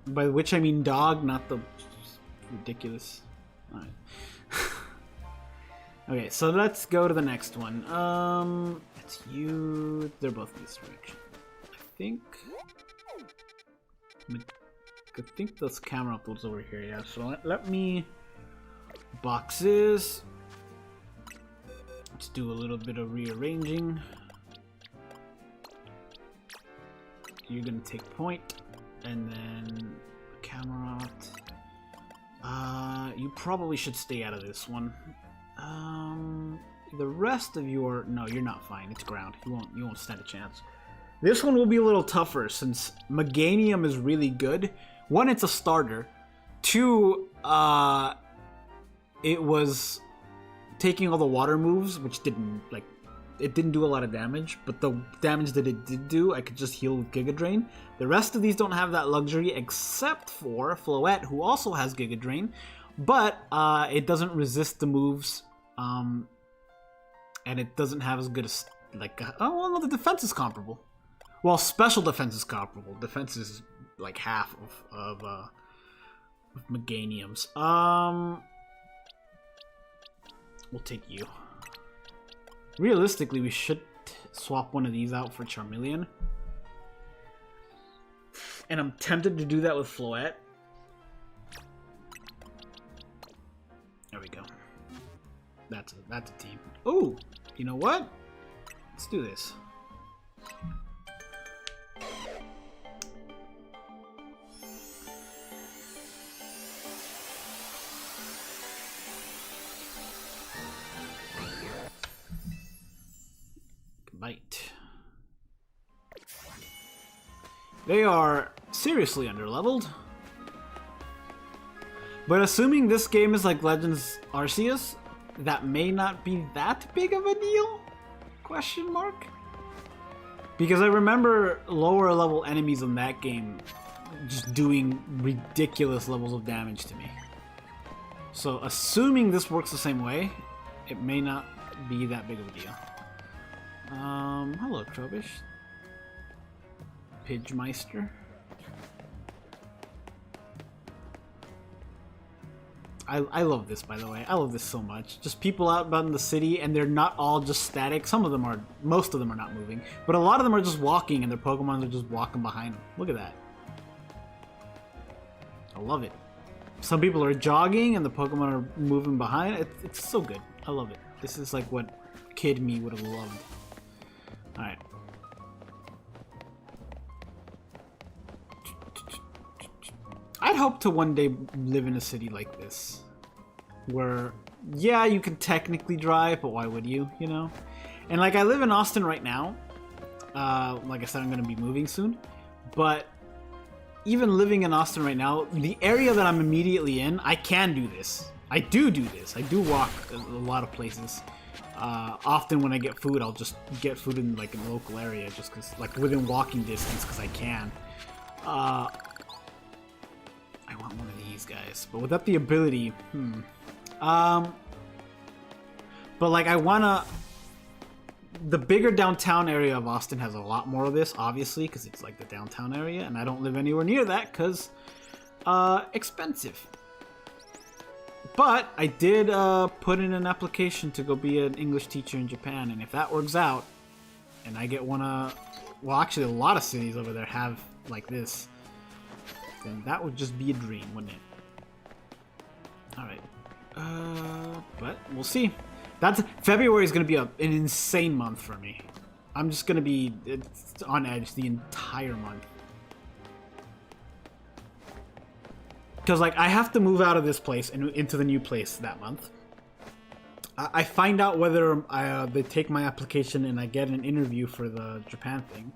By which I mean dog, not the ridiculous. Alright. Okay, so let's go to the next one. It's you. They're both in this direction. I think this camera uploads over here, yeah. So let me... Boxes. Let's do a little bit of rearranging. You're gonna take point. And then... Camerot. You probably should stay out of this one. The rest of your... No, you're not fine. It's ground. You won't stand a chance. This one will be a little tougher since Meganium is really good. 1, it's a starter. 2, it was taking all the water moves, which didn't, like... it didn't do a lot of damage, but the damage that it did do, I could just heal with Giga Drain. The rest of these don't have that luxury, except for Floette, who also has Giga Drain, but it doesn't resist the moves, and it doesn't have as good as, like, oh, well, no, the defense is comparable. Well, special defense is comparable. Defense is like half of Meganium's. We'll take you. Realistically, we should swap one of these out for Charmeleon. And I'm tempted to do that with Floette. There we go. That's a team. Oh, you know what? Let's do this. Bite. They are seriously underleveled. But assuming this game is like Legends Arceus, that may not be that big of a deal? Question mark? Because I remember lower level enemies in that game just doing ridiculous levels of damage to me. So assuming this works the same way, it may not be that big of a deal. Hello, Trobish. Pidgemeister. I love this, by the way. I love this so much. Just people out about in the city, and they're not all just static. Some of them are, most of them are not moving, but a lot of them are just walking, and their Pokemon are just walking behind them. Look at that. I love it. Some people are jogging, and the Pokemon are moving behind. It's so good. I love it. This is like what kid me would have loved. Alright. I'd hope to one day live in a city like this. Where, yeah, you can technically drive, but why would you, you know? And like, I live in Austin right now. Like I said, I'm going to be moving soon. But even living in Austin right now, the area that I'm immediately in, I can do this. I do this. I do walk a lot of places. Often when I get food, I'll just get food in like a local area, just because, like, within walking distance, because I can. I want one of these guys, but without the ability, but like, I wanna. The bigger downtown area of Austin has a lot more of this, obviously, because it's like the downtown area, and I don't live anywhere near that because expensive. But I did put in an application to go be an English teacher in Japan, and if that works out, and I get one of, well, actually a lot of cities over there have like this, then that would just be a dream, wouldn't it? Alright. But we'll see. February is going to be an insane month for me. I'm just going to be on edge the entire month. Because, like, I have to move out of this place and into the new place that month. I find out whether they take my application and I get an interview for the Japan thing.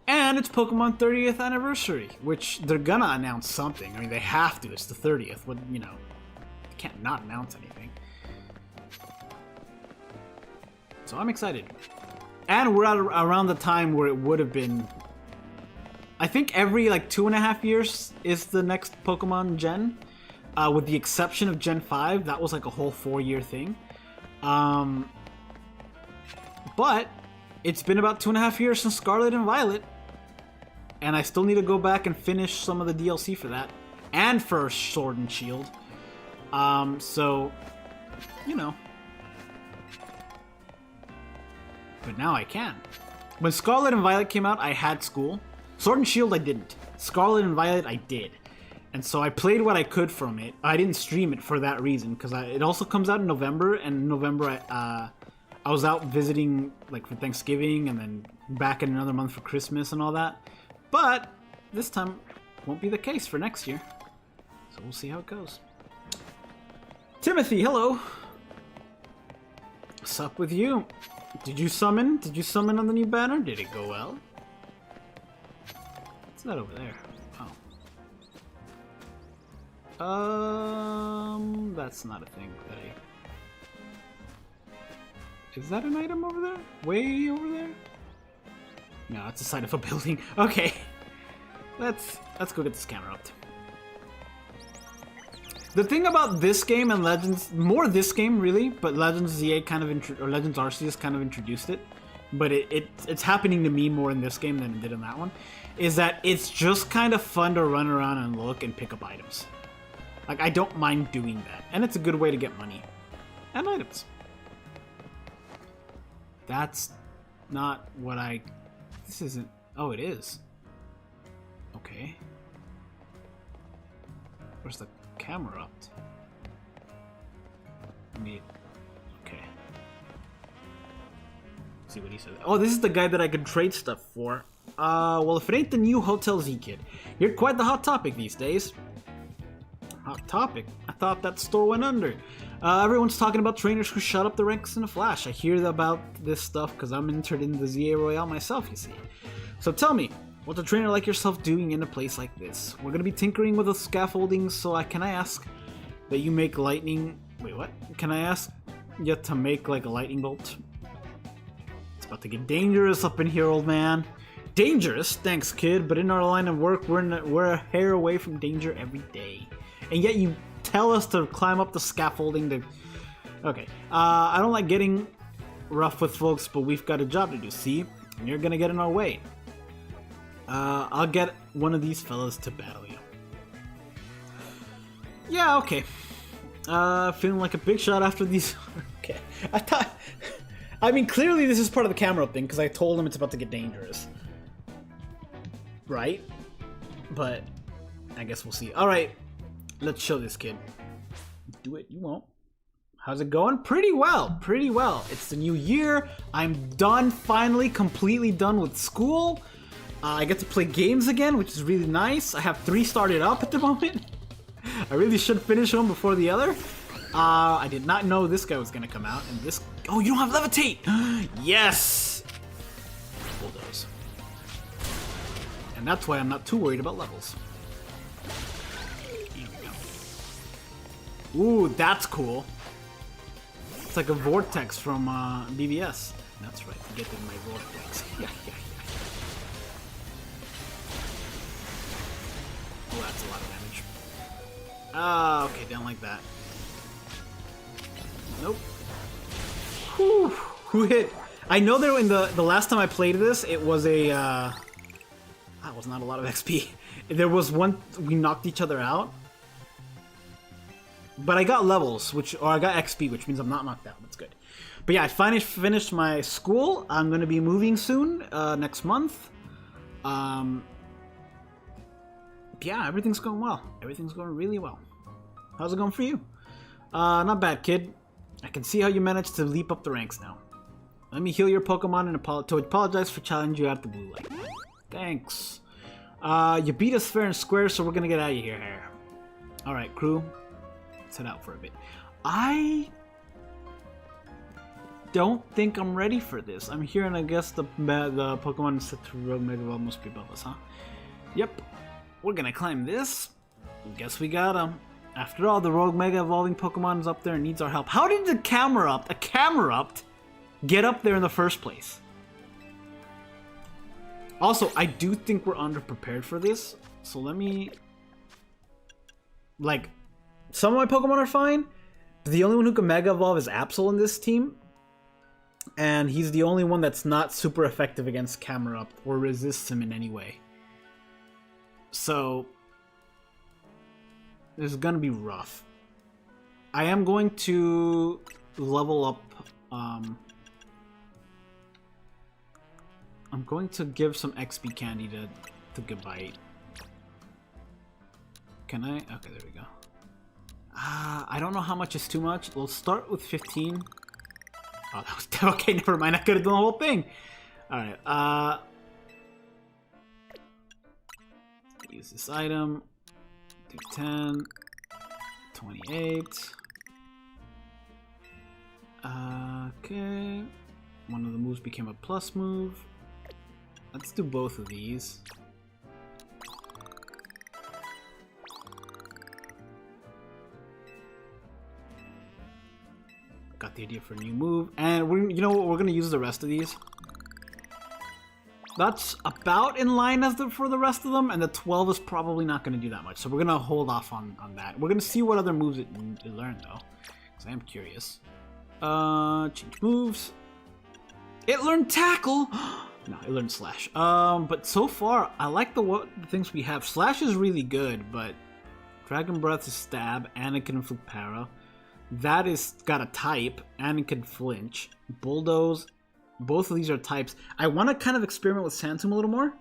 And it's Pokemon 30th anniversary, which they're gonna announce something. I mean, they have to. It's the 30th. What, you know, they can't not announce anything. So I'm excited. And we're at around the time where it would have been... I think every, like, 2.5 years is the next Pokemon gen. With the exception of Gen 5. That was like a whole 4-year thing. But it's been about 2.5 years since Scarlet and Violet. And I still need to go back and finish some of the DLC for that. And for Sword and Shield. So, you know. But now I can. When Scarlet and Violet came out, I had school. Sword and Shield, I didn't. Scarlet and Violet, I did. And so I played what I could from it. I didn't stream it for that reason, because it also comes out in November, and in November I was out visiting, like, for Thanksgiving, and then back in another month for Christmas and all that. But this time won't be the case for next year. So we'll see how it goes. Timothy, hello. What's up with you? Did you summon? Did you summon on the new banner? Did it go well? What's that over there? Oh. That's not a thing that Is that an item over there? Way over there? No, it's the side of a building. Okay. Let's go get this camera up. The thing about this game and Legends, more this game really, but Legends ZA kind of or Legends Arceus kind of introduced it, but it's happening to me more in this game than it did in that one, is that it's just kind of fun to run around and look and pick up items. Like, I don't mind doing that, and it's a good way to get money and items. That's not what this isn't. Oh, it is. Okay. Where's the camera up? Okay. Let's see what he says. Oh, this is the guy that I could trade stuff for. Well, if it ain't the new Hotel Z kid, you're quite the hot topic these days. Hot topic? I thought that store went under. Everyone's talking about trainers who shut up the ranks in a flash. I hear about this stuff because I'm entered in the ZA Royale myself, you see. So tell me, what's a trainer like yourself doing in a place like this? We're gonna be tinkering with the scaffolding, so can I ask that you make lightning... Wait, what? Can I ask you to make like a lightning bolt? It's about to get dangerous up in here, old man. Dangerous? Thanks, kid, but in our line of work, we're a hair away from danger every day. And yet you tell us to climb up the scaffolding to... Okay, I don't like getting rough with folks, but we've got a job to do, see? And you're gonna get in our way. I'll get one of these fellas to battle you. Yeah, okay. Feeling like a big shot after these... Okay. I mean, clearly this is part of the camera thing, because I told him it's about to get dangerous. Right? But I guess we'll see. Alright. Let's show this kid. Do it, you won't. How's it going? Pretty well, pretty well. It's the new year. I'm done, finally, completely done with school. I get to play games again, which is really nice. I have 3 started up at the moment. I really should finish one before the other. I did not know this guy was gonna come out, and this... Oh, you don't have levitate! Yes! Bulldoze. And that's why I'm not too worried about levels. Ooh, that's cool. It's like a vortex from BBS. That's right, get in my vortex. Yeah. Oh, that's a lot of damage. Okay, don't like that. Nope. Whew, who hit? I know that in the last time I played this, it was a... that was not a lot of XP. There was one... We knocked each other out. But I got levels, or I got XP, which means I'm not knocked out. That's good. But yeah, I finally finished my school. I'm going to be moving soon, next month. Yeah, everything's going well. Everything's going really well. How's it going for you? Not bad, kid. I can see how you managed to leap up the ranks now. Let me heal your Pokemon and apologize for challenging you out the blue light. Thanks. You beat us fair and square, so we're going to get out of here. Alright, crew. Let's head out for a bit. I don't think I'm ready for this. I'm hearing, I guess, the Pokemon set to Rogue Mega Evolve must be above us, huh? Yep. We're gonna climb this. Guess we got him. After all, the Rogue Mega Evolving Pokemon is up there and needs our help. How did a Camerupt get up there in the first place? Also, I do think we're underprepared for this. So let me... Like... Some of my Pokemon are fine, but the only one who can Mega Evolve is Absol in this team. And he's the only one that's not super effective against Camerupt or resists him in any way. So, this is gonna be rough. I am going to level up, I'm going to give some XP candy to Gabite. Can I? Okay, there we go. I don't know how much is too much. We'll start with 15. Oh, that was... Okay, never mind. I could have done the whole thing. Alright, use this item. Do 10. 28. Okay. One of the moves became a plus move. Let's do both of these. Got got the idea for a new move. And you know what? We're gonna use the rest of these. That's about in line as for the rest of them, and the 12 is probably not gonna do that much. So we're gonna hold off on that. We're gonna see what other moves it learned though, because I am curious. Change moves. It learned tackle. No, it learned slash. But so far I like the things we have. Slash is really good, but Dragon Breath is stab, and it can inflict para. That is got a type, and it can flinch. Bulldoze, both of these are types. I want to kind of experiment with Santum a little more,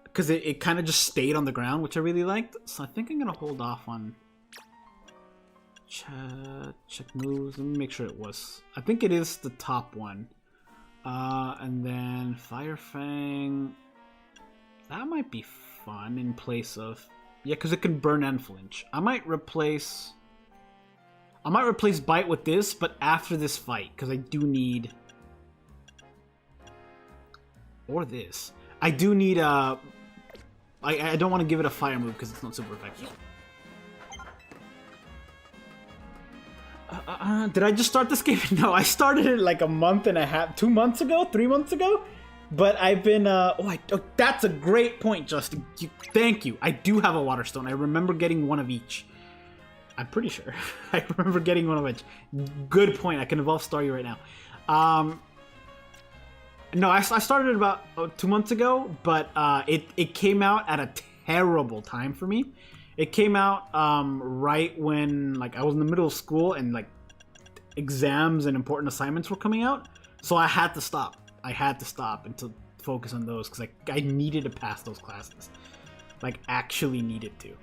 because it kind of just stayed on the ground, which I really liked. So I think I'm going to hold off on check moves. Let me make sure it was. I think it is the top one. And then Fire Fang. That might be fun in place of... Yeah, because it can burn and flinch. I might replace Bite with this, but after this fight, because I do need... Or this. I do need I don't want to give it a fire move because it's not super effective. Did I just start this game? No, I started it like a month and a half, 2 months ago, 3 months ago. But I've been, that's a great point, Justin. Thank you. I do have a Water Stone. I remember getting one of each. I'm pretty sure. I remember getting one of each. Good point. I can evolve Staryu right now. No, I started it about 2 months ago, but it came out at a terrible time for me. It came out right when like I was in the middle of school and like exams and important assignments were coming out, so I had to stop. I had to stop and to focus on those because I needed to pass those classes, like actually needed to,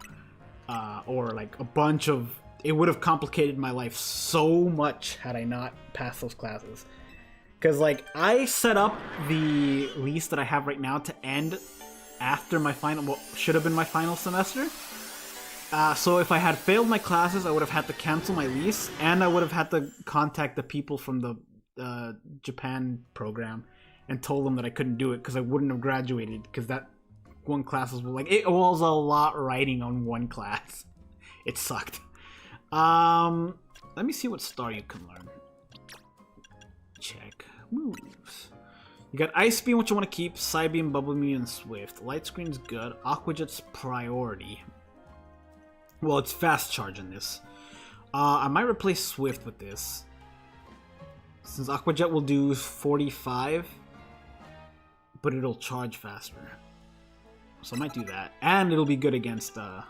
or like a bunch of. It would have complicated my life so much had I not passed those classes. Because like I set up the lease that I have right now to end after my final, what should have been my final semester. So if I had failed my classes, I would have had to cancel my lease, and I would have had to contact the people from the Japan program and told them that I couldn't do it because I wouldn't have graduated because that one class was like, it was a lot writing on one class. It sucked. Let me see what star you can learn. Check moves. You got Ice Beam, which you want to keep, Psybeam, Bubble Beam, and Swift. Light Screen's good. Aqua Jet's priority. Well, it's fast charge in this. I might replace Swift with this. Since Aqua Jet will do 45, but it'll charge faster. So I might do that. And it'll be good against the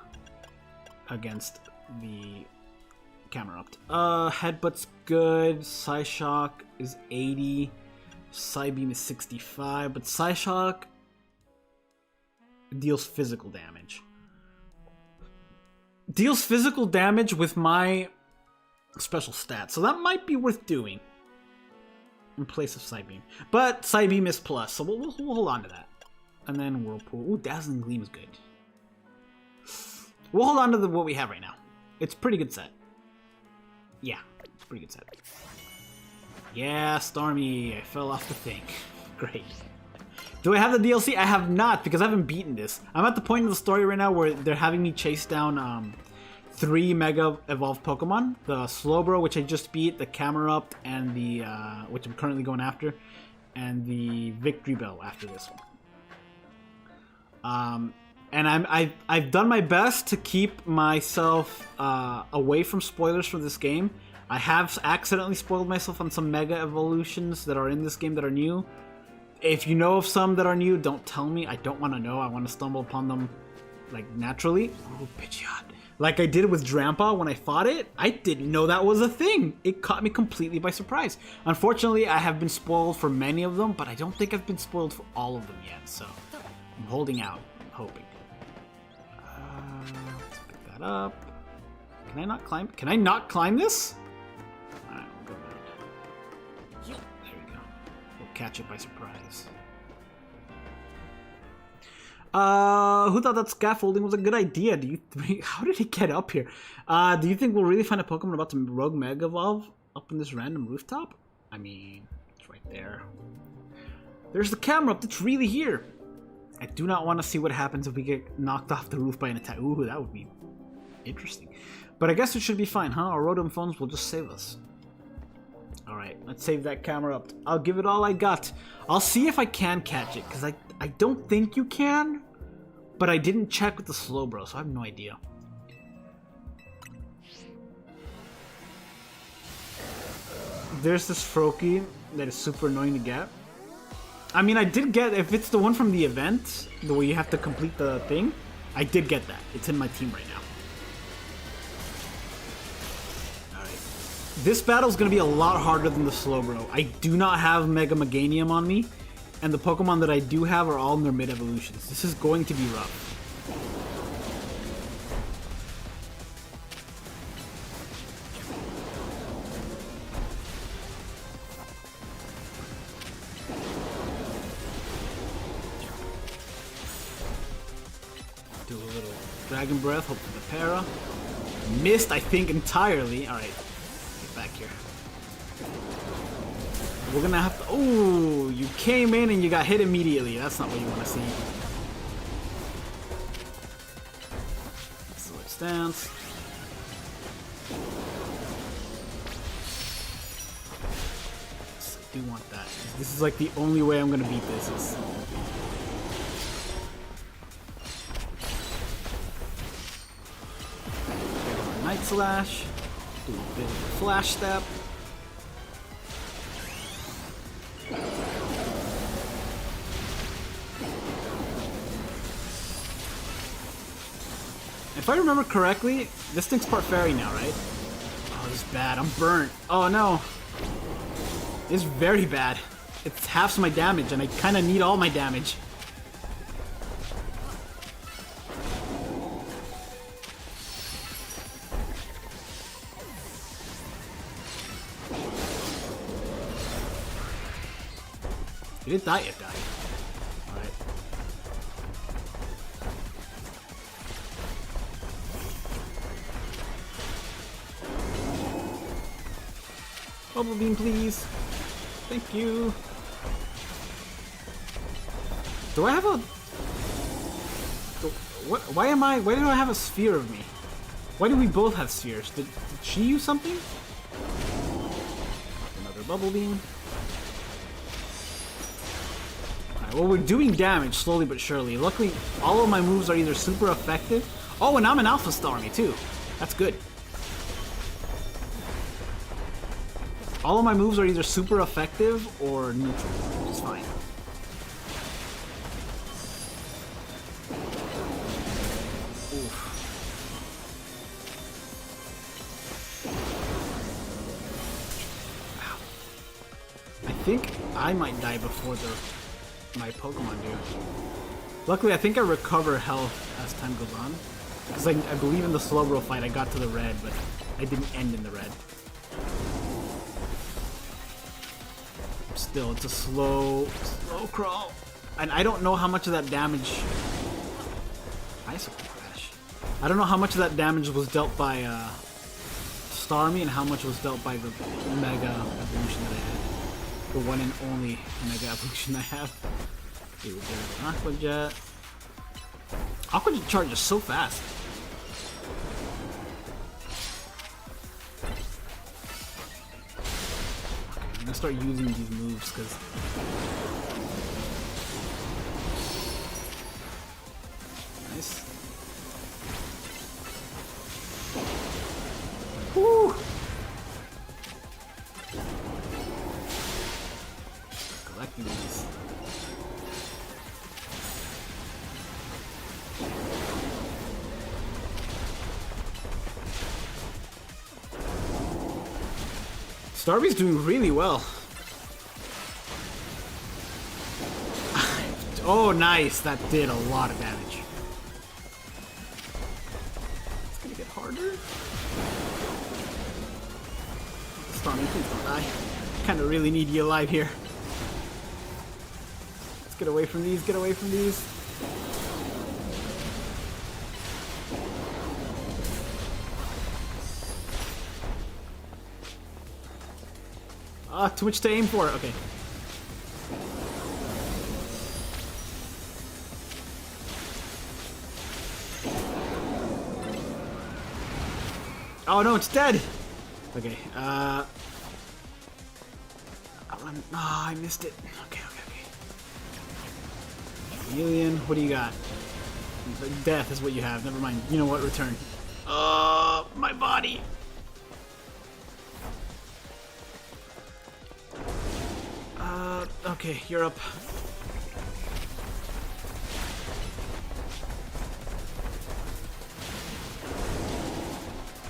Camerupt. Headbutt's good. Psyshock is 80. Psybeam is 65. But Psyshock deals physical damage. Deals physical damage with my special stat. So that might be worth doing in place of Psybeam. But Psybeam is plus, so we'll hold on to that. And then Whirlpool. Ooh, Dazzling Gleam is good. We'll hold on to what we have right now. It's a pretty good set. Yeah, it's a pretty good set. Yeah, Stormy, I fell off the thing. Great. Do I have the DLC? I have not, because I haven't beaten this. I'm at the point in the story right now where they're having me chase down 3 Mega Evolved Pokemon. The Slowbro, which I just beat, the Camerupt, and the, which I'm currently going after, and the Victory Bell after this one. And I've done my best to keep myself away from spoilers for this game. I have accidentally spoiled myself on some Mega Evolutions that are in this game that are new. If you know of some that are new, don't tell me. I don't want to know. I want to stumble upon them, like, naturally. Oh, Pidgeot. Like I did with Drampa when I fought it. I didn't know that was a thing. It caught me completely by surprise. Unfortunately, I have been spoiled for many of them, but I don't think I've been spoiled for all of them yet. So I'm holding out. I'm hoping. Let's pick that up. Can I not climb? Can I not climb this? Alright, we'll go there. There we go. We'll catch it by surprise. Who thought that scaffolding was a good idea? How did it get up here? Do you think we'll really find a Pokemon about to Rogue Mega Evolve up in this random rooftop? I mean, it's right there. There's the camera. It's really here. I do not want to see what happens if we get knocked off the roof by an attack. Ooh, that would be interesting. But I guess it should be fine, huh? Our Rotom phones will just save us. Alright, let's save that camera up. I'll give it all I got. I'll see if I can catch it, because I don't think you can. But I didn't check with the slow bro, so I have no idea. There's this Froakie that is super annoying to get. I mean, I did get, if it's the one from the event, the way you have to complete the thing, I did get that. It's in my team right now. Alright. This battle is going to be a lot harder than the Slowbro. I do not have Mega Meganium on me, and the Pokemon that I do have are all in their mid-evolutions. This is going to be rough. Do a little Dragon Breath, hope for the para. Missed, I think, entirely. Alright, get back here. We're gonna have to... Oh, you came in and you got hit immediately. That's not what you want to see. Sword stance. Yes, I do want that. This is like the only way I'm gonna beat this. Is... Night Slash, do a bit of a Flash Step. If I remember correctly, this thing's part fairy now, right? Oh, this is bad. I'm burnt. Oh no. It's very bad. It's half my damage, and I kind of need all my damage. You didn't die yet, guy. Alright. Bubble Beam, please. Thank you. Do I have a... Why do I have a sphere of me? Why do we both have spheres? Did she use something? Another Bubble Beam. Well, we're doing damage slowly but surely. Luckily, all of my moves are either super effective. Oh, and I'm an Alpha Starmie too. That's good. All of my moves are either super effective or neutral, which is fine. Oof. Wow. I think I might die before my Pokemon do. Luckily, I think I recover health as time goes on. Because I believe in the Slowbro fight, I got to the red, but I didn't end in the red. Still, it's a slow crawl. And I don't know how much of that damage... Icicle Crash. I don't know how much of that damage was dealt by Starmie and how much was dealt by the Mega Evolution that I had. The one and only Mega Evolution I have. Okay, we'll get an Aqua Jet. Aqua Jet charges so fast. Okay, I'm gonna start using these moves because nice. Woo! Collecting these. Starmie's doing really well. Oh, nice. That did a lot of damage. It's gonna get harder. Starmie, please don't die. Kind of really need you alive here. Let's get away from these. Get away from these. Ah, too much to aim for. Okay. Oh no, it's dead! Okay, Ah, I missed it. Okay. Chameleon, what do you got? Death is what you have. Never mind. You know what? Return. My body. Okay, you're up.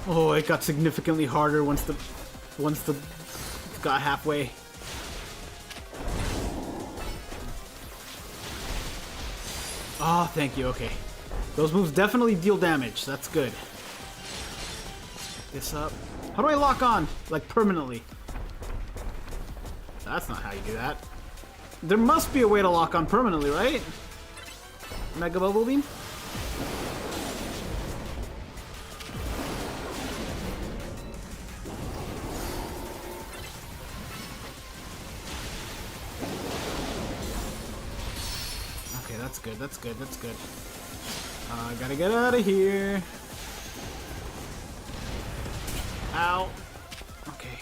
Oh, it got significantly harder once the got halfway. Oh, thank you. Okay, those moves definitely deal damage. That's good. Pick this up. How do I lock on like permanently? That's not how you do that. There must be a way to lock on permanently, right? Mega Bubble Beam? Okay, that's good, that's good, that's good. I gotta get out of here. Ow. Okay.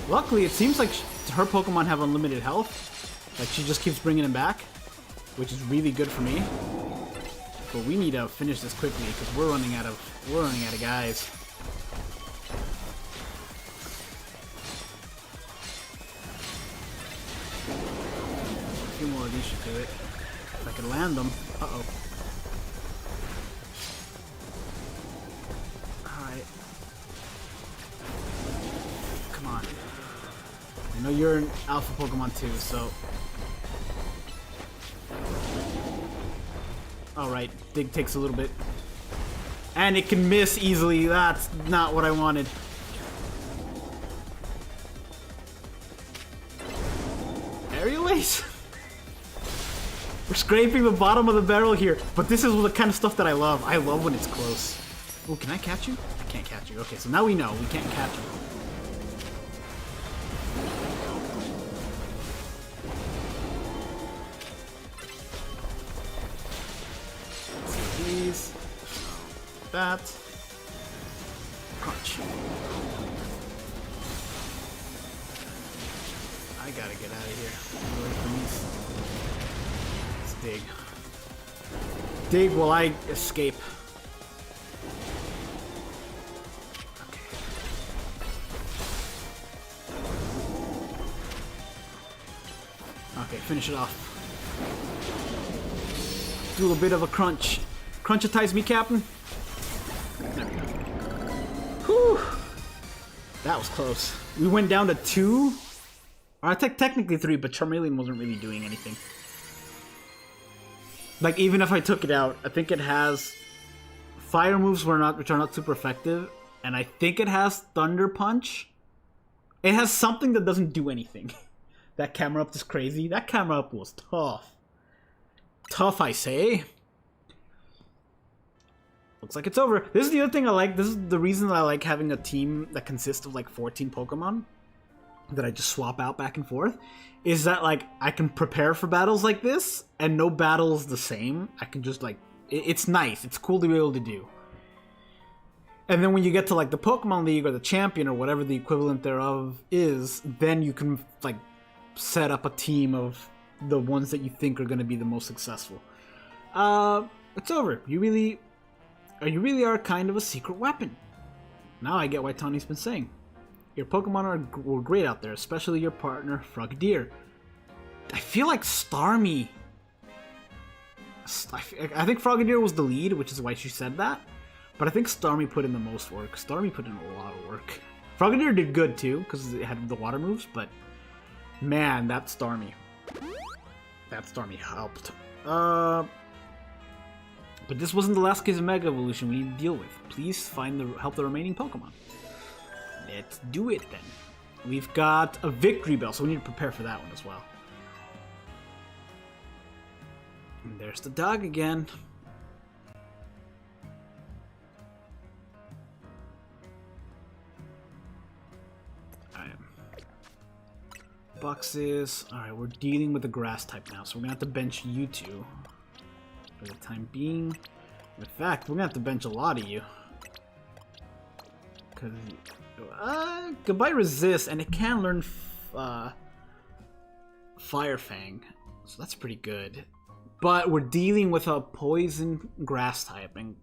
Luckily, it seems like her Pokemon have unlimited health. Like, she just keeps bringing them back, which is really good for me. But we need to finish this quickly because we're running out of guys. A few more of these should do it. If I can land them. Uh-oh. Alright. Come on. I know you're an alpha Pokemon too, so... Alright, Dig takes a little bit. And it can miss easily. That's not what I wanted. Aerial Ace? We're scraping the bottom of the barrel here, but this is the kind of stuff that I love. I love when it's close. Oh, can I catch you? I can't catch you. Okay, so now we know we can't catch you. That. Crunch. I gotta get out of here. Let's dig. Dig while I escape. Okay. Okay, finish it off. Do a bit of a crunch. Crunchitize me, Captain. There we go. Whew. That was close. We went down to 2. Or technically 3, but Charmeleon wasn't really doing anything. Like, even if I took it out, I think it has fire moves which are not super effective, and I think it has Thunder Punch. It has something that doesn't do anything. That camera up is crazy. That camera up was tough. Tough, I say. Looks like it's over. This is the other thing I like. This is the reason that I like having a team that consists of like 14 Pokemon that I just swap out back and forth. Is that like I can prepare for battles like this and no battle is the same. I can just like, it's nice. It's cool to be able to do. And then when you get to like the Pokemon League or the Champion or whatever the equivalent thereof is, then you can like set up a team of the ones that you think are going to be the most successful. It's over. You really are kind of a secret weapon. Now I get why Tony's been saying. Your Pokemon were great out there, especially your partner, Frogadier. I feel like Starmie... I think Frogadier was the lead, which is why she said that. But I think Starmie put in the most work. Starmie put in a lot of work. Frogadier did good too, because it had the water moves, but... Man, that Starmie helped. But this wasn't the last case of Mega Evolution we need to deal with. Please help the remaining Pokemon. Let's do it then. We've got a Victory Bell, so we need to prepare for that one as well. And there's the dog again. Alright. Boxes. Alright, we're dealing with the grass type now, so we're gonna have to bench you two for the time being. In fact, we're gonna have to bench a lot of you. Because Goodbye resist, and it can learn Fire Fang, so that's pretty good. But we're dealing with a poison grass type, and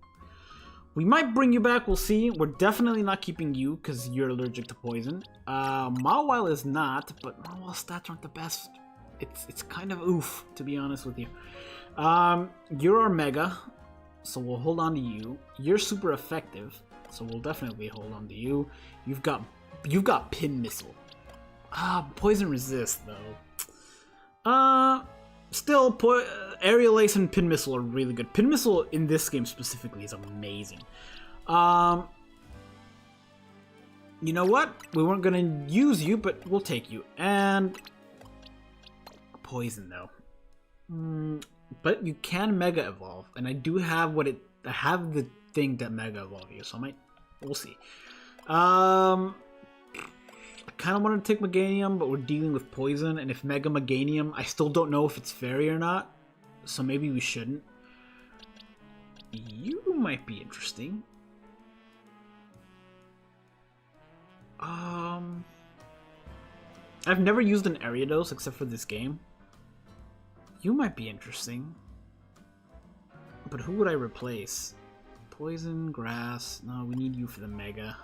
we might bring you back, we'll see. We're definitely not keeping you, because you're allergic to poison. Mawile is not, but Mawile's stats aren't the best. It's kind of oof, to be honest with you. You're our Mega, so we'll hold on to you. You're super effective, so we'll definitely hold on to you. You've got Pin Missile. Poison resist, though. Still, Aerial Ace and Pin Missile are really good. Pin Missile in this game specifically is amazing. You know what? We weren't gonna use you, but we'll take you. And poison though. But you can Mega Evolve, and I do have I have the thing that Mega Evolve you, so we'll see. I kind of wanted to take Meganium, but we're dealing with poison, and if Mega Meganium, I still don't know if it's fairy or not, so maybe we shouldn't. You might be interesting. I've never used an Ariados except for this game. You might be interesting. But who would I replace? Poison, Grass. No, we need you for the Mega.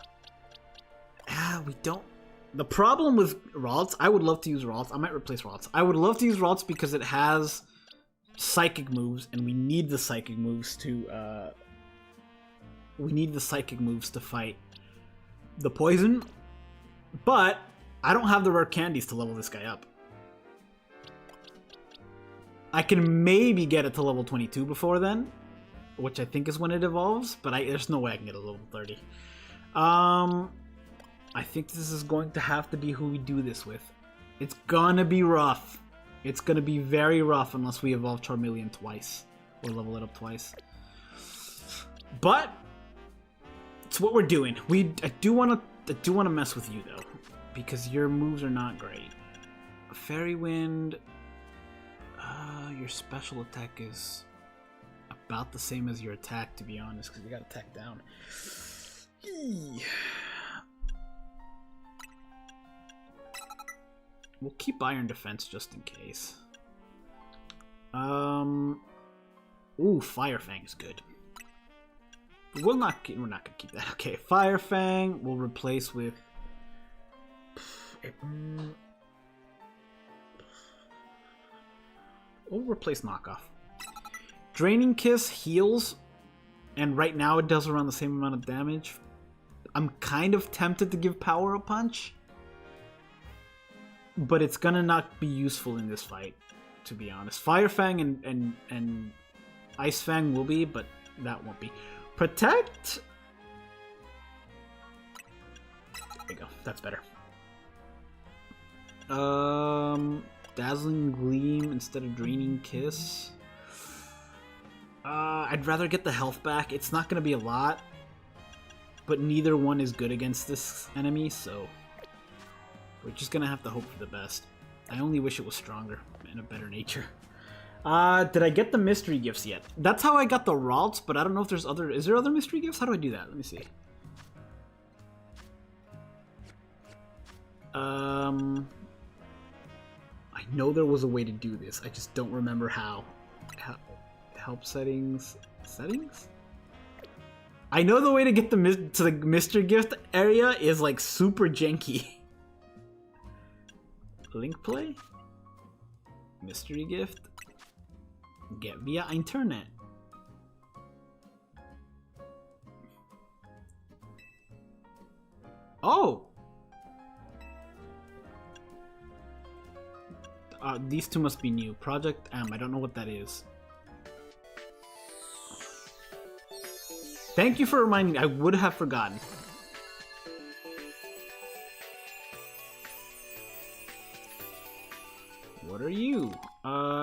We don't. The problem with Ralts, I would love to use Ralts. I might replace Ralts. I would love to use Ralts because it has Psychic moves, and we need the Psychic moves to, fight the poison. But I don't have the rare candies to level this guy up. I can maybe get it to level 22 before then, which I think is when it evolves, but there's no way I can get it to level 30. I think this is going to have to be who we do this with. It's gonna be rough. It's gonna be very rough unless we evolve Charmeleon twice, or level it up twice. But it's what we're doing. I do want to mess with you though, because your moves are not great. Fairy Wind. Your special attack is about the same as your attack, to be honest, because you got attack down. We'll keep Iron Defense just in case. Ooh, Fire Fang is good. We're not gonna keep that. Okay, Fire Fang we'll replace with. We'll replace Knockoff. Draining Kiss heals, and right now it does around the same amount of damage. I'm kind of tempted to give Power a Punch, but it's gonna not be useful in this fight, to be honest. Fire Fang and Ice Fang will be, but that won't be. Protect? There you go, that's better. Dazzling Gleam instead of Draining Kiss. I'd rather get the health back. It's not going to be a lot, but neither one is good against this enemy, so we're just going to have to hope for the best. I only wish it was stronger and a better nature. Did I get the mystery gifts yet? That's how I got the Ralts, but I don't know if there's other... Is there other mystery gifts? How do I do that? Let me see. I know there was a way to do this. I just don't remember how. Help settings. Settings? I know the way to get to the mystery gift area is like super janky. Link play? Mystery gift? Get via internet. Oh! These two must be new. Project M. I don't know what that is. Thank you for reminding me. I would have forgotten. What are you?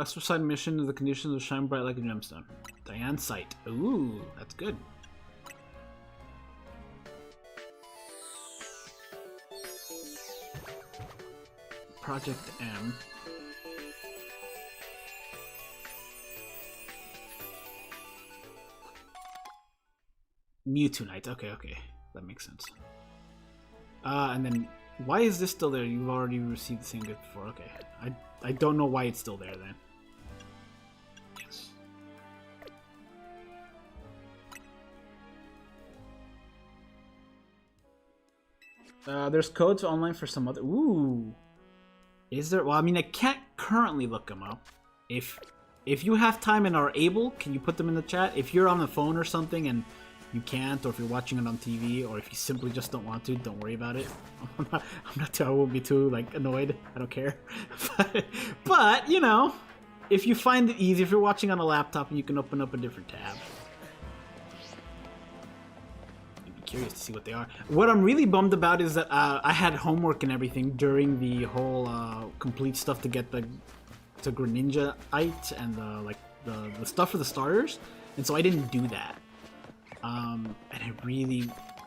Suicide mission. The conditions will shine bright like a gemstone. Diane's Sight. Ooh, that's good. Project M. Mewtwo Knight. Okay, that makes sense. And then, why is this still there? You've already received the same gift before. Okay, I don't know why it's still there then. Yes. There's codes online for some other. Ooh, is there? Well, I mean, I can't currently look them up. If you have time and are able, can you put them in the chat? If you're on the phone or something and you can't, or if you're watching it on TV, or if you simply just don't want to, don't worry about it. I won't be too like annoyed. I don't care. but you know, if you find it easy, if you're watching on a laptop and you can open up a different tab, I'd be curious to see what they are. What I'm really bummed about is that I had homework and everything during the whole complete stuff to get the Greninja-ite and the stuff for the starters, and so I didn't do that. And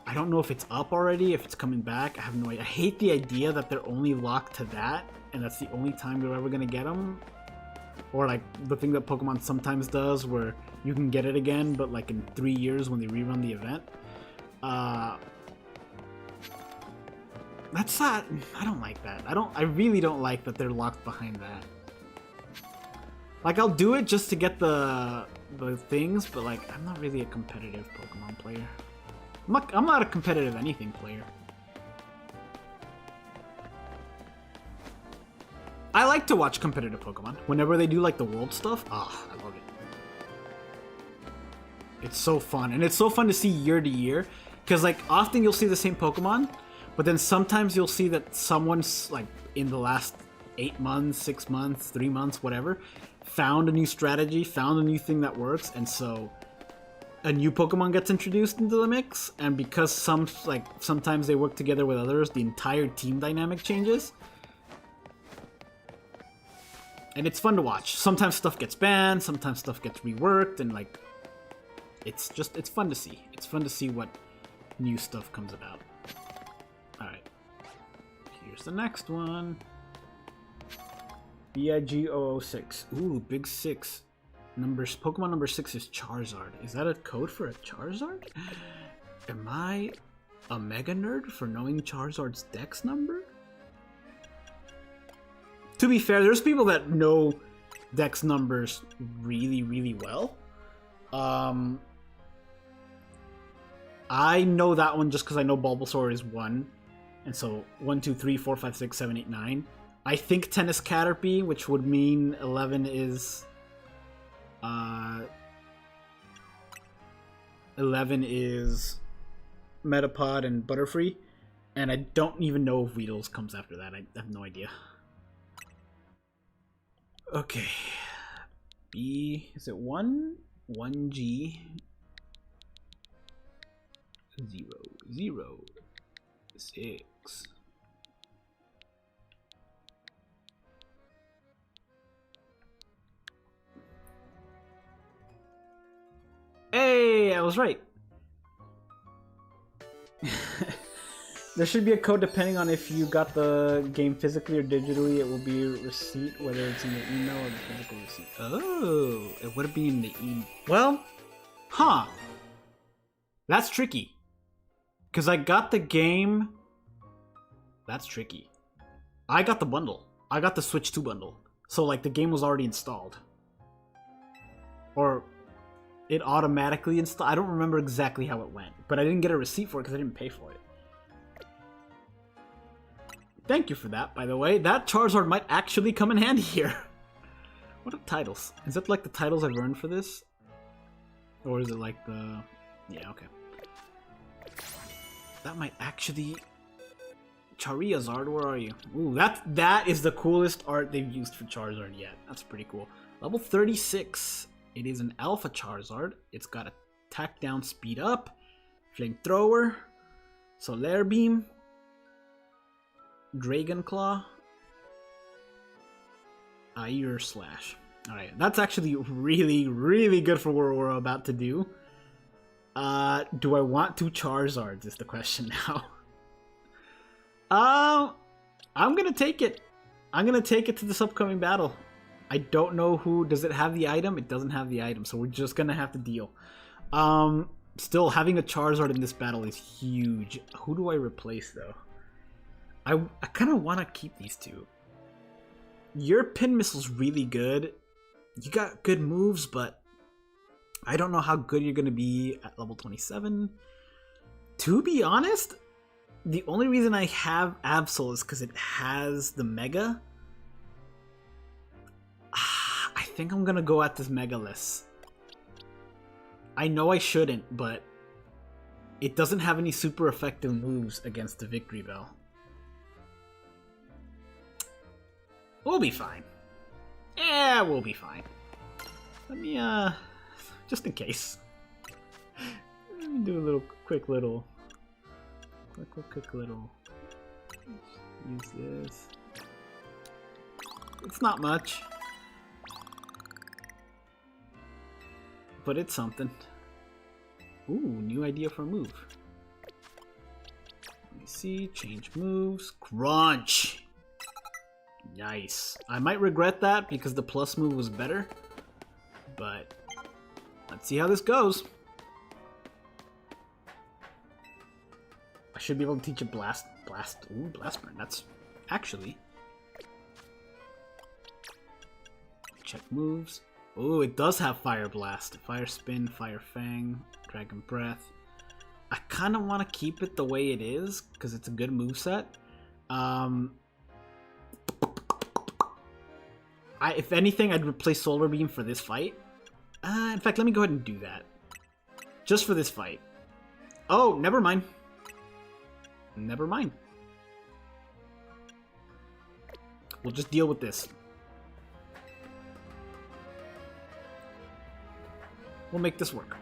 I don't know if it's up already, if it's coming back. I have no idea. I hate the idea that they're only locked to that, and that's the only time you're ever gonna get them. Or like the thing that Pokemon sometimes does, where you can get it again, but like in 3 years when they rerun the event. That's not. I don't like that. I really don't like that they're locked behind that. Like, I'll do it just to get the things, but like, I'm not really a competitive Pokemon player. I'm not a competitive anything player. I like to watch competitive Pokemon. Whenever they do like the world stuff, I love it. It's so fun, and it's so fun to see year to year, because like often you'll see the same Pokemon, but then sometimes you'll see that someone's like in the last 8 months, 6 months, 3 months, whatever, found a new strategy, found a new thing that works, and so a new Pokemon gets introduced into the mix, and because sometimes they work together with others, the entire team dynamic changes. And it's fun to watch. Sometimes stuff gets banned, sometimes stuff gets reworked, and like it's fun to see. It's fun to see what new stuff comes about. Alright. Here's the next one. BIG006. Ooh, big 6. Pokemon number 6 is Charizard. Is that a code for a Charizard? Am I a mega nerd for knowing Charizard's dex number? To be fair, there's people that know dex numbers really, really well. I know that one just because I know Bulbasaur is 1. And so 1, 2, 3, 4, 5, 6, 7, 8, 9. I think 10 is Caterpie, which would mean 11 is 11 is Metapod and Butterfree, and I don't even know if Weedles comes after that. I have no idea. Okay, B, is it 1? 1G 0, 0, 6. Hey, I was right. There should be a code depending on if you got the game physically or digitally. It will be a receipt, whether it's in the email or the physical receipt. Oh, it would be in the email. Well, huh. That's tricky. Because I got the game. That's tricky. I got the bundle. I got the Switch 2 bundle. So, like, the game was already installed. Or it automatically installed. I don't remember exactly how it went. But I didn't get a receipt for it because I didn't pay for it. Thank you for that, by the way. That Charizard might actually come in handy here. What are titles? Is that like the titles I've earned for this? Or is it like the... Yeah, okay. That might actually... Charizard, where are you? Ooh, that is the coolest art they've used for Charizard yet. That's pretty cool. Level 36. It is an Alpha Charizard. It's got attack down, speed up, Flamethrower, Solar Beam, Dragon Claw, Air Slash. Alright, that's actually really, really good for what we're about to do. Do I want 2 Charizards is the question now. I'm gonna take it. I'm gonna take it to this upcoming battle. I don't know who... Does it have the item? It doesn't have the item, so we're just gonna have to deal. Still, having a Charizard in this battle is huge. Who do I replace, though? I kind of want to keep these two. Your pin missile's really good. You got good moves, but I don't know how good you're going to be at level 27. To be honest, the only reason I have Absol is because it has the Mega. I think I'm going to go at this Megaless. I know I shouldn't, but it doesn't have any super effective moves against the Victory Bell. We'll be fine. Yeah, we'll be fine. Let me, just in case. Let me do a little, quick little. Use this. It's not much. But it's something. Ooh, new idea for a move. Let me see, change moves. Crunch! Nice. I might regret that because the plus move was better. But let's see how this goes. I should be able to teach a blast. Ooh, blast burn. That's actually. Check moves. Ooh, it does have fire blast, fire spin, fire fang, dragon breath. I kind of want to keep it the way it is because it's a good moveset. If anything, I'd replace Solar Beam for this fight. In fact, let me go ahead and do that. Just for this fight. Oh, never mind. Never mind. We'll just deal with this. We'll make this work.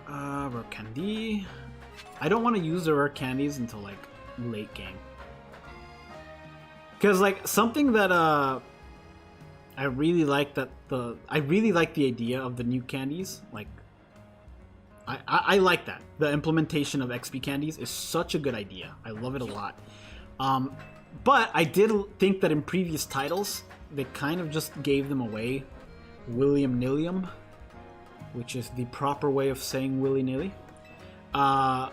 Rare candy. I don't want to use the rare candies until like late game. Because like something that I really like I really like the idea of the new candies. Like I like that. The implementation of XP candies is such a good idea. I love it a lot. But I did think that in previous titles they kind of just gave them away willy-nilly, which is the proper way of saying willy-nilly. And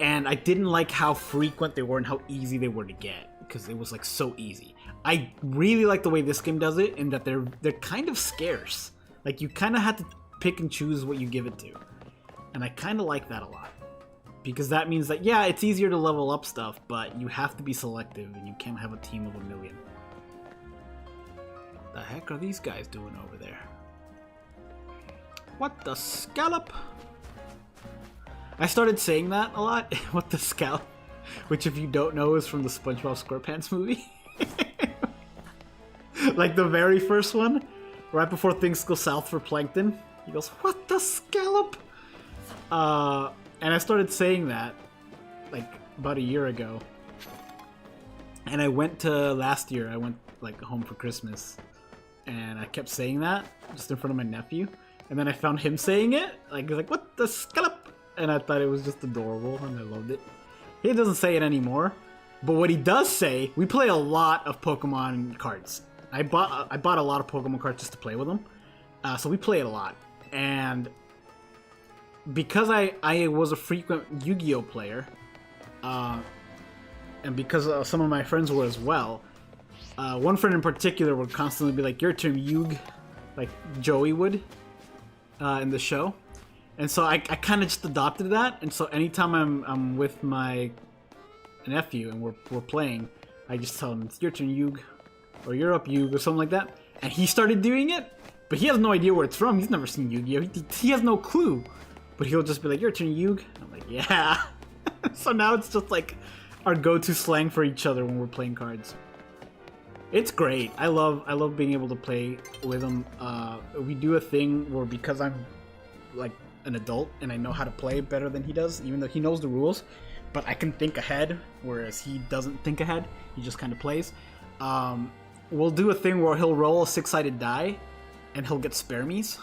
I didn't like how frequent they were and how easy they were to get, because it was like so easy. I really like the way this game does it, in that they're kind of scarce. Like you kind of have to pick and choose what you give it to, and I kind of like that a lot, because that means that yeah, it's easier to level up stuff, but you have to be selective and you can't have a team of 1,000,000. The heck are these guys doing over there? What the scallop? I started saying that a lot. What the scallop? Which, if you don't know, is from the SpongeBob SquarePants movie. Like the very first one, right before things go south for Plankton. He goes, "What the scallop?" And I started saying that like about a year ago. And I went to last year. I went like home for Christmas. And I kept saying that just in front of my nephew, and then I found him saying it. Like he's like, "What the scallop?" And I thought it was just adorable, and I loved it. He doesn't say it anymore, but what he does say, we play a lot of Pokemon cards. I bought a lot of Pokemon cards just to play with them, so we play it a lot. And because I was a frequent Yu-Gi-Oh player, and because some of my friends were as well. One friend in particular would constantly be like, "Your turn, Yug," like Joey would in the show, and so I kind of just adopted that. And so anytime I'm with my nephew and we're playing, I just tell him, "It's your turn, Yug," or "You're up, Yug," or something like that. And he started doing it, but he has no idea where it's from. He's never seen Yu-Gi-Oh. He has no clue, but he'll just be like, "Your turn, Yug." I'm like, "Yeah." So now it's just like our go-to slang for each other when we're playing cards. It's great. I love being able to play with him. We do a thing where, because I'm like an adult and I know how to play better than he does, even though he knows the rules, but I can think ahead, whereas he doesn't think ahead. He just kind of plays. We'll do a thing where he'll roll a 6-sided die and he'll get spare me's.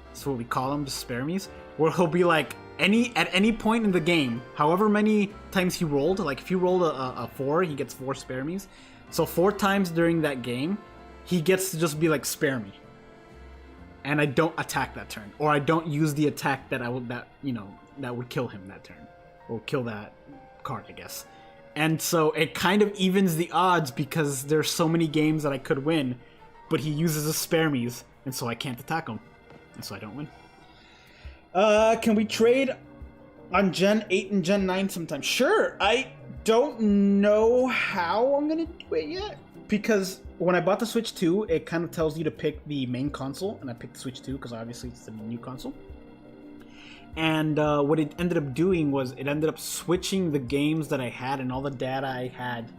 That's what we call them, just spare me's. Where he'll be like, at any point in the game, however many times he rolled, like if he rolled a 4, he gets 4 spare me's. So 4 times during that game, he gets to just be like, "Spare me," and I don't attack that turn, or I don't use the attack that would kill him that turn, or kill that card, I guess. And so it kind of evens the odds because there's so many games that I could win, but he uses a spare me's, and so I can't attack him. And so I don't win. Can we trade on Gen 8 and Gen 9 sometime? Sure. I don't know how I'm going to do it yet. Because when I bought the Switch 2, it kind of tells you to pick the main console. And I picked the Switch 2 because obviously it's the new console. And what it ended up doing was it ended up switching the games that I had and all the data I had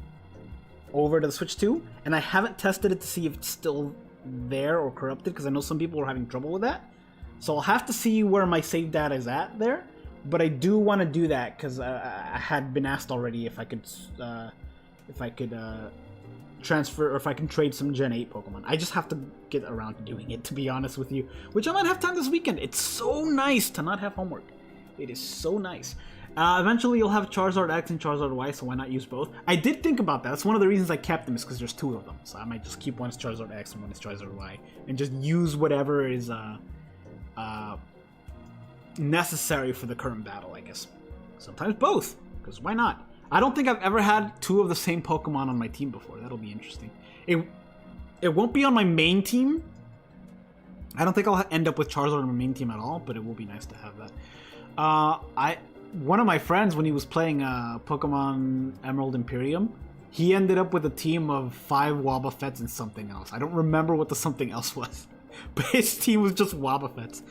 over to the Switch 2. And I haven't tested it to see if it's still there or corrupted because I know some people are having trouble with that. So I'll have to see where my save data is at there. But I do want to do that because I had been asked already if I could transfer or if I can trade some Gen 8 Pokemon. I just have to get around to doing it, to be honest with you, which I might have time this weekend. It's so nice to not have homework. It is so nice. Eventually you'll have Charizard X and Charizard Y, so why not use both? I did think about that. That's one of the reasons I kept them, is because there's two of them. So I might just keep one as Charizard X and one as Charizard Y and just use whatever is necessary for the current battle, I guess. Sometimes both, because why not? I don't think I've ever had two of the same Pokemon on my team before. That'll be interesting. It won't be on my main team. I don't think I'll end up with Charizard on my main team at all, but it will be nice to have that. One of my friends, when he was playing Pokemon Emerald Imperium, he ended up with a team of 5 Wobbuffets and something else. I don't remember what the something else was, but his team was just Wobbuffets.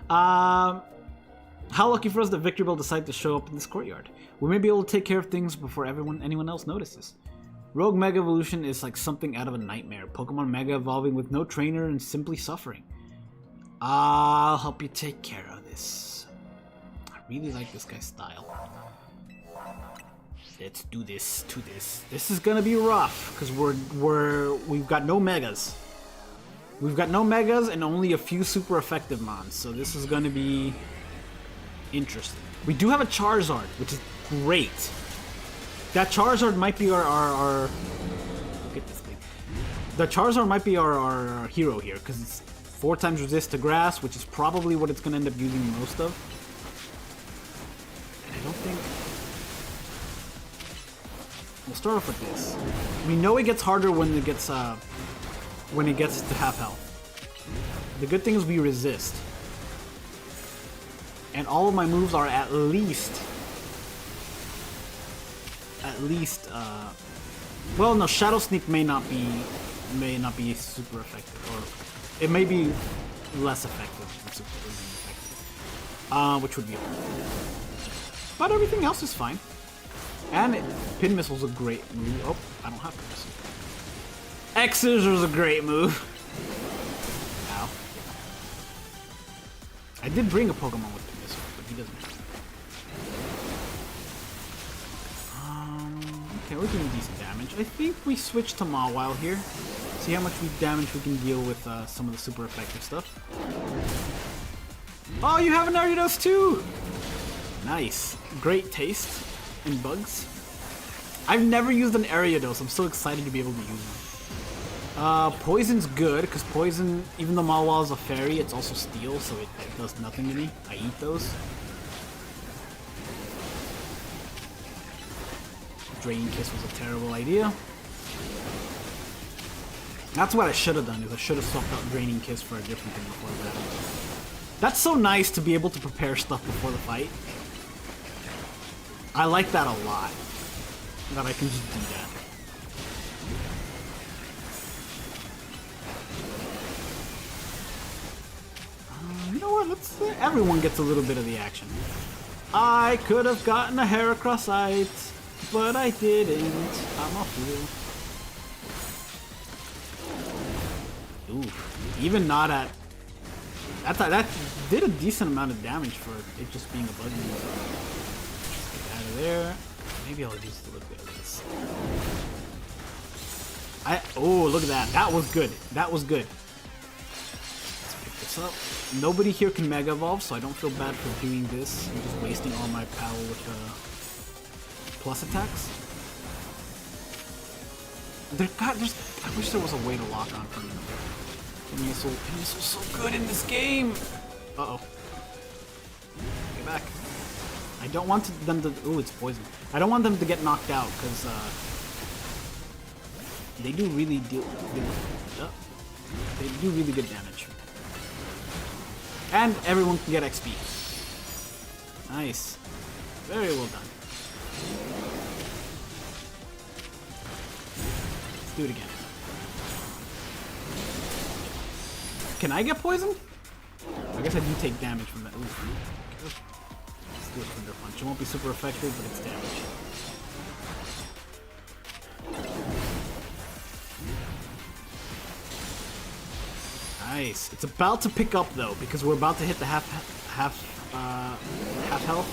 How lucky for us that Victreebel decided to show up in this courtyard. We may be able to take care of things before anyone else notices. Rogue Mega Evolution is like something out of a nightmare. Pokemon Mega evolving with no trainer and simply suffering. I'll help you take care of this. I really like this guy's style. Let's do this to this. This is gonna be rough because we've got no Megas. We've got no Megas and only a few super effective Mons, so this is gonna be interesting. We do have a Charizard, which is great. That Charizard might be our look at this thing. The Charizard might be our hero here because it's 4 times resist to grass, which is probably what it's going to end up using most of. And I don't think we'll start off with this. We know it gets harder when it gets to half health. The good thing is we resist. And all of my moves are at least, well, no, Shadow Sneak may not be super effective, or it may be less effective than super effective, which would be hard. But everything else is fine. And Pin Missile's a great move. Oh, I don't have Pin Missile. X-Scissors is a great move. Ow. I did bring a Pokemon with Pin Missile, but he doesn't have it. Okay, we're doing decent damage. I think we switch to Mawile here. See how much damage we can deal with some of the super effective stuff. Oh, you have an Ariados too! Nice. Great taste in bugs. I've never used an Ariados. I'm so excited to be able to use them. Poison's good, because Poison, even though Mawile is a fairy, it's also steel, so it does nothing to me. I eat those. Draining Kiss was a terrible idea. That's what I should have done, is I should have swapped out Draining Kiss for a different thing before that. That's so nice to be able to prepare stuff before the fight. I like that a lot. That I can just do that. You know what, everyone gets a little bit of the action. I could have gotten a Heracrossite, but I didn't. I'm a fool. Ooh, even not at... That did a decent amount of damage for it just being a bug move. Get out of there. Maybe I'll use a little bit of this. Oh, look at that. That was good. That was good. Let's pick this up. Nobody here can Mega Evolve, so I don't feel bad for doing this. I'm just wasting all my power with plus attacks. I wish there was a way to lock on from Pin Missile's so good in this game. Uh-oh. Get back. I don't want them to... Ooh, it's poison. I don't want them to get knocked out, because they do really they do really good damage. And everyone can get XP. Nice. Very well done. Let's do it again. Can I get poisoned? I guess I do take damage from that. Ooh. Let's do a Thunder Punch. It won't be super effective, but it's damage. Nice. It's about to pick up though, because we're about to hit the half health,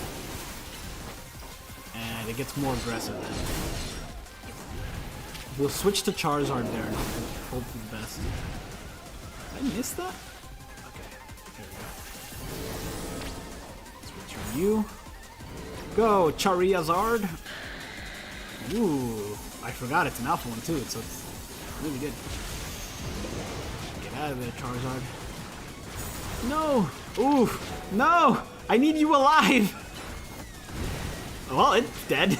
and it gets more aggressive then. We'll switch to Charizard there and hope for the best. Did I miss that? Okay, there we go. Switch from you. Go, Charizard! Ooh, I forgot it's an alpha one too, so it's really good. Get out of there, Charizard. No! Ooh, no! I need you alive! Well, it's dead.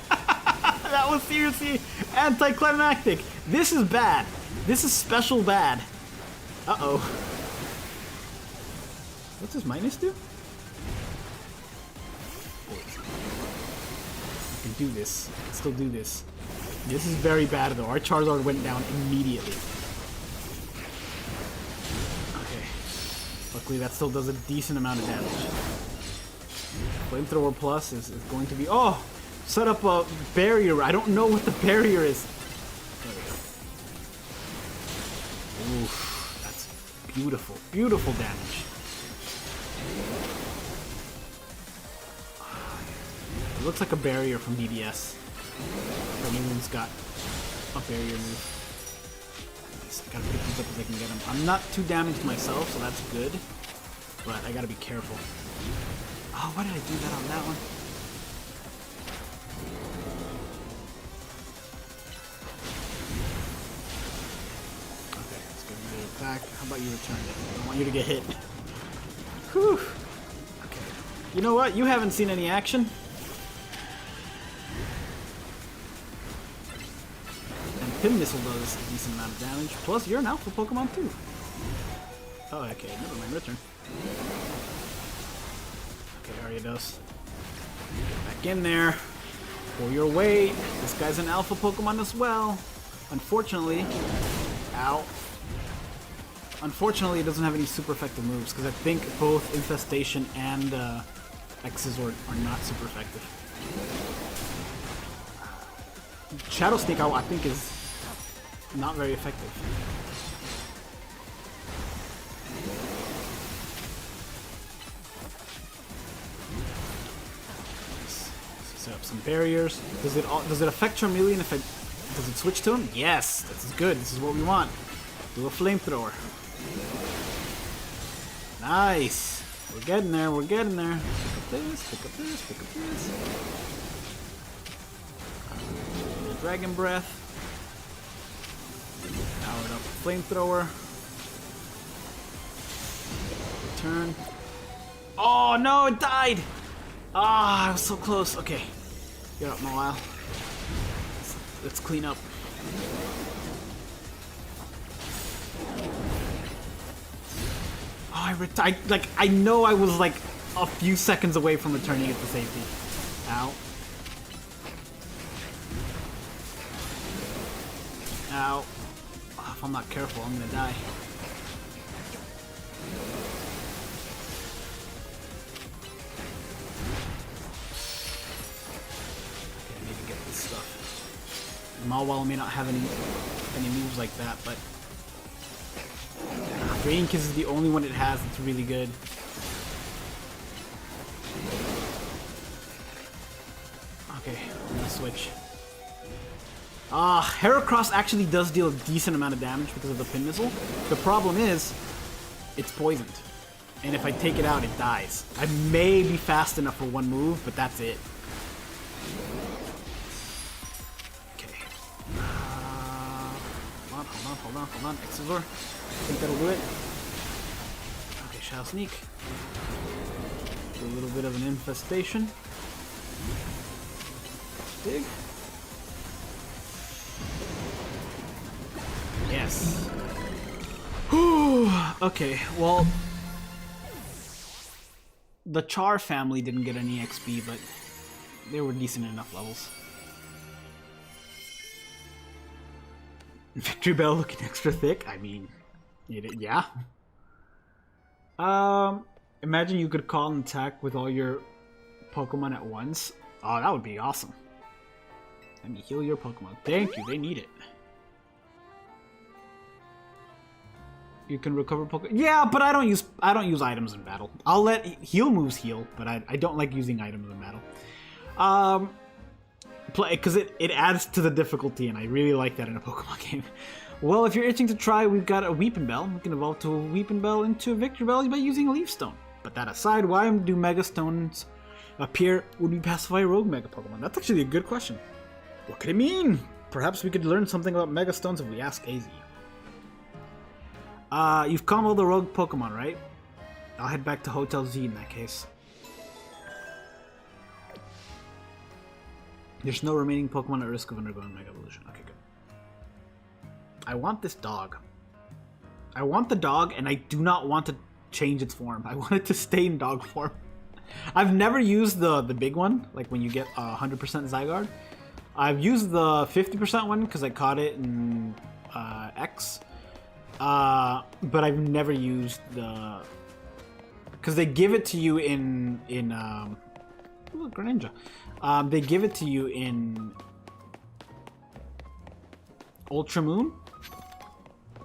That was seriously anticlimactic. This is bad. This is special bad. Uh-oh. What's his minus do? I can do this. I can still do this. This is very bad though. Our Charizard went down immediately. Okay. Luckily that still does a decent amount of damage. Flamethrower Plus is going to be... Oh! Set up a barrier. I don't know what the barrier is. There we go. Oof. That's beautiful. Beautiful damage. It looks like a barrier from DDS. If anyone's got a barrier move. Nice. I gotta pick these up as I can get them. I'm not too damaged myself, so that's good. But I gotta be careful. Oh, why did I do that on that one? Okay, let's get rid of it back. How about you return it? I don't want you to get hit. Whew. Okay. You know what? You haven't seen any action. And Pin Missile does a decent amount of damage. Plus, you're an alpha Pokemon too. Oh, okay. Never mind. Return. Okay, Ariados. Get back in there. Pull your weight. This guy's an alpha Pokemon as well. Unfortunately, ow. Unfortunately, it doesn't have any super effective moves because I think both Infestation and Exizord are not super effective. Shadow Sneak, I think, is not very effective. Set up some barriers. Does it affect Charmeleon if does it switch to him? Yes, this is good. This is what we want. Do a flamethrower. Nice. We're getting there. We're getting there. Pick up this. Pick up this. Pick up this. Dragon Breath. Powered up flamethrower. Return. Oh no! It died. Ah, I was so close. Okay. Get up in a while. Let's clean up. Oh, I know I was like a few seconds away from returning it to safety. Ow. Ow. Oh, if I'm not careful, I'm gonna die. Mawile may not have any moves like that, but Drain Kiss is the only one it has that's really good. Okay, I'm gonna switch. Heracross actually does deal a decent amount of damage because of the Pin Missile. The problem is, it's poisoned. And if I take it out, it dies. I may be fast enough for one move, but that's it. Hold on, Exizor. I think that'll do it. Okay, Shadow Sneak. A little bit of an infestation. Big. Yes. Okay, well, the Char family didn't get any XP, but they were decent enough levels. Victory Bell looking extra thick. I mean, yeah. Imagine you could call an attack with all your Pokemon at once. Oh, that would be awesome. Let me heal your Pokemon. Thank you, they need it. You can recover Pokemon. Yeah, but I don't use items in battle. I'll let heal moves heal, but I don't like using items in battle. Because it adds to the difficulty, and I really like that in a Pokemon game. Well, if you're itching to try, we've got a Weeping Bell. We can evolve to a Weeping Bell into a Victory Bell by using a Leaf Stone. But that aside, why do Mega Stones appear when we pacify rogue Mega Pokemon? That's actually a good question. What could it mean? Perhaps we could learn something about Mega Stones if we ask AZ. You've comboed the rogue Pokemon, right? I'll head back to Hotel Z in that case. There's no remaining Pokemon at risk of undergoing Mega Evolution. Okay, good. I want this dog. I want the dog, and I do not want to change its form. I want it to stay in dog form. I've never used the big one, like when you get 100% Zygarde. I've used the 50% one because I caught it in X. But I've never used the... Because they give it to you in ooh, Greninja. They give it to you in Ultra Moon.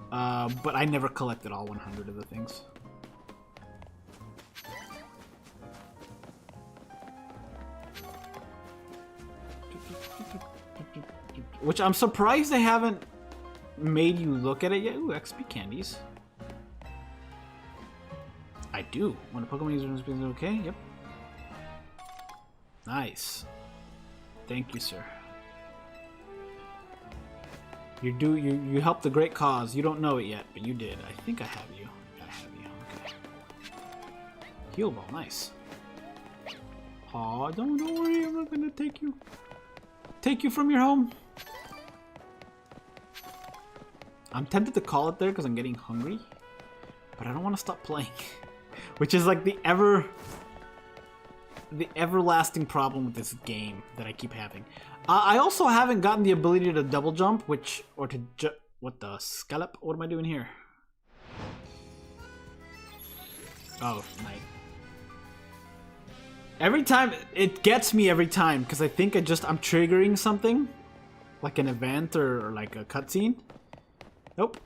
But I never collected all 100 of the things. Which I'm surprised they haven't made you look at it yet. Ooh, XP candies. I do. When a Pokemon user is okay, yep. Nice. Thank you, sir. You helped a great cause. You don't know it yet, but you did. I think I have you. I have you. Okay. Heal Ball, nice. Aw, don't worry. I'm not gonna take you from your home. I'm tempted to call it there because I'm getting hungry, but I don't want to stop playing, which is like the everlasting problem with this game that I keep having. I also haven't gotten the ability to double jump, what the scallop? What am I doing here? Oh, night. Every time it gets me every time because I think I'm triggering something, like an event or like a cutscene. Nope.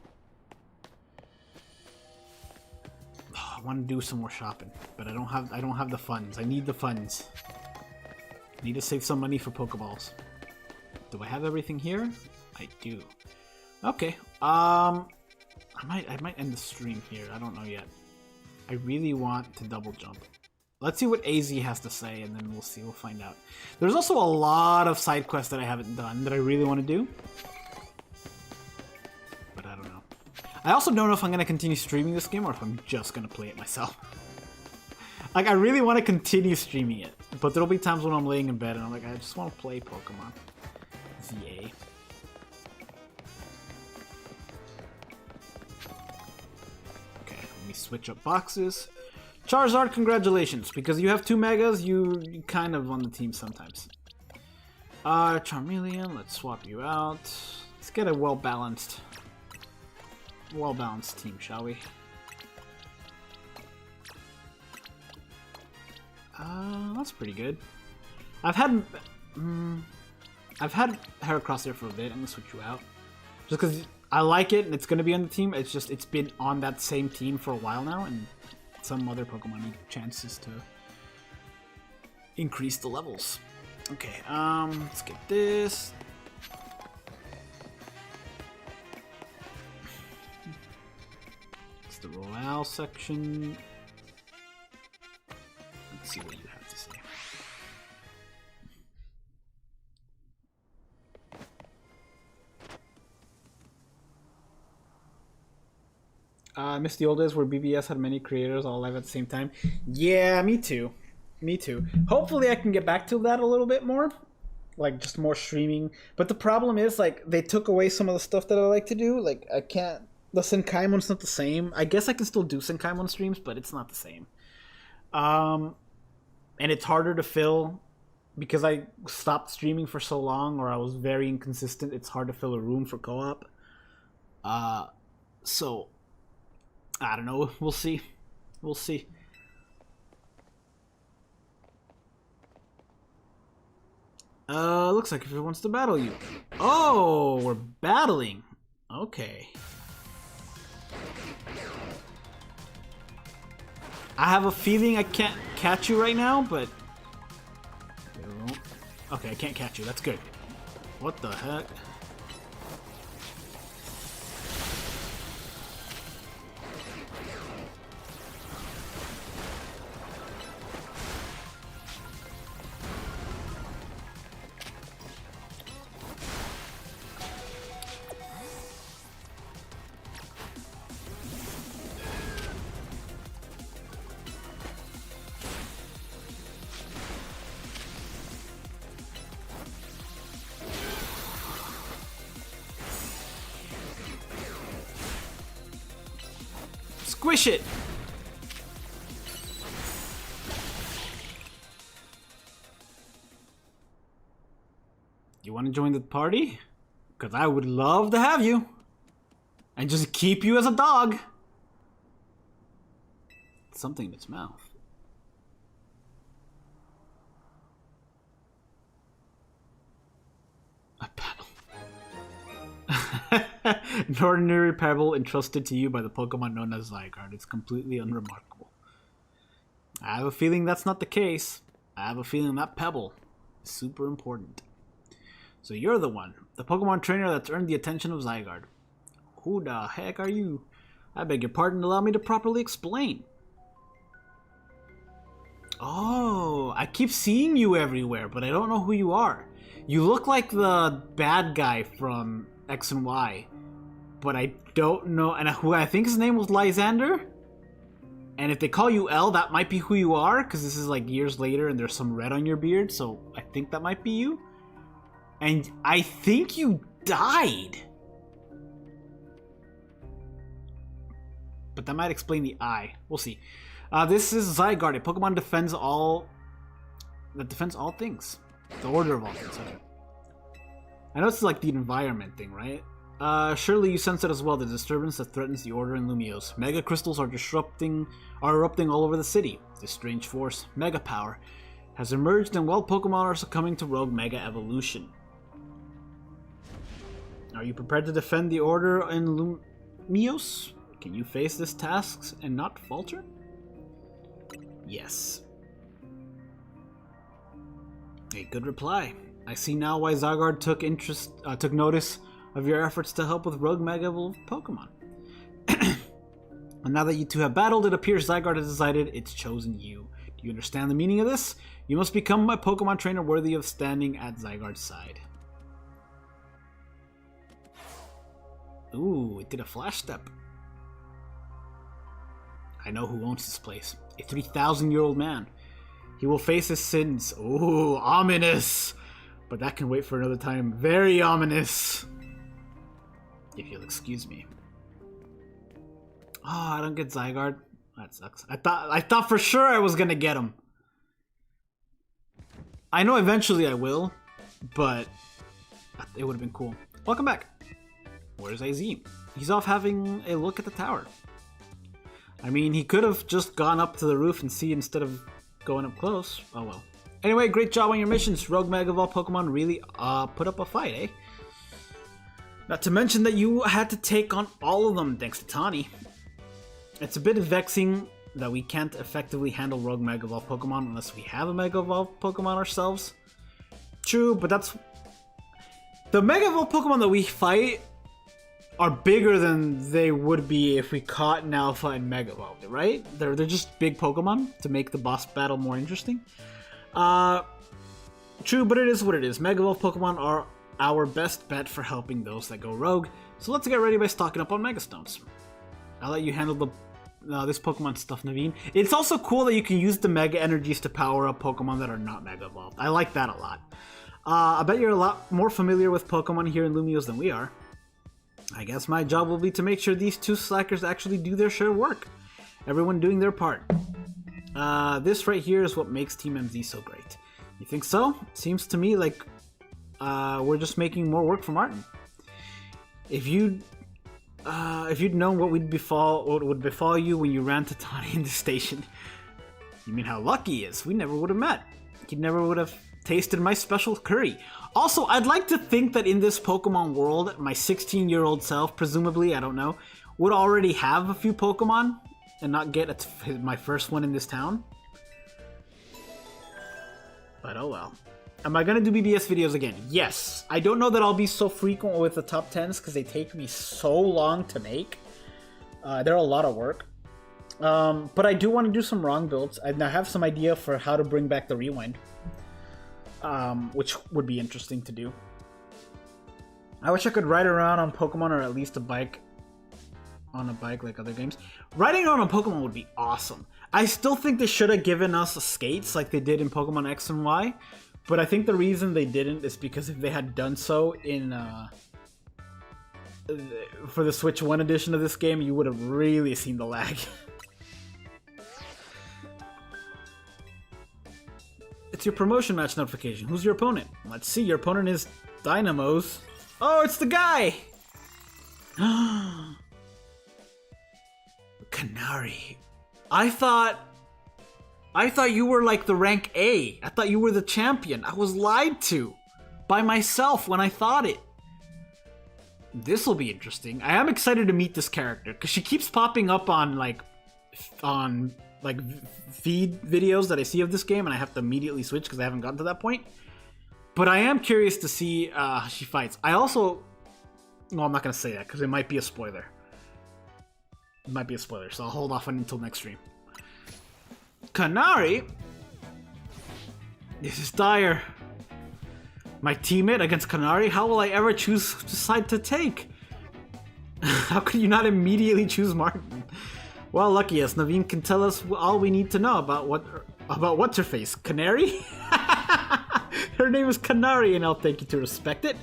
Oh, I want to do some more shopping, but I don't have the funds. I need the funds. I need to save some money for Pokeballs. Do I have everything here? I do. Okay. I might end the stream here. I don't know yet. I really want to double jump. Let's see what AZ has to say, and then we'll see. We'll find out. There's also a lot of side quests that I haven't done that I really want to do. I also don't know if I'm going to continue streaming this game or if I'm just going to play it myself. Like, I really want to continue streaming it, but there'll be times when I'm laying in bed and I'm like, I just want to play Pokemon. ZA. Okay, let me switch up boxes. Charizard, congratulations, because you have 2 Megas, you kind of on the team sometimes. Charmeleon, let's swap you out. Let's get a well-balanced team, shall we? That's pretty good. I've had Heracross there for a bit. I'm gonna switch you out just because I like it and it's gonna be on the team. It's just it's been on that same team for a while now, and some other Pokemon need chances to increase the levels. Okay, let's get this. It's the Royale section. Let's see what you have to say. I miss the old days where BBS had many creators all live at the same time. Yeah, me too. Me too. Hopefully I can get back to that a little bit more. Like, just more streaming. But the problem is, like, they took away some of the stuff that I like to do. Like, I can't... The Senkaimon's not the same. I guess I can still do Senkaimon streams, but it's not the same. And it's harder to fill because I stopped streaming for so long, or I was very inconsistent. It's hard to fill a room for co-op. So, I don't know. We'll see. We'll see. Looks like it wants to battle you. Oh, we're battling. Okay. I have a feeling I can't catch you right now, but... Okay, I can't catch you. That's good. What the heck? Squish it! You want to join the party? Because I would love to have you. And just keep you as a dog. Something in its mouth. A pebble. An ordinary pebble entrusted to you by the Pokemon known as Zygarde. It's completely unremarkable. I have a feeling that's not the case. I have a feeling that pebble is super important. So you're the one. The Pokemon trainer that's earned the attention of Zygarde. Who the heck are you? I beg your pardon, allow me to properly explain. Oh, I keep seeing you everywhere, but I don't know who you are. You look like the bad guy from X and Y, but I don't know, and who I think his name was Lysander? And if they call you L, that might be who you are, because this is like years later and there's some red on your beard, so I think that might be you. And I think you died. But that might explain the eye. We'll see. This is Zygarde, a Pokemon defends all things. The order of all things. Okay. I know it's like the environment thing, right? Surely you sense it as well, the disturbance that threatens the order in Lumiose. Mega crystals are erupting all over the city. This strange force, Mega Power, has emerged and Pokemon are succumbing to rogue Mega Evolution. Are you prepared to defend the order in Lumiose? Can you face this task and not falter? Yes. A good reply. I see now why Zygarde took notice of your efforts to help with rogue Mega Evolved Pokemon. And now that you two have battled, it appears Zygarde has decided it's chosen you. Do you understand the meaning of this? You must become a Pokemon trainer worthy of standing at Zygarde's side. Ooh, it did a flash step. I know who owns this place. A 3,000-year-old man. He will face his sins. Ooh, ominous! But that can wait for another time. Very ominous. If you'll excuse me. Oh, I don't get Zygarde. That sucks. I thought for sure I was gonna get him. I know eventually I will, but it would have been cool. Welcome back. Where's Azim? He's off having a look at the tower. I mean, he could have just gone up to the roof and see instead of going up close. Oh well. Anyway, great job on your missions. Rogue Mega Evolved Pokemon really put up a fight, eh? Not to mention that you had to take on all of them thanks to Tawny. It's a bit vexing that we can't effectively handle Rogue Mega Evolved Pokemon unless we have a Mega Evolved Pokemon ourselves. True, but that's... The Mega Evolved Pokemon that we fight are bigger than they would be if we caught an Alpha and Mega Evolved, right? They're just big Pokemon to make the boss battle more interesting. True, but it is what it is. Mega Evolved Pokemon are our best bet for helping those that go rogue, so let's get ready by stocking up on Mega Stones. I'll let you handle the this Pokemon stuff, Naveen. It's also cool that you can use the Mega Energies to power up Pokemon that are not Mega Evolved. I like that a lot. I bet you're a lot more familiar with Pokemon here in Lumiose than we are. I guess my job will be to make sure these two slackers actually do their share of work. Everyone doing their part. This right here is what makes Team MZ so great. You think so? Seems to me like we're just making more work for Martin. If you'd known what would befall you when you ran to Tawny in the station, you mean how lucky he is? We never would have met. He never would have tasted my special curry. Also, I'd like to think that in this Pokemon world, my 16-year-old self, presumably, I don't know, would already have a few Pokemon and not get my first one in this town. But oh well. Am I gonna do BBS videos again? Yes. I don't know that I'll be so frequent with the top 10s because they take me so long to make. They're a lot of work. But I do want to do some wrong builds. I have some idea for how to bring back the rewind. Which would be interesting to do. I wish I could ride around on Pokemon or at least on a bike like other games. Riding around on Pokemon would be awesome. I still think they should have given us skates like they did in Pokemon X and Y. But I think the reason they didn't is because if they had done so in for the Switch 1 edition of this game, you would have really seen the lag. It's your promotion match notification. Who's your opponent? Let's see. Your opponent is Dynamos. Oh, it's the guy! Canary. I thought you were like the rank A. I thought you were the champion. I was lied to by myself when I thought it. This will be interesting. I am excited to meet this character because she keeps popping up on feed videos that I see of this game, and I have to immediately switch because I haven't gotten to that point. But I am curious to see how she fights. I also... Well, I'm not going to say that because it might be a spoiler. It might be a spoiler, so I'll hold off on until next stream. Canary? This is dire. My teammate against Canary? How will I ever choose which side to take? How could you not immediately choose Martin? Well, lucky us. Naveen can tell us all we need to know about what's her face. Canary? Her name is Canary, and I'll take you to respect it.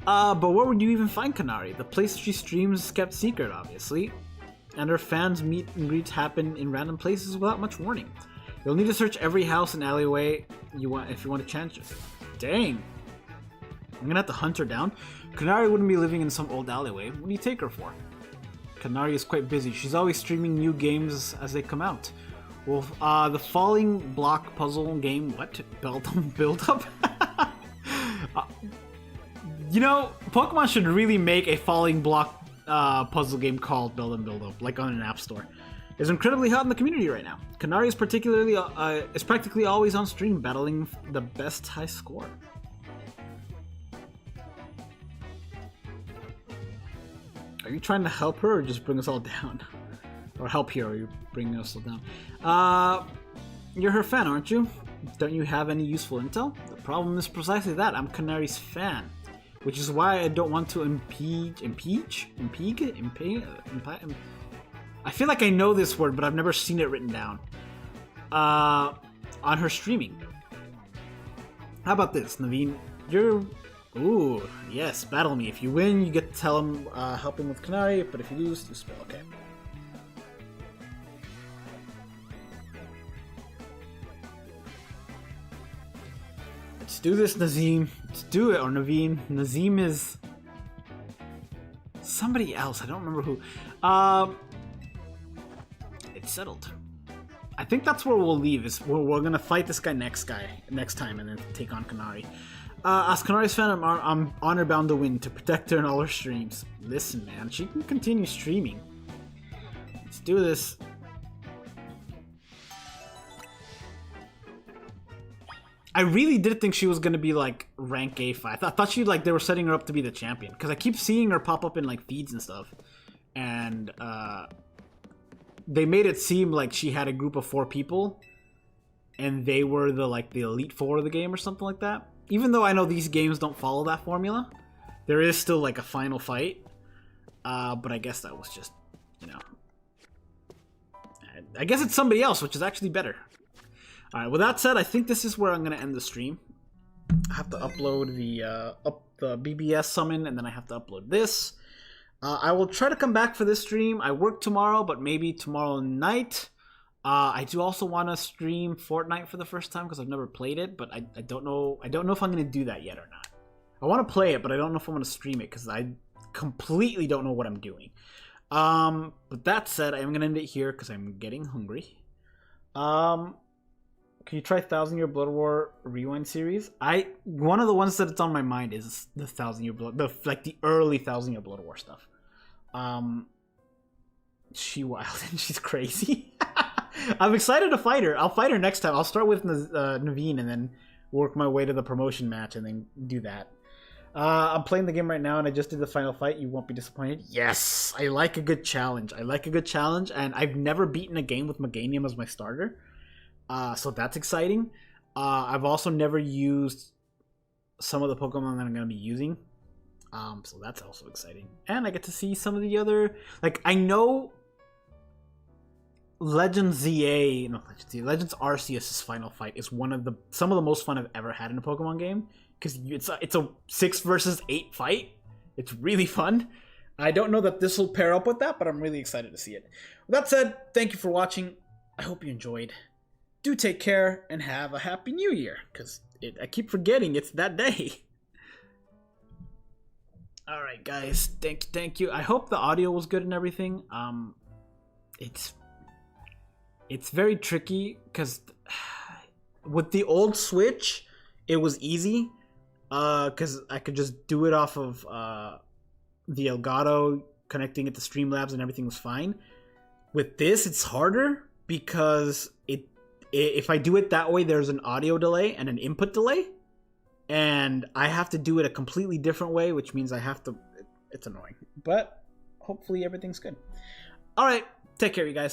But where would you even find Canary? The place she streams is kept secret, obviously. And her fans' meet and greets happen in random places without much warning. You'll need to search every house and alleyway if you want to challenge her. Dang. I'm gonna have to hunt her down. Canary wouldn't be living in some old alleyway. What do you take her for? Canary is quite busy. She's always streaming new games as they come out. Well, the falling block puzzle game, what? Build up? You know, Pokemon should really make a falling block puzzle game called Build and Build Up, like on an app store. It's incredibly hot in the community right now. Canary is practically always on stream, battling the best high score. Are you trying to help her or just bring us all down? Or help here, or you bringing us all down? You're her fan, aren't you? Don't you have any useful intel? The problem is precisely that. I'm Canary's fan. Which is why I don't want to impede. I feel like I know this word, but I've never seen it written down. On her streaming. How about this, Naveen? Ooh, yes, battle me. If you win, you get to tell him help him with Canary, but if you lose, you spell. Okay. Let's do this, Nazim. Let's do it, or Naveen. Nazim is somebody else. I don't remember who. It's settled. I think that's where we'll leave. Is we're gonna fight this guy next time, and then take on Canary. As Canary's fan, I'm honor bound to win to protect her in all her streams. Listen, man, she can continue streaming. Let's do this. I really did think she was gonna be like rank A5. I thought they were setting her up to be the champion because I keep seeing her pop up in like feeds and stuff, and they made it seem like she had a group of 4 people, and they were the elite 4 of the game or something like that. Even though I know these games don't follow that formula, there is still like a final fight. But I guess that was just, I guess it's somebody else, which is actually better. All right, with that said, I think this is where I'm going to end the stream. I have to upload the BBS summon, and then I have to upload this. I will try to come back for this stream. I work tomorrow, but maybe tomorrow night. I do also want to stream Fortnite for the first time because I've never played it, but I don't know. I don't know if I'm going to do that yet or not. I want to play it, but I don't know if I'm going to stream it because I completely don't know what I'm doing. But that said, I'm going to end it here because I'm getting hungry. Can you try 1000 Year Blood War Rewind series? One of the ones that it's on my mind is the 1000 Year Blood, the early 1000 Year Blood War stuff. She wild and she's crazy. I'm excited to fight her. I'll fight her next time. I'll start with Naveen and then work my way to the promotion match and then do that. I'm playing the game right now and I just did the final fight. You won't be disappointed. Yes, I like a good challenge. And I've never beaten a game with Meganium as my starter. So that's exciting. I've also never used some of the Pokemon that I'm going to be using. So that's also exciting. And I get to see some of the other... Like, I know Legends Arceus' final fight is some of the most fun I've ever had in a Pokemon game. Because it's a 6 versus 8 fight. It's really fun. I don't know that this will pair up with that, but I'm really excited to see it. With that said, thank you for watching. I hope you enjoyed. Do take care and have a happy new year, because I keep forgetting it's that day. Alright guys, thank you. I hope the audio was good and everything. It's very tricky, because with the old Switch, it was easy. Because I could just do it off of the Elgato, connecting it to Streamlabs, and everything was fine. With this, it's harder, because if I do it that way, there's an audio delay and an input delay, and I have to do it a completely different way, which means I have to... It's annoying, but hopefully everything's good. Alright, take care, you guys.